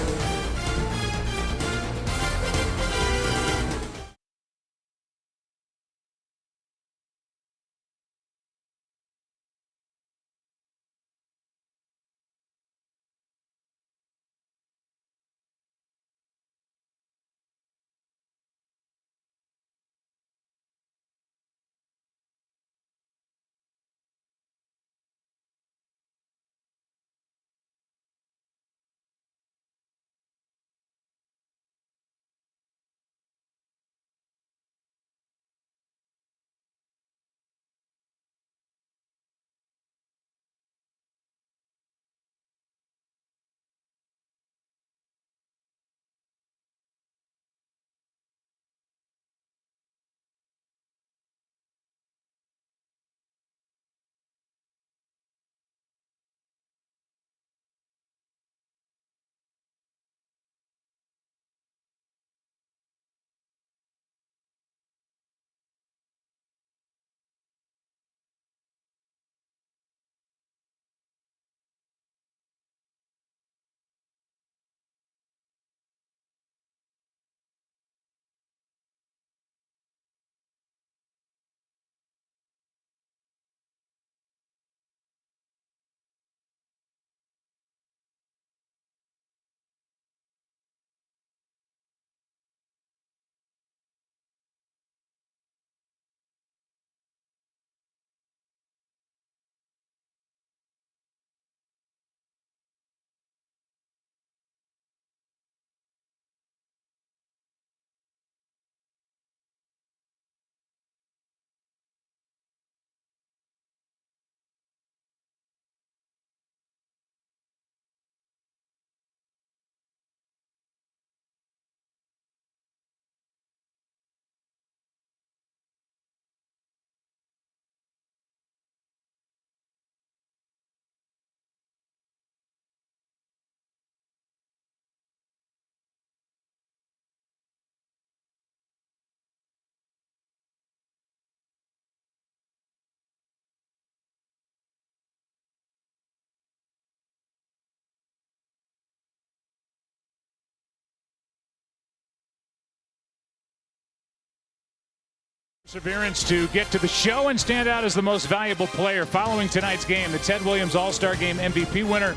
Perseverance to get to the show and stand out as the most valuable player. Following tonight's game, the Ted Williams All Star Game MVP winner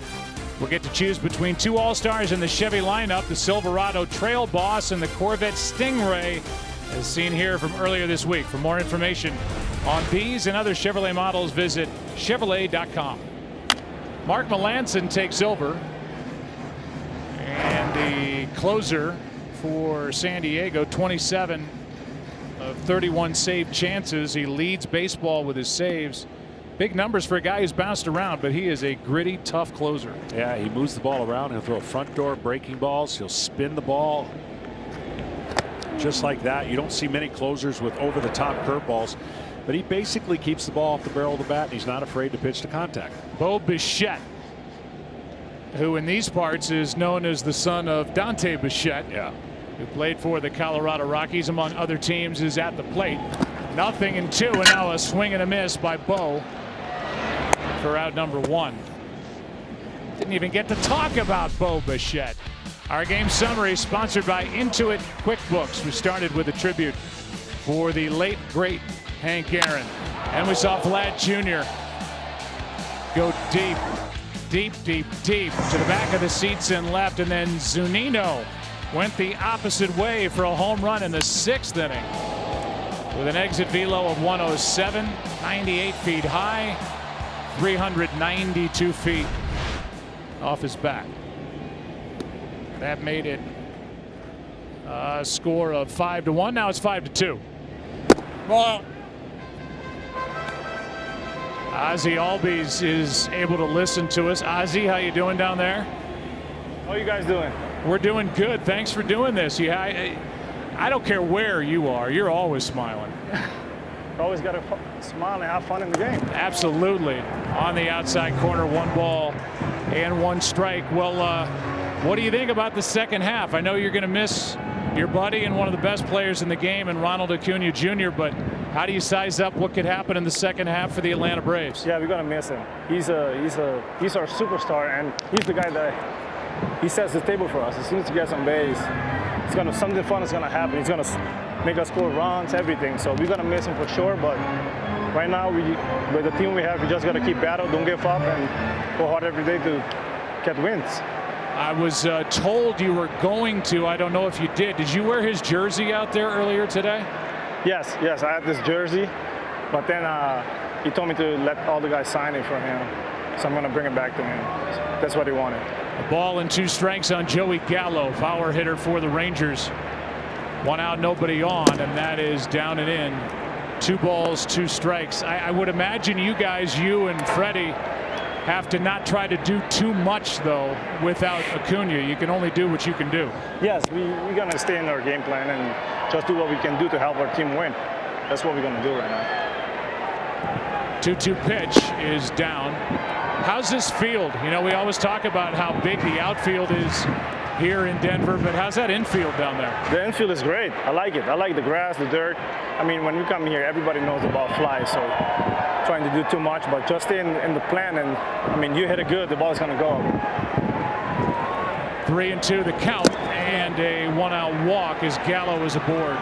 will get to choose between two All Stars in the Chevy lineup, the Silverado Trail Boss and the Corvette Stingray, as seen here from earlier this week. For more information on these and other Chevrolet models, visit Chevrolet.com. Mark Melancon takes over, and the closer for San Diego, 27 of 31 save chances. He leads baseball with his saves. Big numbers for a guy who's bounced around, but he is a gritty, tough closer. Yeah, he moves the ball around. He'll throw a front door breaking balls. He'll spin the ball just like that. You don't see many closers with over the top curveballs, but he basically keeps the ball off the barrel of the bat, and he's not afraid to pitch to contact. Bo Bichette, who in these parts is known as the son of Dante Bichette, who played for the Colorado Rockies among other teams, is at the plate. 0-2, and now a swing and a miss by Bo for out number 1. Didn't even get to talk about Bo Bichette. Our game summary sponsored by Intuit QuickBooks. We started with a tribute for the late great Hank Aaron, and we saw Vlad Jr. go deep to the back of the seats and left, and then Zunino went the opposite way for a home run in the 6th inning with an exit velo of 107, 98 feet high, 392 feet off his back. That made it a score of 5-1. Now it's 5-2. Well, Ozzie Albies is able to listen to us. Ozzie, how you doing down there? How are you guys doing? We're doing good. Thanks for doing this. I don't care where you are. You're always smiling. You always got to smile and have fun in the game. Absolutely. On the outside corner, 1 ball and 1 strike. Well, what do you think about the second half? I know you're going to miss your buddy and one of the best players in the game, and Ronald Acuna Jr., but how do you size up what could happen in the second half for the Atlanta Braves? Yeah, we're going to miss him. He's our superstar, and he's the guy that he sets the table for us. As soon as he gets on base, something fun is going to happen. He's going to make us score runs, everything. So we're going to miss him for sure, but right now, with the team we have, we just got to keep battle, don't give up, and go hard every day to get wins. I was told you were going to. I don't know if you did. Did you wear his jersey out there earlier today? Yes, I had this jersey, but then he told me to let all the guys sign it for him, so I'm going to bring it back to him. That's what he wanted. A ball and 2 strikes on Joey Gallo, power hitter for the Rangers. 1 out, nobody on, and that is down and in. 2 balls, 2 strikes. I would imagine you guys, you and Freddie, have to not try to do too much, though, without Acuna. You can only do what you can do. Yes, we're going to stay in our game plan and just do what we can do to help our team win. That's what we're going to do right now. 2-2 pitch is down. How's this field? You know, we always talk about how big the outfield is here in Denver, but how's that infield down there? The infield is great. I like it. I like the grass, the dirt. I mean, when you come here, everybody knows the ball flies, so trying to do too much, but just stay in the plan, and I mean, you hit it good, the ball's going to go. 3-2 the count, and a 1-out walk as Gallo is aboard.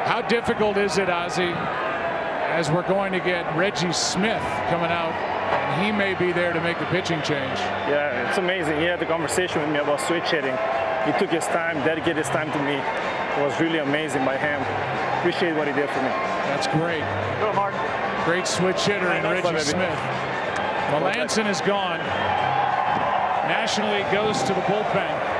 How difficult is it, Ozzie, as we're going to get Reggie Smith coming out, and he may be there to make the pitching change? Yeah, it's amazing. He had the conversation with me about switch hitting. He took his time, dedicated his time to me. It was really amazing by him. Appreciate what he did for me. That's great. Go, Mark. Great switch hitter in Reggie Smith. Melancon is gone. Nationally goes to the bullpen,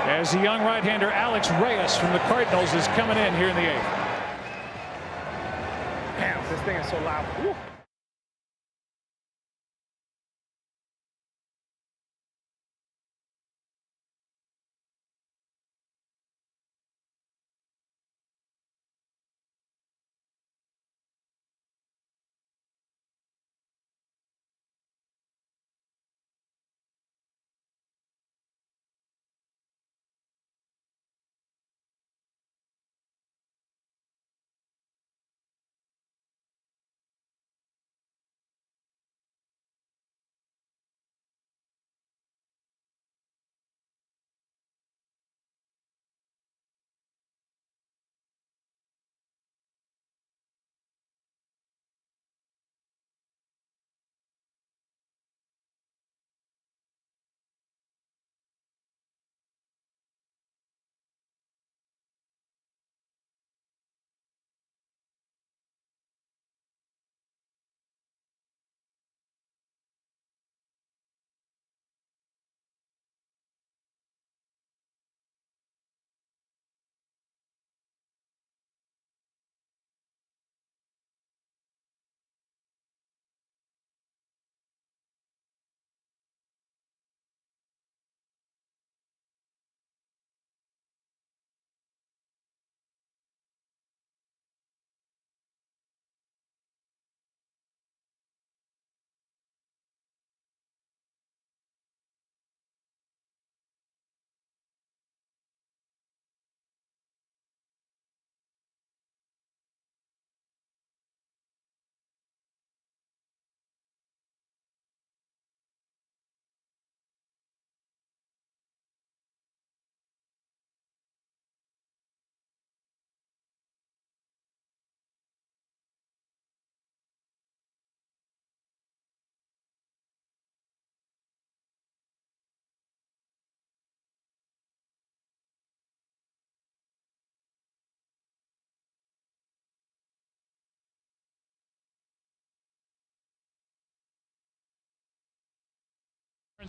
as the young right-hander Alex Reyes from the Cardinals is coming in here in the 8th. Damn, this thing is so loud. Woo.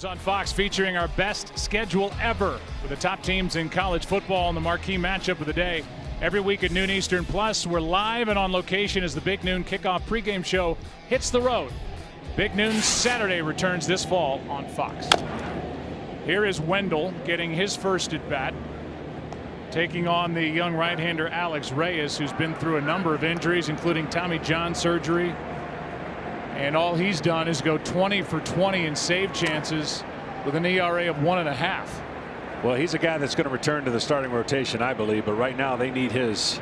On Fox, featuring our best schedule ever with the top teams in college football and the marquee matchup of the day. Every week at noon Eastern. Plus, we're live and on location as the Big Noon kickoff pregame show hits the road. Big Noon Saturday returns this fall on Fox. Here is Wendell getting his first at bat, taking on the young right-hander Alex Reyes, who's been through a number of injuries, including Tommy John surgery. And all he's done is go 20 for 20 in save chances with an ERA of 1.5. Well, he's a guy that's going to return to the starting rotation, I believe, but right now they need his.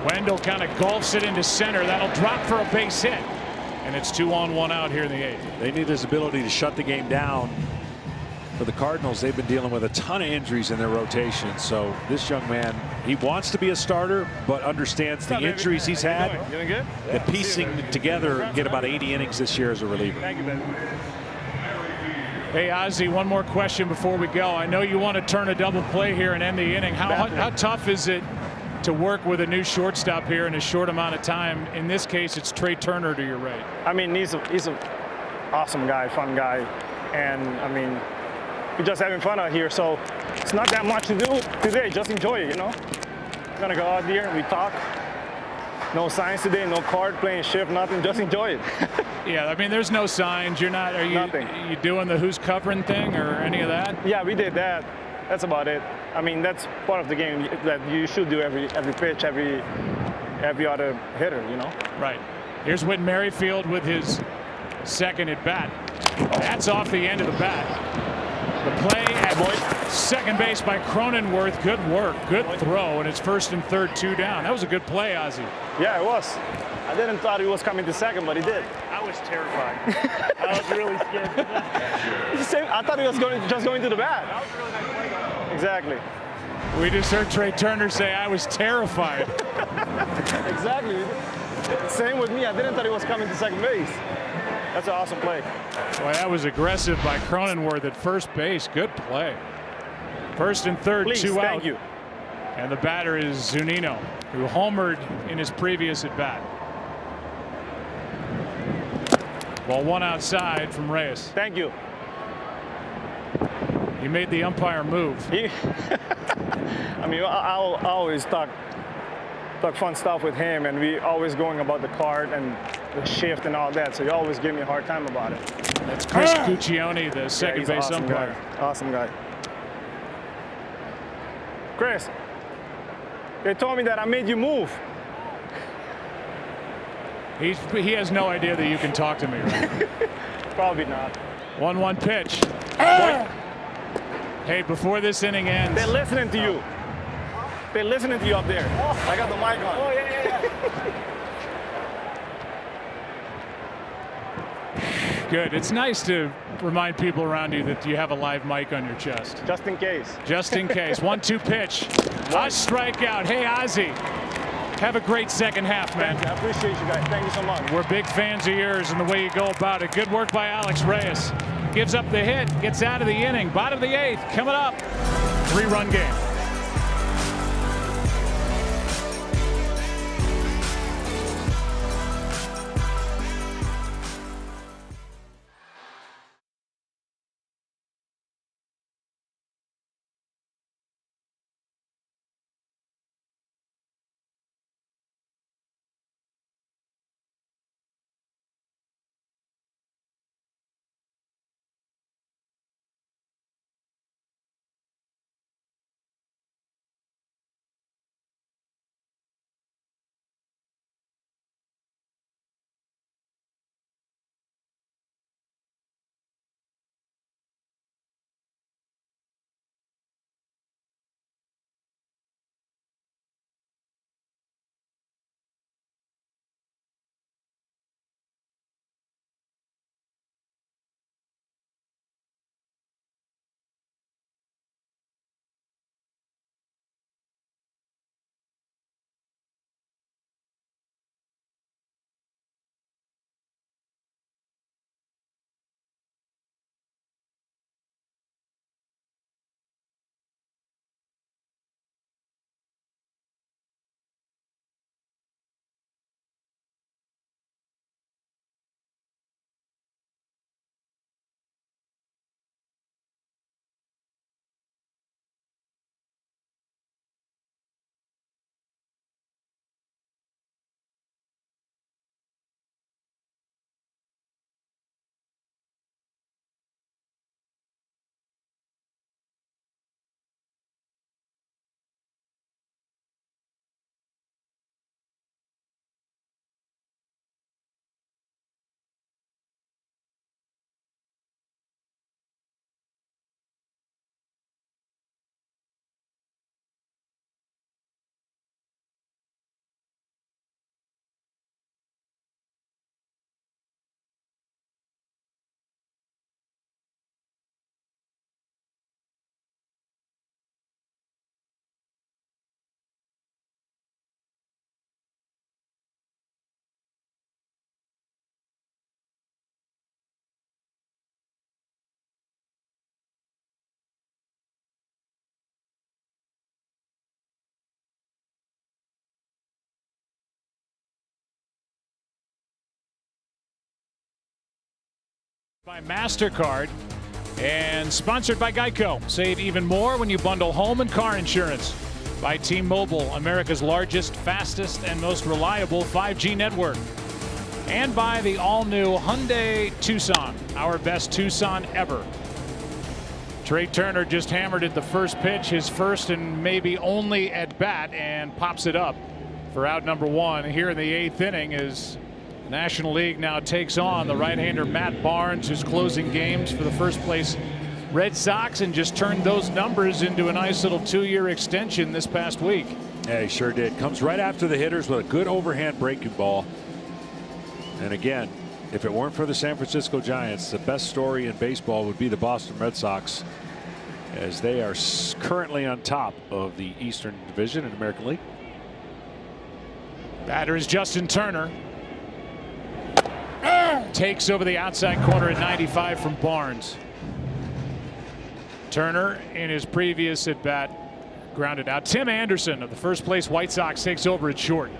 Wendell kind of golfs it into center. That'll drop for a base hit. And it's 2 on 1 out here in the 8th. They need his ability to shut the game down. For the Cardinals, they've been dealing with a ton of injuries in their rotation. So this young man, he wants to be a starter, but understands the injuries he's had. Doing good? The piecing together and get about 80 innings this year as a reliever. Thank you, baby. Hey, Ozzie, one more question before we go. I know you want to turn a double play here and end the inning. How tough is it to work with a new shortstop here in a short amount of time? In this case, it's Trey Turner to your right. I mean, he's an awesome guy, fun guy. And, I mean, we're just having fun out here, so it's not that much to do today. Just enjoy it, you know. We're gonna go out there and we talk. No signs today, no card playing shift, nothing. Just enjoy it. Yeah, I mean, there's no signs. You're not. Are you? Nothing. You doing the who's covering thing or any of that? Yeah, we did that. That's about it. I mean, that's part of the game that you should do every pitch, every other hitter, you know. Right. Here's Whit Merrifield with his second at bat. That's off the end of the bat. The play at second base by Cronenworth. Good work. Good throw. And it's first and third, 2 down. That was a good play, Ozzie. Yeah, it was. I didn't thought he was coming to second, but he did. I was terrified. I was really scared. I thought he was just going to the bat. That was a really nice play. Exactly. We just heard Trey Turner say, I was terrified. Exactly. Same with me. I didn't thought he was coming to second base. That's an awesome play. Boy, that was aggressive by Cronenworth at first base. Good play. First and third, Please, 2 out. Thank you. And the batter is Zunino, who homered in his previous at bat. Ball 1 outside from Reyes. Thank you. He made the umpire move. I mean, I'll always talk fun stuff with him, and we always going about the card and the shift and all that, so you always give me a hard time about it. That's Chris Cuccione, the second base awesome umpire. Guy. Awesome guy. Chris, they told me that I made you move. He has no idea that you can talk to me, right? Probably not. 1-1 pitch. Hey, before this inning ends. They're listening to you. They're listening to you up there. I got the mic on. Oh, yeah. Good. It's nice to remind people around you that you have a live mic on your chest. Just in case. Just in case. 1-2 pitch. A strikeout. Hey, Ozzie. Have a great second half, man. Thank you. I appreciate you guys. Thank you so much. We're big fans of yours and the way you go about it. Good work by Alex Reyes. Gives up the hit. Gets out of the inning. Bottom of the 8th. Coming up. 3-run game. By MasterCard and sponsored by Geico. Save even more when you bundle home and car insurance. By T-Mobile, America's largest, fastest, and most reliable 5G network. And by the all-new Hyundai Tucson, our best Tucson ever. Trey Turner just hammered at the first pitch, his first and maybe only at bat, and pops it up for out number 1 here in the 8th inning as National League now takes on the right-hander Matt Barnes, who's closing games for the first place Red Sox and just turned those numbers into a nice little 2-year extension this past week. Yeah, he sure did. Comes right after the hitters with a good overhand breaking ball. And again, if it weren't for the San Francisco Giants, the best story in baseball would be the Boston Red Sox, as they are currently on top of the Eastern Division in American League. Batter is Justin Turner. Takes over the outside corner at 95 from Barnes. Turner in his previous at bat grounded out. Tim Anderson of the first place White Sox takes over at short.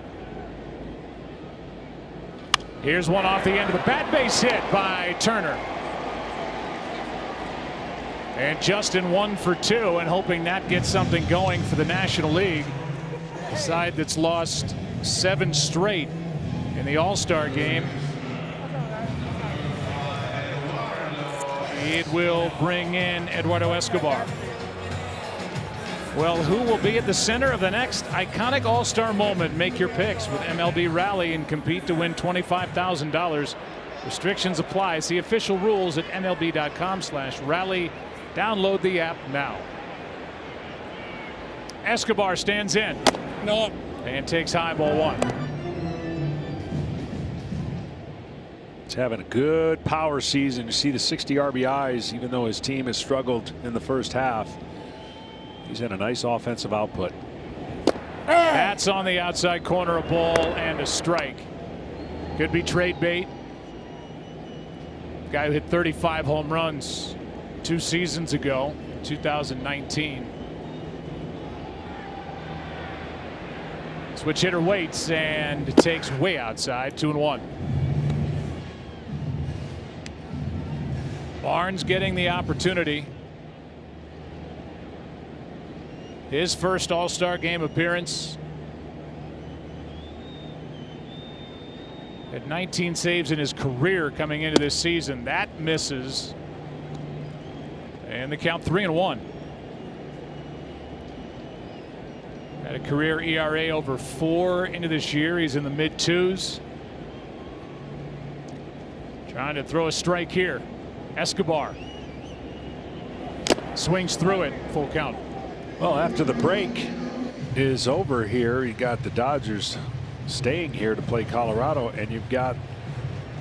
Here's one off the end of the bat, base hit by Turner. And Justin 1 for 2 and hoping that gets something going for the National League. A side that's lost 7 straight in the All Star game. It will bring in Eduardo Escobar. Well, who will be at the center of the next iconic All-Star moment? Make your picks with MLB Rally and compete to win $25,000. Restrictions apply. See official rules at MLB.com/rally. Download the app now. Escobar stands in. No. And takes high ball 1. He's having a good power season. You see the 60 RBIs, even though his team has struggled in the first half. He's had a nice offensive output. That's on the outside corner, a ball and a strike. Could be trade bait. Guy who hit 35 home runs 2 seasons ago, 2019. Switch hitter waits and takes way outside, 2-1. Barnes getting the opportunity. His first All-Star Game appearance. Had 19 saves in his career coming into this season. That misses. And the count 3-1. Had a career ERA over 4 into this year. He's in the mid-2s. Trying to throw a strike here. Escobar swings through it, full count. Well, after the break is over here, you got the Dodgers staying here to play Colorado, and you've got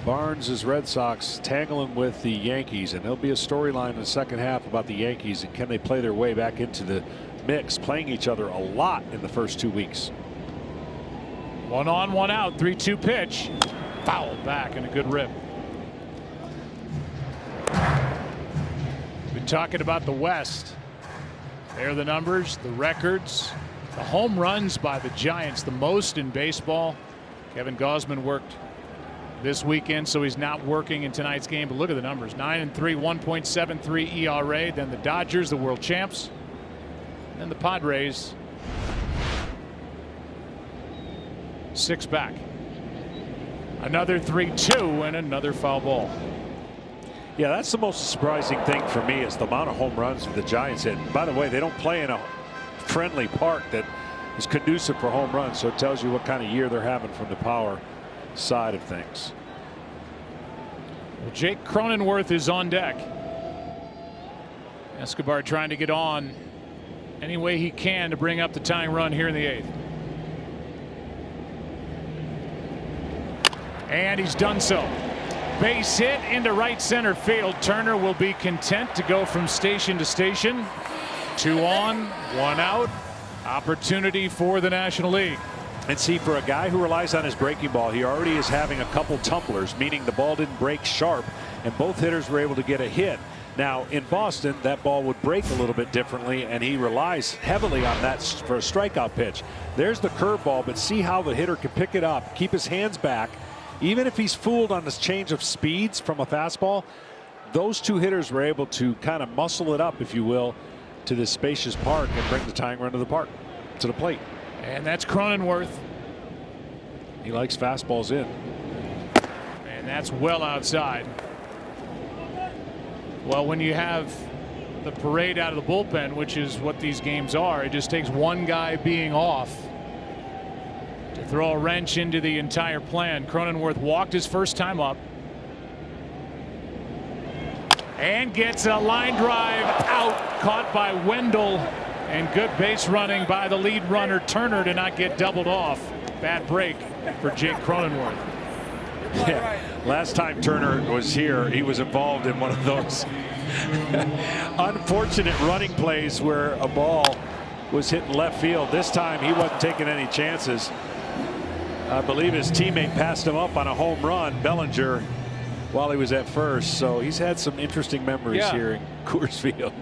Barnes' Red Sox tangling with the Yankees, and there'll be a storyline in the second half about the Yankees and can they play their way back into the mix, playing each other a lot in the first 2 weeks. 1 on, 1 out, 3-2 pitch. Foul back and a good rip. Been talking about the West. There are the numbers, the records, the home runs by the Giants, the most in baseball. Kevin Gausman worked this weekend, so he's not working in tonight's game. But look at the numbers: 9-3, 1.73 ERA. Then the Dodgers, the world champs, and the Padres, 6 back. Another 3-2 and another foul ball. Yeah, that's the most surprising thing for me is the amount of home runs the Giants hit. By the way, they don't play in a friendly park that is conducive for home runs, so it tells you what kind of year they're having from the power side of things. Well, Jake Cronenworth is on deck. Escobar trying to get on any way he can to bring up the tying run here in the 8th. And he's done so. Base hit into right center field. Turner will be content to go from station to station. 2 on, 1 out. Opportunity for the National League. And see, for a guy who relies on his breaking ball, he already is having a couple tumblers, meaning the ball didn't break sharp, and both hitters were able to get a hit. Now, in Boston, that ball would break a little bit differently, and he relies heavily on that for a strikeout pitch. There's the curveball, but see how the hitter can pick it up, keep his hands back. Even if he's fooled on this change of speeds from a fastball, those two hitters were able to kind of muscle it up, if you will, to this spacious park and bring the tying run to the plate. And that's Cronenworth. He likes fastballs in. And that's well outside. Well, when you have the parade out of the bullpen, which is what these games are, it just takes one guy being off to throw a wrench into the entire plan. Cronenworth walked his first time up and gets a line drive out, caught by Wendell, and good base running by the lead runner Turner to not get doubled off. Bad break for Jake Cronenworth. Yeah. Last time Turner was here, he was involved in one of those unfortunate running plays where a ball was hit in left field. This time he wasn't taking any chances. I believe his teammate passed him up on a home run, Bellinger, while he was at first. So he's had some interesting memories here in Coors Field.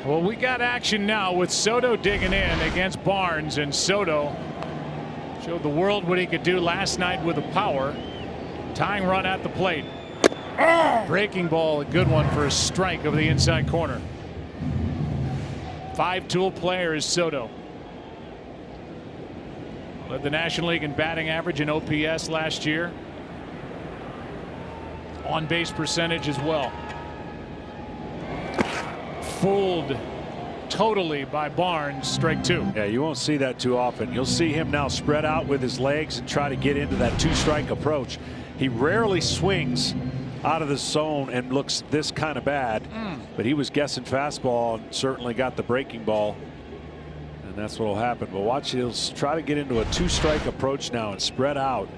Well, we got action now with Soto digging in against Barnes, and Soto showed the world what he could do last night with the power. Tying run at the plate. Breaking ball, a good one for a strike over the inside corner. 5-tool player is Soto. Led the National League in batting average and OPS last year. On base percentage as well. Fooled totally by Barnes. Strike two. Yeah, you won't see that too often. You'll see him now spread out with his legs and try to get into that two-strike approach. He rarely swings out of the zone and looks this kind of bad, but he was guessing fastball and certainly got the breaking ball, and that's what will happen. But watch, he'll try to get into a two-strike approach now and spread out.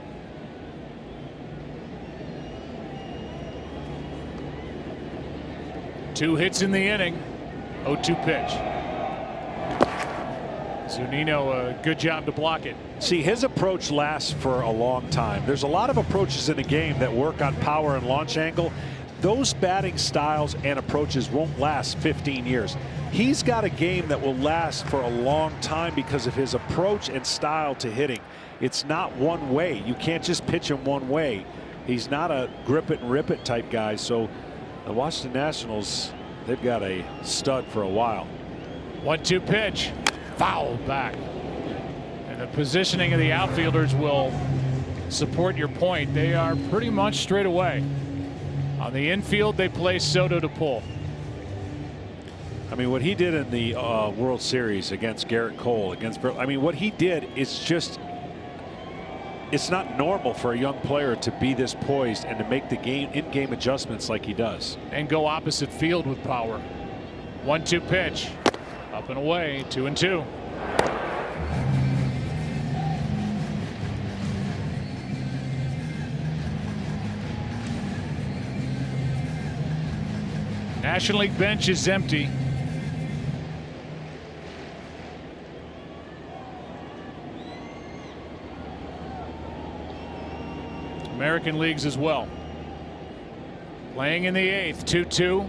Two hits in the inning. 0-2 pitch. Zunino, a good job to block it. See, his approach lasts for a long time. There's a lot of approaches in the game that work on power and launch angle. Those batting styles and approaches won't last 15 years. He's got a game that will last for a long time because of his approach and style to hitting. It's not one way. You can't just pitch him one way. He's not a grip it and rip it type guy. So the Washington Nationals, they've got a stud for a while. 1-2 pitch. Foul back. And the positioning of the outfielders will support your point. They are pretty much straight away. On the infield, they play Soto to pull. I mean, what he did in the World Series against Garrett Cole, I mean, what he did is just, it's not normal for a young player to be this poised and to make the in-game adjustments like he does. And go opposite field with power. 1-2 pitch. Up and away. 2-2. National League bench is empty. American Leagues as well. Playing in the 8th. 2-2.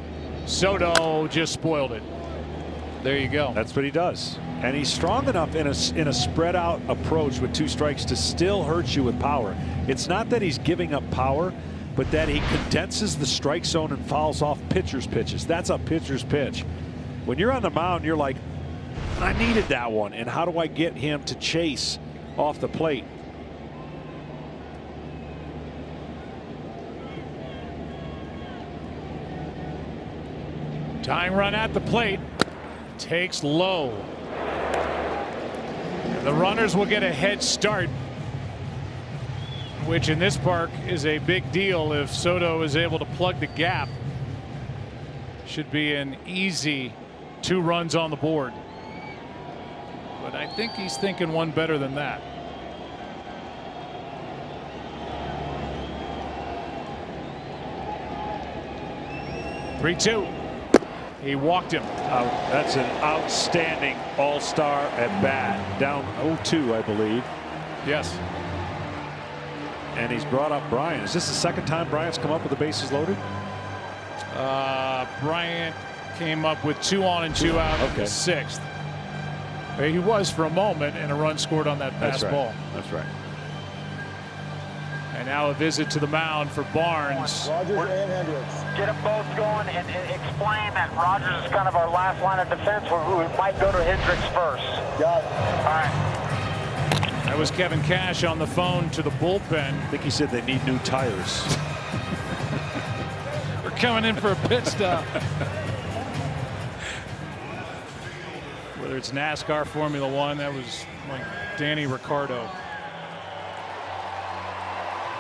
Soto just spoiled it. There you go. That's what he does. And he's strong enough in a spread out approach with two strikes to still hurt you with power. It's not that he's giving up power, but that he condenses the strike zone and fouls off pitcher's pitches. That's a pitcher's pitch. When you're on the mound, you're like, I needed that one. And how do I get him to chase off the plate? Tying run at the plate. Takes low. The runners will get a head start, which in this park is a big deal. If Soto is able to plug the gap, should be an easy 2 runs on the board. But I think he's thinking one better than that. Three-2. He walked him. That's an outstanding all-star at bat. Down 0-2, I believe. Yes. And he's brought up Bryant. Is this the second time Bryant's come up with the bases loaded? Bryant came up with 2 on and 2 out in the 6th. He was for a moment, and a run scored on that fastball. That's right. And now a visit to the mound for Barnes. Rogers and Hendricks. Get them both going and explain that Rogers is kind of our last line of defense where we might go to Hendricks first. Got it. All right. That was Kevin Cash on the phone to the bullpen. I think he said they need new tires. We're coming in for a pit stop. Whether it's NASCAR, Formula One, that was like Danny Ricciardo.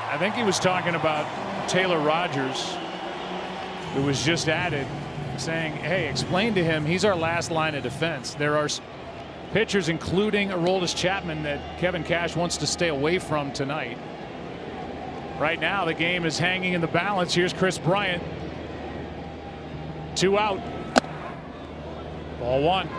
I think he was talking about Taylor Rogers, who was just added, saying, hey, explain to him he's our last line of defense. There are pitchers, including Aroldis Chapman, that Kevin Cash wants to stay away from tonight. Right now, the game is hanging in the balance. Here's Chris Bryant. 2 out. Ball 1.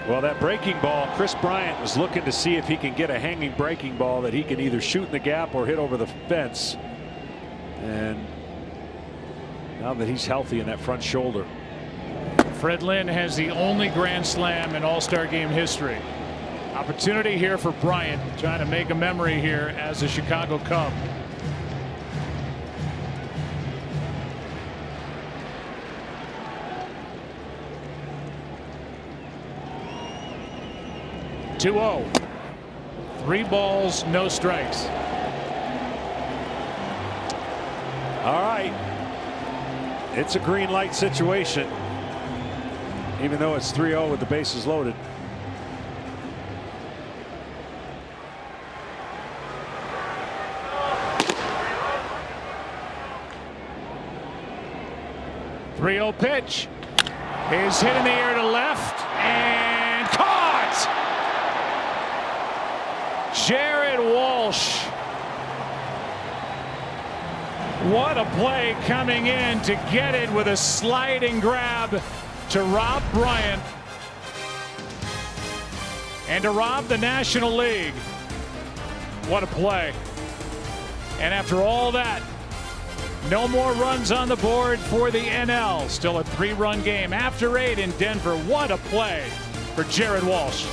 Well, that breaking ball, Chris Bryant was looking to see if he can get a hanging breaking ball that he can either shoot in the gap or hit over the fence. And now that he's healthy in that front shoulder. Fred Lynn has the only grand slam in All-Star Game history. Opportunity here for Bryant, trying to make a memory here as a Chicago Cub. (2-0). 3 balls, no strikes. All right. It's a green light situation, even though it's 3-0 with the bases loaded. (3-0) pitch is hit in the air to left and caught. Jared Walsh. What a play coming in to get it with a sliding grab to Rob Bryant and to rob the National League. What a play. And after all that, no more runs on the board for the NL. Still a 3-run game after 8 in Denver. What a play for Jared Walsh.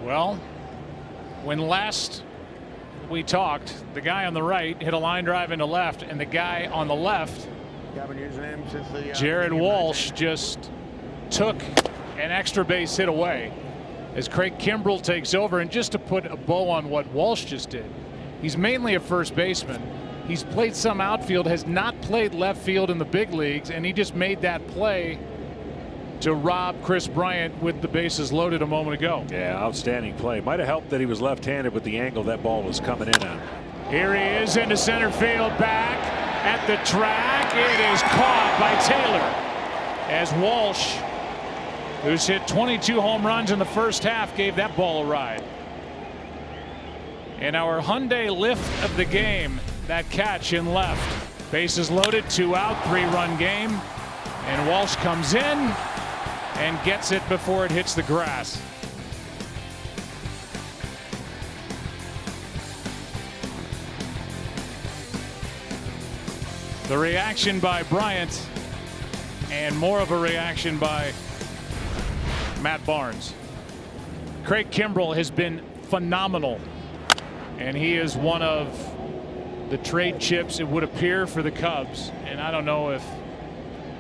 Well, when last we talked, the guy on the right hit a line drive into left, and the guy on the left, Jared Walsh, just took an extra base hit away as Craig Kimbrell takes over. And just to put a bow on what Walsh just did, he's mainly a first baseman. He's played some outfield, has not played left field in the big leagues, and he just made that play to rob Chris Bryant with the bases loaded a moment ago. Yeah, outstanding play. Might have helped that he was left-handed with the angle that ball was coming in on. Here he is into center field, back at the track. It is caught by Taylor as Walsh, who's hit 22 home runs in the first half, gave that ball a ride. And our Hyundai lift of the game, that catch in left. Bases loaded, 2 out, 3-run game. And Walsh comes in and gets it before it hits the grass. The reaction by Bryant, and more of a reaction by Matt Barnes. Craig Kimbrell has been phenomenal, and he is one of the trade chips, it would appear, for the Cubs. And I don't know if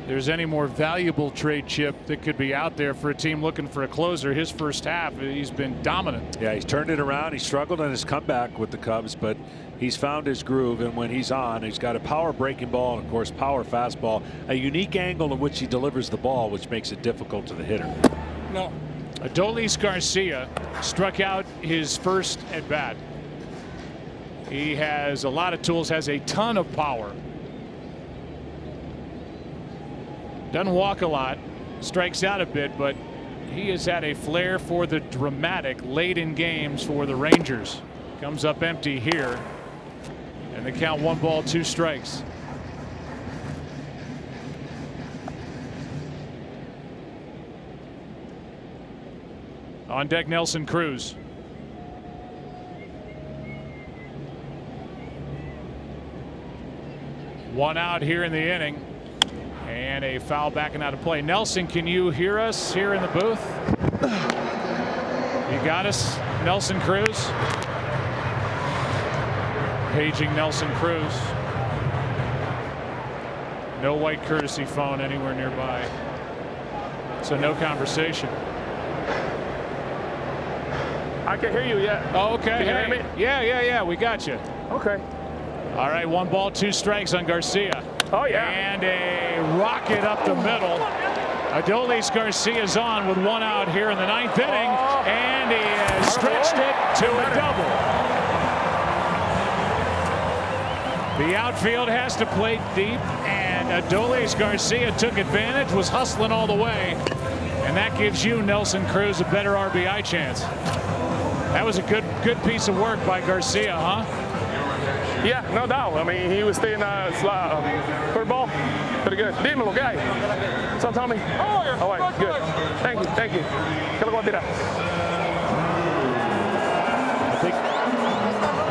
there's any more valuable trade chip that could be out there for a team looking for a closer. His first half, he's been dominant. Yeah, he's turned it around. He struggled in his comeback with the Cubs, but he's found his groove, and when he's on, he's got a power breaking ball and, of course, power fastball, a unique angle in which he delivers the ball, which makes it difficult to the hitter. No. Adolis Garcia struck out his first at bat. He has a lot of tools, has a ton of power. Doesn't walk a lot, strikes out a bit, but he has had a flair for the dramatic late in games for the Rangers. Comes up empty here, and they count 1 ball, 2 strikes. On deck, Nelson Cruz. One out here in the inning, and a foul backing out of play. Nelson, can you hear us here in the booth? You got us, Nelson Cruz? Paging Nelson Cruz. No white courtesy phone anywhere nearby, so no conversation. I can hear you, yeah. Oh, okay. Can you hear me? Yeah, we got you. Okay. All right, 1 ball, 2 strikes on Garcia. Oh, yeah. And a rocket up the middle. Adolis Garcia's on with 1 out here in the 9th inning, and he has stretched it to a double. The outfield has to play deep, and Adolis Garcia took advantage, was hustling all the way, and that gives you, Nelson Cruz, a better RBI chance. That was a good piece of work by Garcia, huh? Yeah, no doubt. I mean, he was staying for ball. Pretty good. Dímelo, guy. What's up, Tommy? Oh, all right, good. Thank you. ¿Qué le voy a tirar?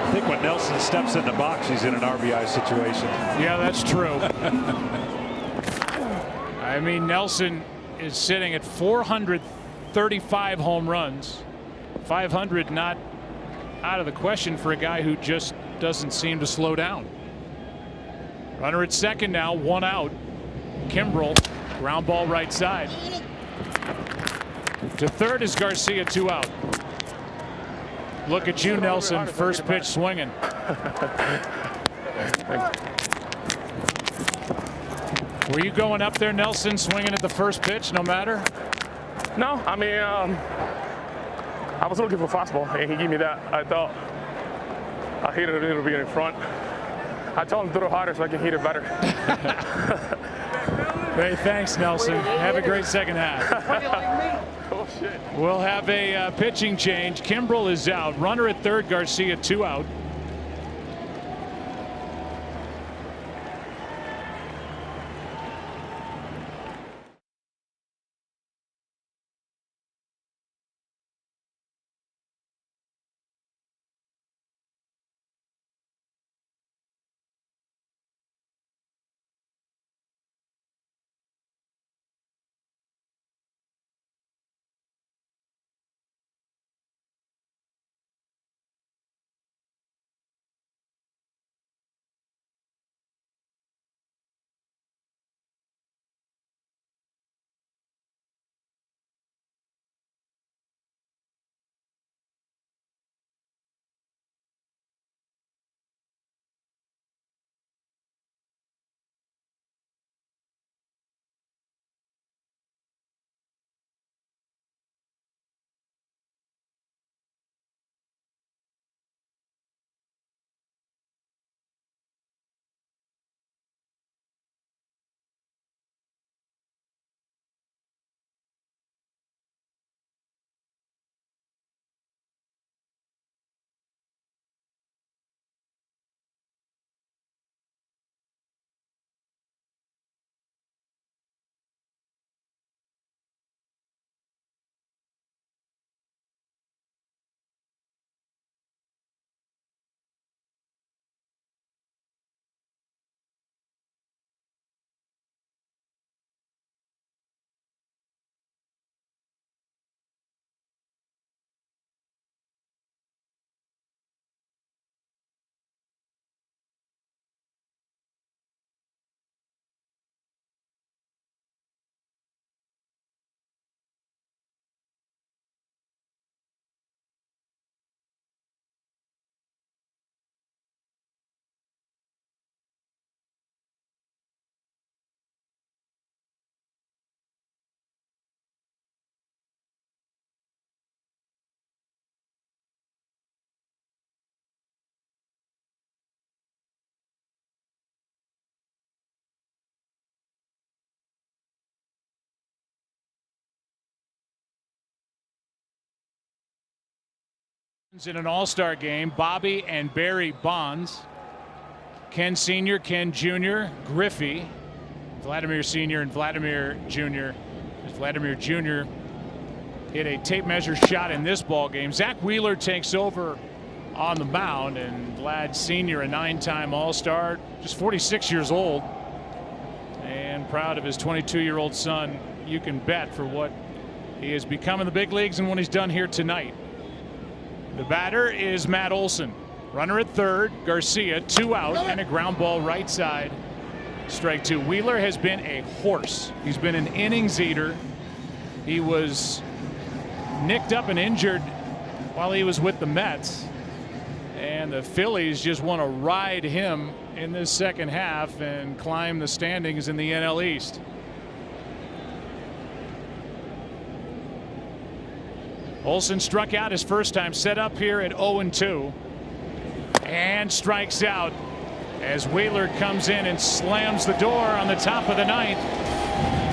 I think when Nelson steps in the box, he's in an RBI situation. Yeah, that's true. I mean, Nelson is sitting at 435 home runs. 500 not out of the question for a guy who just doesn't seem to slow down. Runner at second now, 1 out. Kimbrell, ground ball right side. To third is Garcia, 2 out. Look at you, Nelson, first pitch swinging. Were you going up there, Nelson, swinging at the first pitch, no matter? No, I mean, I was looking for fastball, and he gave me that. I thought I hit it a little bit in front. I told him to throw harder so I can hit it better. Hey, thanks, Nelson. Have a great second half. Oh, shit. We'll have a pitching change. Kimbrell is out. Runner at third, Garcia, 2 out. In an All-Star game, Bobby and Barry Bonds, Ken Sr., Ken Jr., Griffey, Vladimir Sr. and Vladimir Jr. Vladimir Jr. hit a tape measure shot in this ball game. Zach Wheeler takes over on the mound, and Vlad Sr., a 9-time All-Star, just 46 years old, and proud of his 22-year-old son. You can bet for what he has become in the big leagues and what he's done here tonight. The batter is Matt Olson. Runner at third, Garcia, 2 out, and a ground ball right side. Strike 2. Wheeler has been a horse. He's been an innings eater. He was nicked up and injured while he was with the Mets, and the Phillies just want to ride him in this second half and climb the standings in the NL East. Olson struck out his first time, set up here at 0-2, and strikes out as Wheeler comes in and slams the door on the top of the 9th.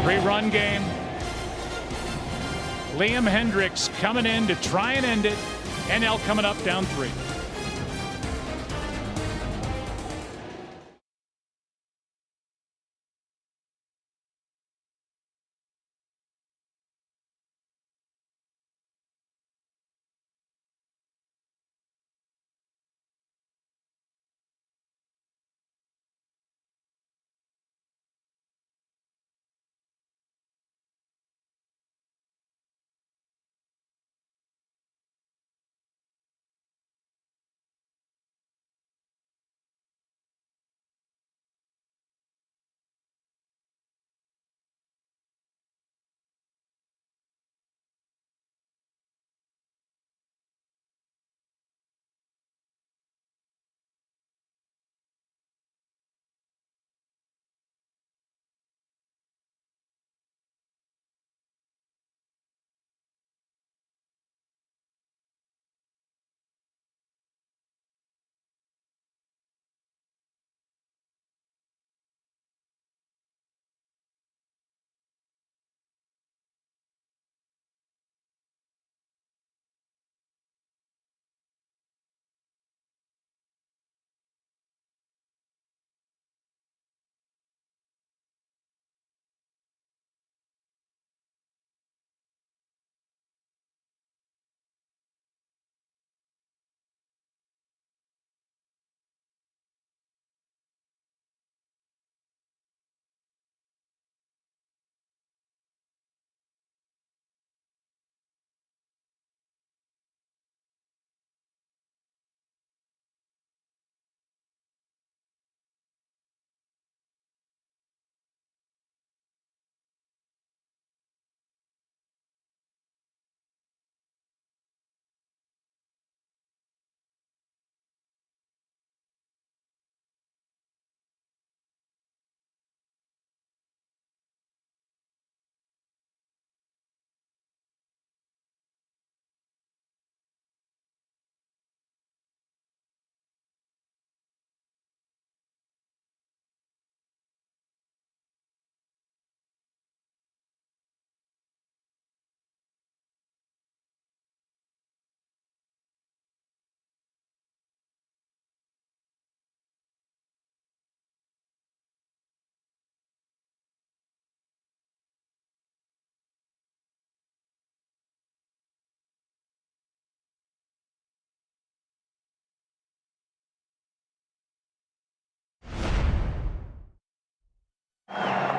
3-run game. Liam Hendriks coming in to try and end it. NL coming up down 3.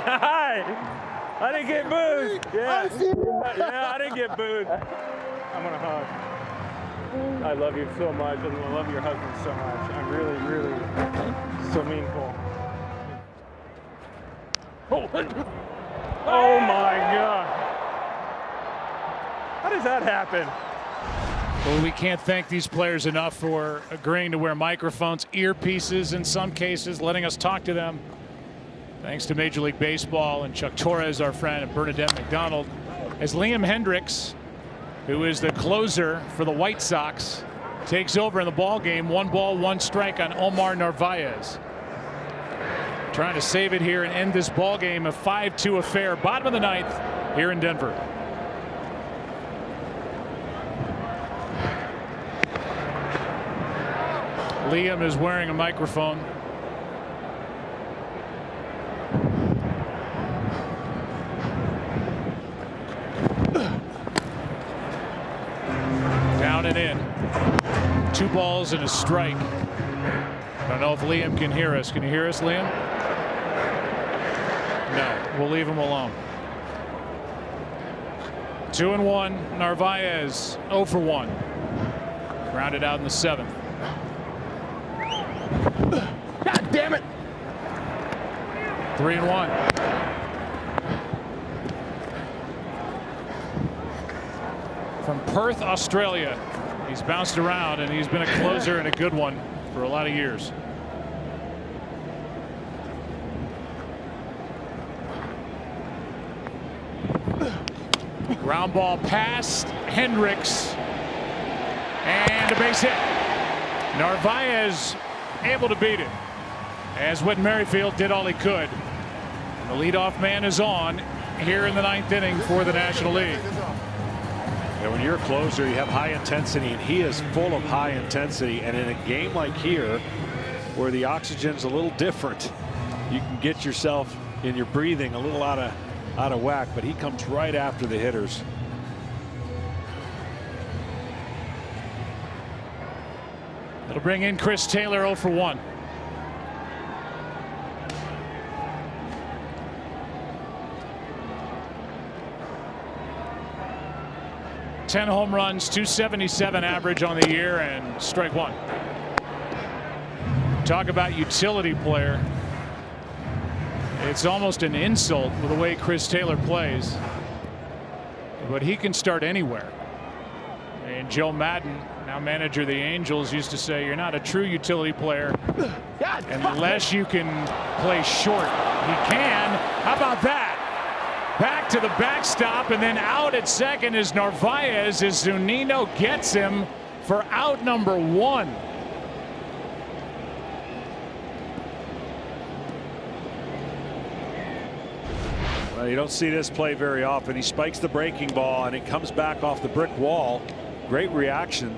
Hi! I didn't get booed. Yeah, I didn't get booed. I'm gonna hug. I love you so much, and I love your husband so much. I'm really, really so meaningful. Oh my God! How does that happen? Well, we can't thank these players enough for agreeing to wear microphones, earpieces in some cases, letting us talk to them. Thanks to Major League Baseball and Chuck Torres, our friend, and Bernadette McDonald, as Liam Hendriks, who is the closer for the White Sox, takes over in the ball game. 1 ball, 1 strike on Omar Narvaez. Trying to save it here and end this ball game, a 5-2 affair. Bottom of the 9th here in Denver. Liam is wearing a microphone. Down and in. 2 balls and a strike. I don't know if Liam can hear us. Can you hear us, Liam? No, we'll leave him alone. 2-1. Narvaez 0 for 1. Grounded out in the 7th. God damn it. 3-1. From Perth, Australia. He's bounced around and he's been a closer and a good one for a lot of years. Ground ball past Hendricks and a base hit. Narvaez able to beat it as Whit Merrifield did all he could. The leadoff man is on here in the 9th inning for the National League. And when you're a closer, you have high intensity, and he is full of high intensity. And in a game like here, where the oxygen's a little different, you can get yourself in your breathing a little out of whack. But he comes right after the hitters. It'll bring in Chris Taylor 0 for 1. Ten home runs, 277 average on the year, and strike 1. Talk about utility player. It's almost an insult with the way Chris Taylor plays, but he can start anywhere. And Joe Madden, now manager of the Angels, used to say you're not a true utility player unless you can play short. He can. How about that? Back to the backstop and then out at second is Narvaez as Zunino gets him for out number 1. Well, you don't see this play very often. He spikes the breaking ball and it comes back off the brick wall. Great reaction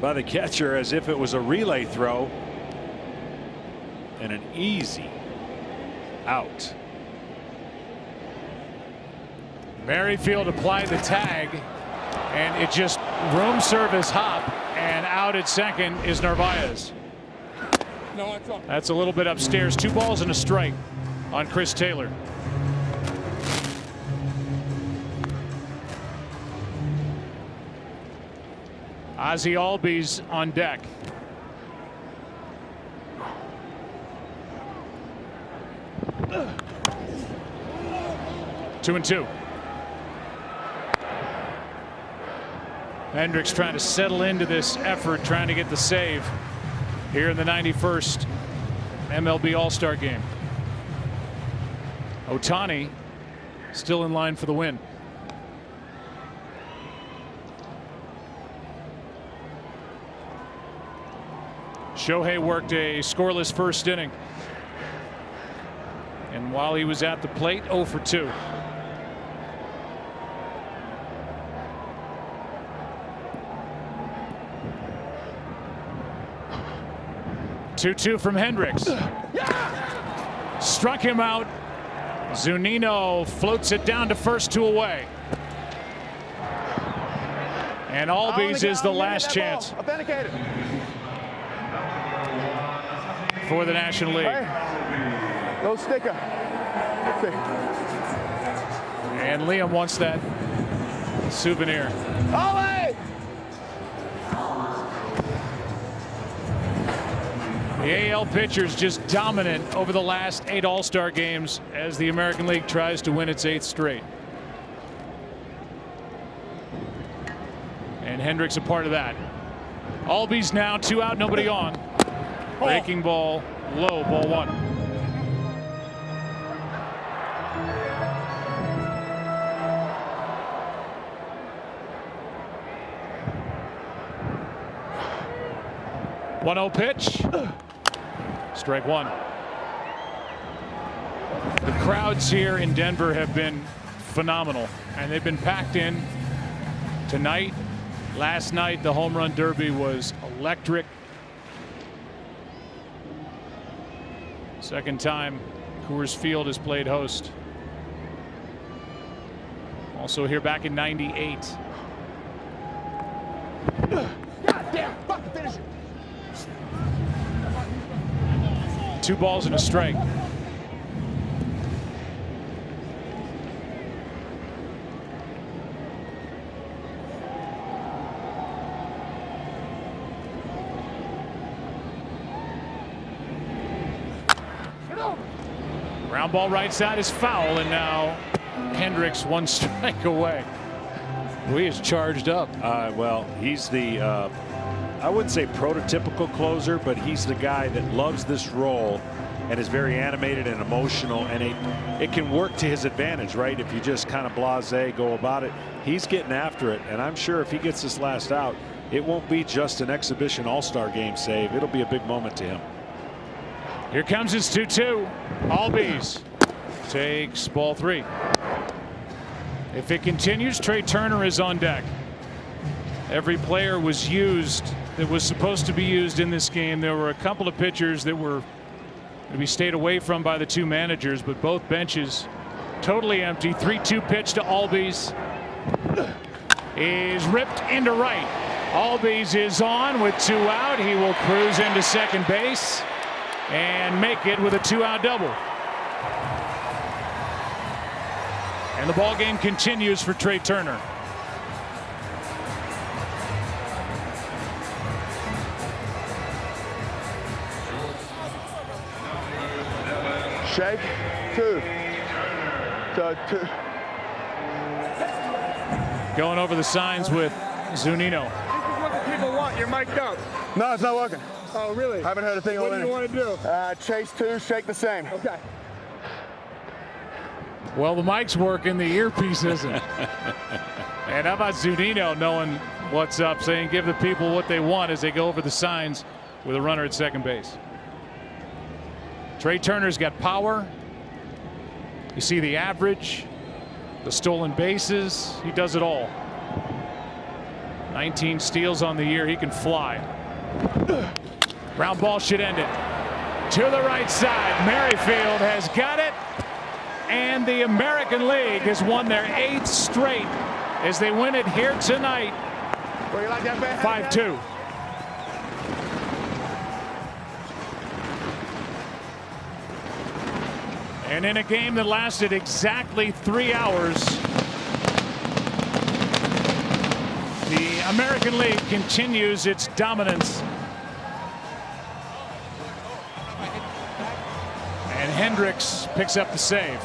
by the catcher, as if it was a relay throw, and an easy out. Merrifield applied the tag and it just room service hop, and out at second is Narvaez. That's a little bit upstairs. 2 balls and a strike on Chris Taylor. Ozzie Albies on deck. Two and 2. Hendricks trying to settle into this effort, trying to get the save here in the 91st MLB All Star Game. Ohtani still in line for the win. Shohei worked a scoreless first inning, and while he was at the plate, 0 for 2. Two from Hendricks. Struck him out. Zunino floats it down to first, 2 away. And Albies is the last chance for the National League. Hey, little sticker. And Liam wants that souvenir. Ollie! The AL pitchers just dominant over the last 8 All-Star games as the American League tries to win its 8th straight. And Hendricks a part of that. Albies now 2 out, nobody on. Breaking ball low, ball 1. One 0 pitch. Strike 1. The crowds here in Denver have been phenomenal, and they've been packed in tonight. Last night, the home run derby was electric. Second time Coors Field has played host. Also here back in '98. God damn, fucking finish it. 2 balls and a strike. Ground ball right side is foul, and now Hendricks 1 strike away. He is charged up. Well, he's the, I wouldn't say prototypical closer, but he's the guy that loves this role and is very animated and emotional, and it can work to his advantage, right? If you just kind of blasé go about it. He's getting after it, and I'm sure if he gets this last out, it won't be just an exhibition All-Star Game save. It'll be a big moment to him. Here comes his 2-2. Albies takes ball 3. If it continues, Trey Turner is on deck. Every player was used that was supposed to be used in this game. There were a couple of pitchers that were to be stayed away from by the 2 managers, but both benches totally empty. 3-2 pitch to Albies is ripped into right. Albies is on with 2 out. He will cruise into second base and make it with a 2-out double. And the ball game continues for Trey Turner. Shake, 2. So 2. Going over the signs with Zunino. This is what the people want. You're mic'd up. No, it's not working. Oh, really? I haven't heard a thing all day. What do you want to do? Chase 2, shake the same. Okay. Well, the mic's working, the earpiece isn't. And how about Zunino knowing what's up, saying give the people what they want as they go over the signs with a runner at second base. Trey Turner's got power. You see the average, the stolen bases. He does it all. 19 steals on the year. He can fly. Ground ball should end it. To the right side. Merrifield has got it. And the American League has won their 8th straight as they win it here tonight. 5-2. And in a game that lasted exactly 3 hours, the American League continues its dominance. And Hendricks picks up the save.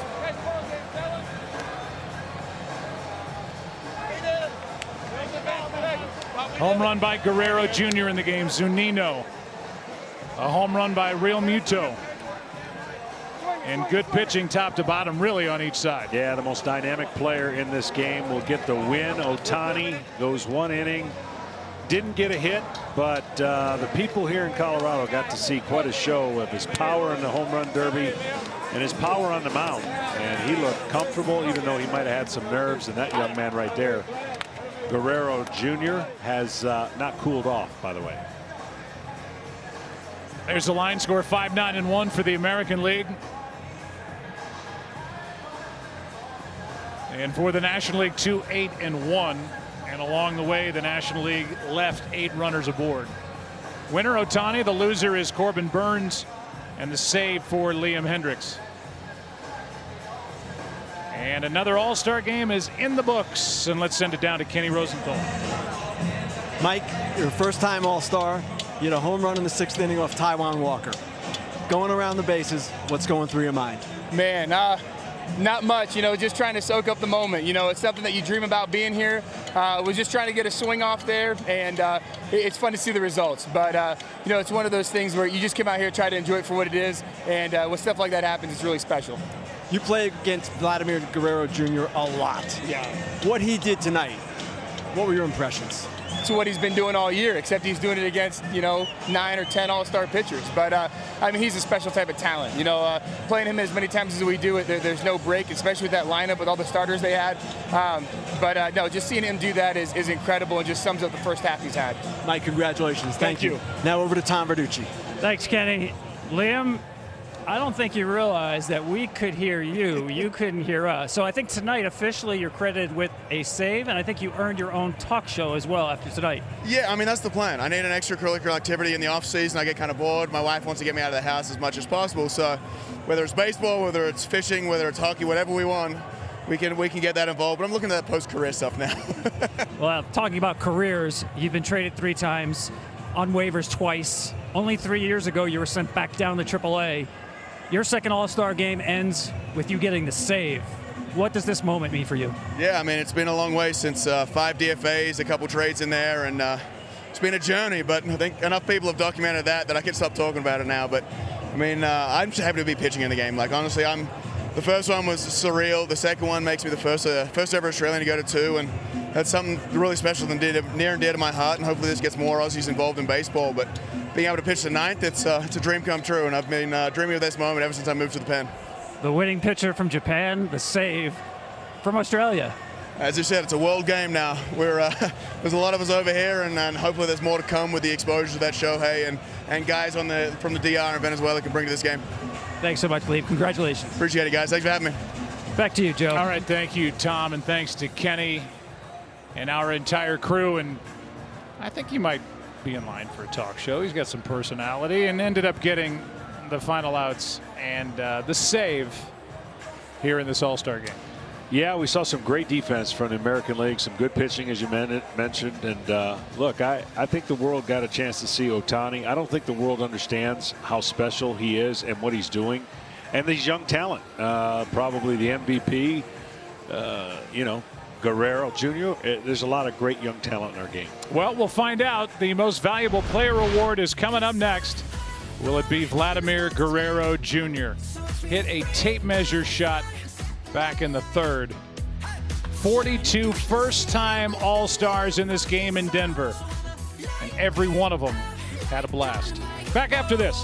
Home run by Guerrero Jr. in the game. Zunino. A home run by Real Muto. And good pitching top to bottom really on each side. Yeah, the most dynamic player in this game will get the win. Ohtani goes 1 inning. Didn't get a hit, but the people here in Colorado got to see quite a show of his power in the home run derby and his power on the mound. And he looked comfortable, even though he might have had some nerves. And that young man right there, Guerrero Jr., has not cooled off, by the way. There's the line score, 5-9-1 for the American League. And for the National League, 2-8-1. And along the way, the National League left 8 runners aboard. Winner Ohtani, the loser is Corbin Burns, and the save for Liam Hendricks. And another All-Star game is in the books, and let's send it down to Kenny Rosenthal. Mike, your first time All-Star. You had a home run in the 6th inning off Taijuan Walker. Going around the bases, what's going through your mind? Man, not much, you know, just trying to soak up the moment. You know, it's something that you dream about being here. Was just trying to get a swing off there, and it's fun to see the results. But, you know, it's one of those things where you just come out here, try to enjoy it for what it is, and when stuff like that happens, it's really special. You play against Vladimir Guerrero Jr. a lot. Yeah. What he did tonight, what were your impressions? To what he's been doing all year, except he's doing it against, you know, 9 or 10 All-Star pitchers. But, I mean, he's a special type of talent. You know, playing him as many times as we do, there's no break, especially with that lineup with all the starters they had. But no, just seeing him do that is incredible and just sums up the first half he's had. Mike, congratulations. Thank you. Now over to Tom Verducci. Thanks, Kenny. Liam, I don't think you realize that we could hear you. You couldn't hear us. So I think tonight, officially, you're credited with a save, and I think you earned your own talk show as well after tonight. Yeah, I mean, that's the plan. I need an extracurricular activity in the off-season. I get kind of bored. My wife wants to get me out of the house as much as possible. So whether it's baseball, whether it's fishing, whether it's hockey, whatever we want, we can get that involved. But I'm looking at that post-career stuff now. Well, talking about careers, you've been traded 3 times, on waivers twice. Only 3 years ago, you were sent back down to AAA. Your second All-Star game ends with you getting the save. What does this moment mean for you? Yeah, I mean, it's been a long way since 5 DFAs, a couple trades in there, and it's been a journey, but I think enough people have documented that I can stop talking about it now. But, I mean, I'm just happy to be pitching in the game. Like, honestly, the first one was surreal. The second one makes me the first ever Australian to go to 2, and that's something really special and near and dear to my heart, and hopefully this gets more Aussies involved in baseball. But being able to pitch the 9th, it's a dream come true, and I've been dreaming of this moment ever since I moved to the pen. The winning pitcher from Japan, the save from Australia. As you said, it's a world game now. There's a lot of us over here, and hopefully there's more to come with the exposure that Shohei and guys from the DR in Venezuela can bring to this game. Thanks so much, Lee. Congratulations. Appreciate it, guys. Thanks for having me. Back to you, Joe. All right, thank you, Tom, and thanks to Kenny and our entire crew. And I think he might be in line for a talk show. He's got some personality and ended up getting the final outs and the save here in this All-Star game. Yeah, we saw some great defense from the American League, some good pitching, as you mentioned. And look, I think the world got a chance to see Ohtani. I don't think the world understands how special he is and what he's doing. And these young talent, probably the MVP, Guerrero Jr. There's a lot of great young talent in our game. Well, we'll find out. The most valuable player award is coming up next. Will it be Vladimir Guerrero Jr.? Hit a tape measure shot back in the 3rd. 42 first-time All-Stars in this game in Denver, and every one of them had a blast. Back after this.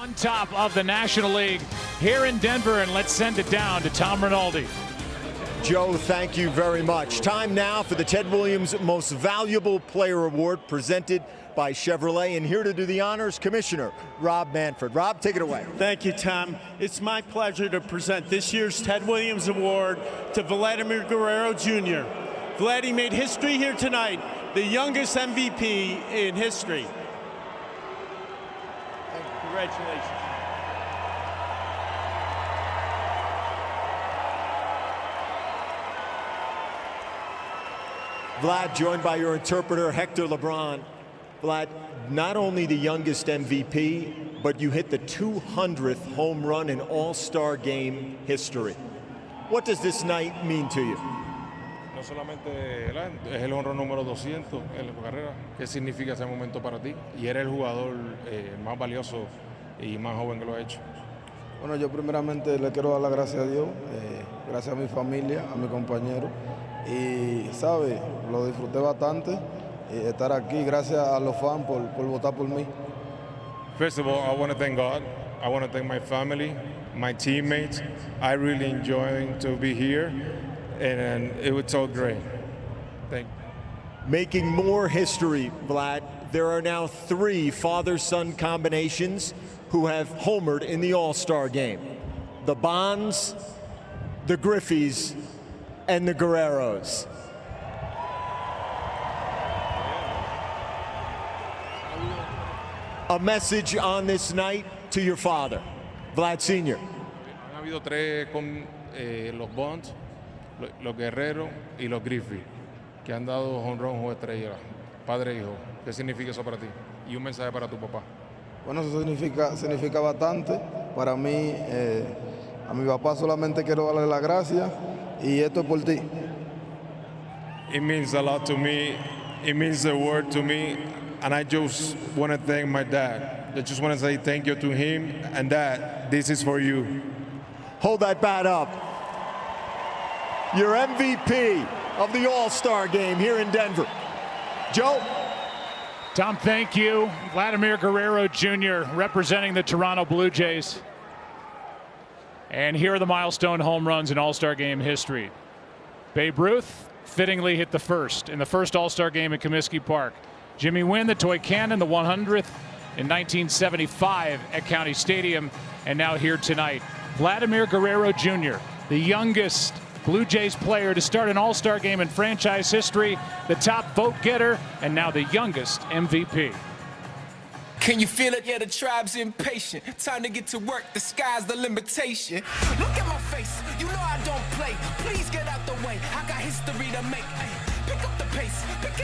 On top of the National League here in Denver, and let's send it down to Tom Rinaldi. Joe, thank you very much. Time now for the Ted Williams Most Valuable Player Award presented by Chevrolet. And here to do the honors, Commissioner Rob Manfred. Rob, take it away. Thank you, Tom. It's my pleasure to present this year's Ted Williams Award to Vladimir Guerrero Jr. Vladdy made history here tonight, the youngest MVP in history. Congratulations. Vlad, joined by your interpreter, Hector LeBron. Vlad, not only the youngest MVP, but you hit the 200th home run in All-Star Game history. What does this night mean to you? No solamente es el honrón número 200 en la carrera. ¿Qué significa ese momento para ti? Y eres el jugador más valioso y más joven que lo ha hecho. Bueno, yo primeramente le quiero dar las gracias a Dios, gracias a mi familia, a mi compañero. Y, ¿sabe? Lo disfruté bastante. Estar aquí, gracias a los fans por votar por mí. First of all, I want to thank God. I want to thank my family, my teammates. I really enjoying to be here, and it was so great. Thank you. Making more history, Vlad. There are now 3 father-son combinations who have homered in the All-Star Game. The Bonds, the Griffeys, and the Guerreros. A message on this night to your father, Vlad Sr. Han habido 3 con los Bonds, los Guerreros y los Griffey, que han dado jonrón o estrella, padre e hijo. ¿Qué significa eso para ti? Y un mensaje para tu papá. Bueno, eso significa bastante. Para mí, a mi papá solamente quiero darle las gracias y esto es por ti. It means a lot to me. It means the world to me. And I just want to thank my dad. I just want to say thank you to him and Dad. This is for you. Hold that bat up. Your MVP of the All-Star Game here in Denver. Joe? Tom, thank you. Vladimir Guerrero Jr. representing the Toronto Blue Jays. And here are the milestone home runs in All-Star Game history. Babe Ruth fittingly hit the first in the first All-Star Game at Comiskey Park. Jimmy Wynn, the toy cannon, the 100th in 1975 at County Stadium, and now here tonight. Vladimir Guerrero Jr., the youngest Blue Jays player to start an All-Star Game in franchise history, the top vote getter, and now the youngest MVP. Can you feel it? Yeah, the tribe's impatient. Time to get to work. The sky's the limitation. Look at my face. You know I don't play. Please get out the way. I got history to make. Pick up the pace.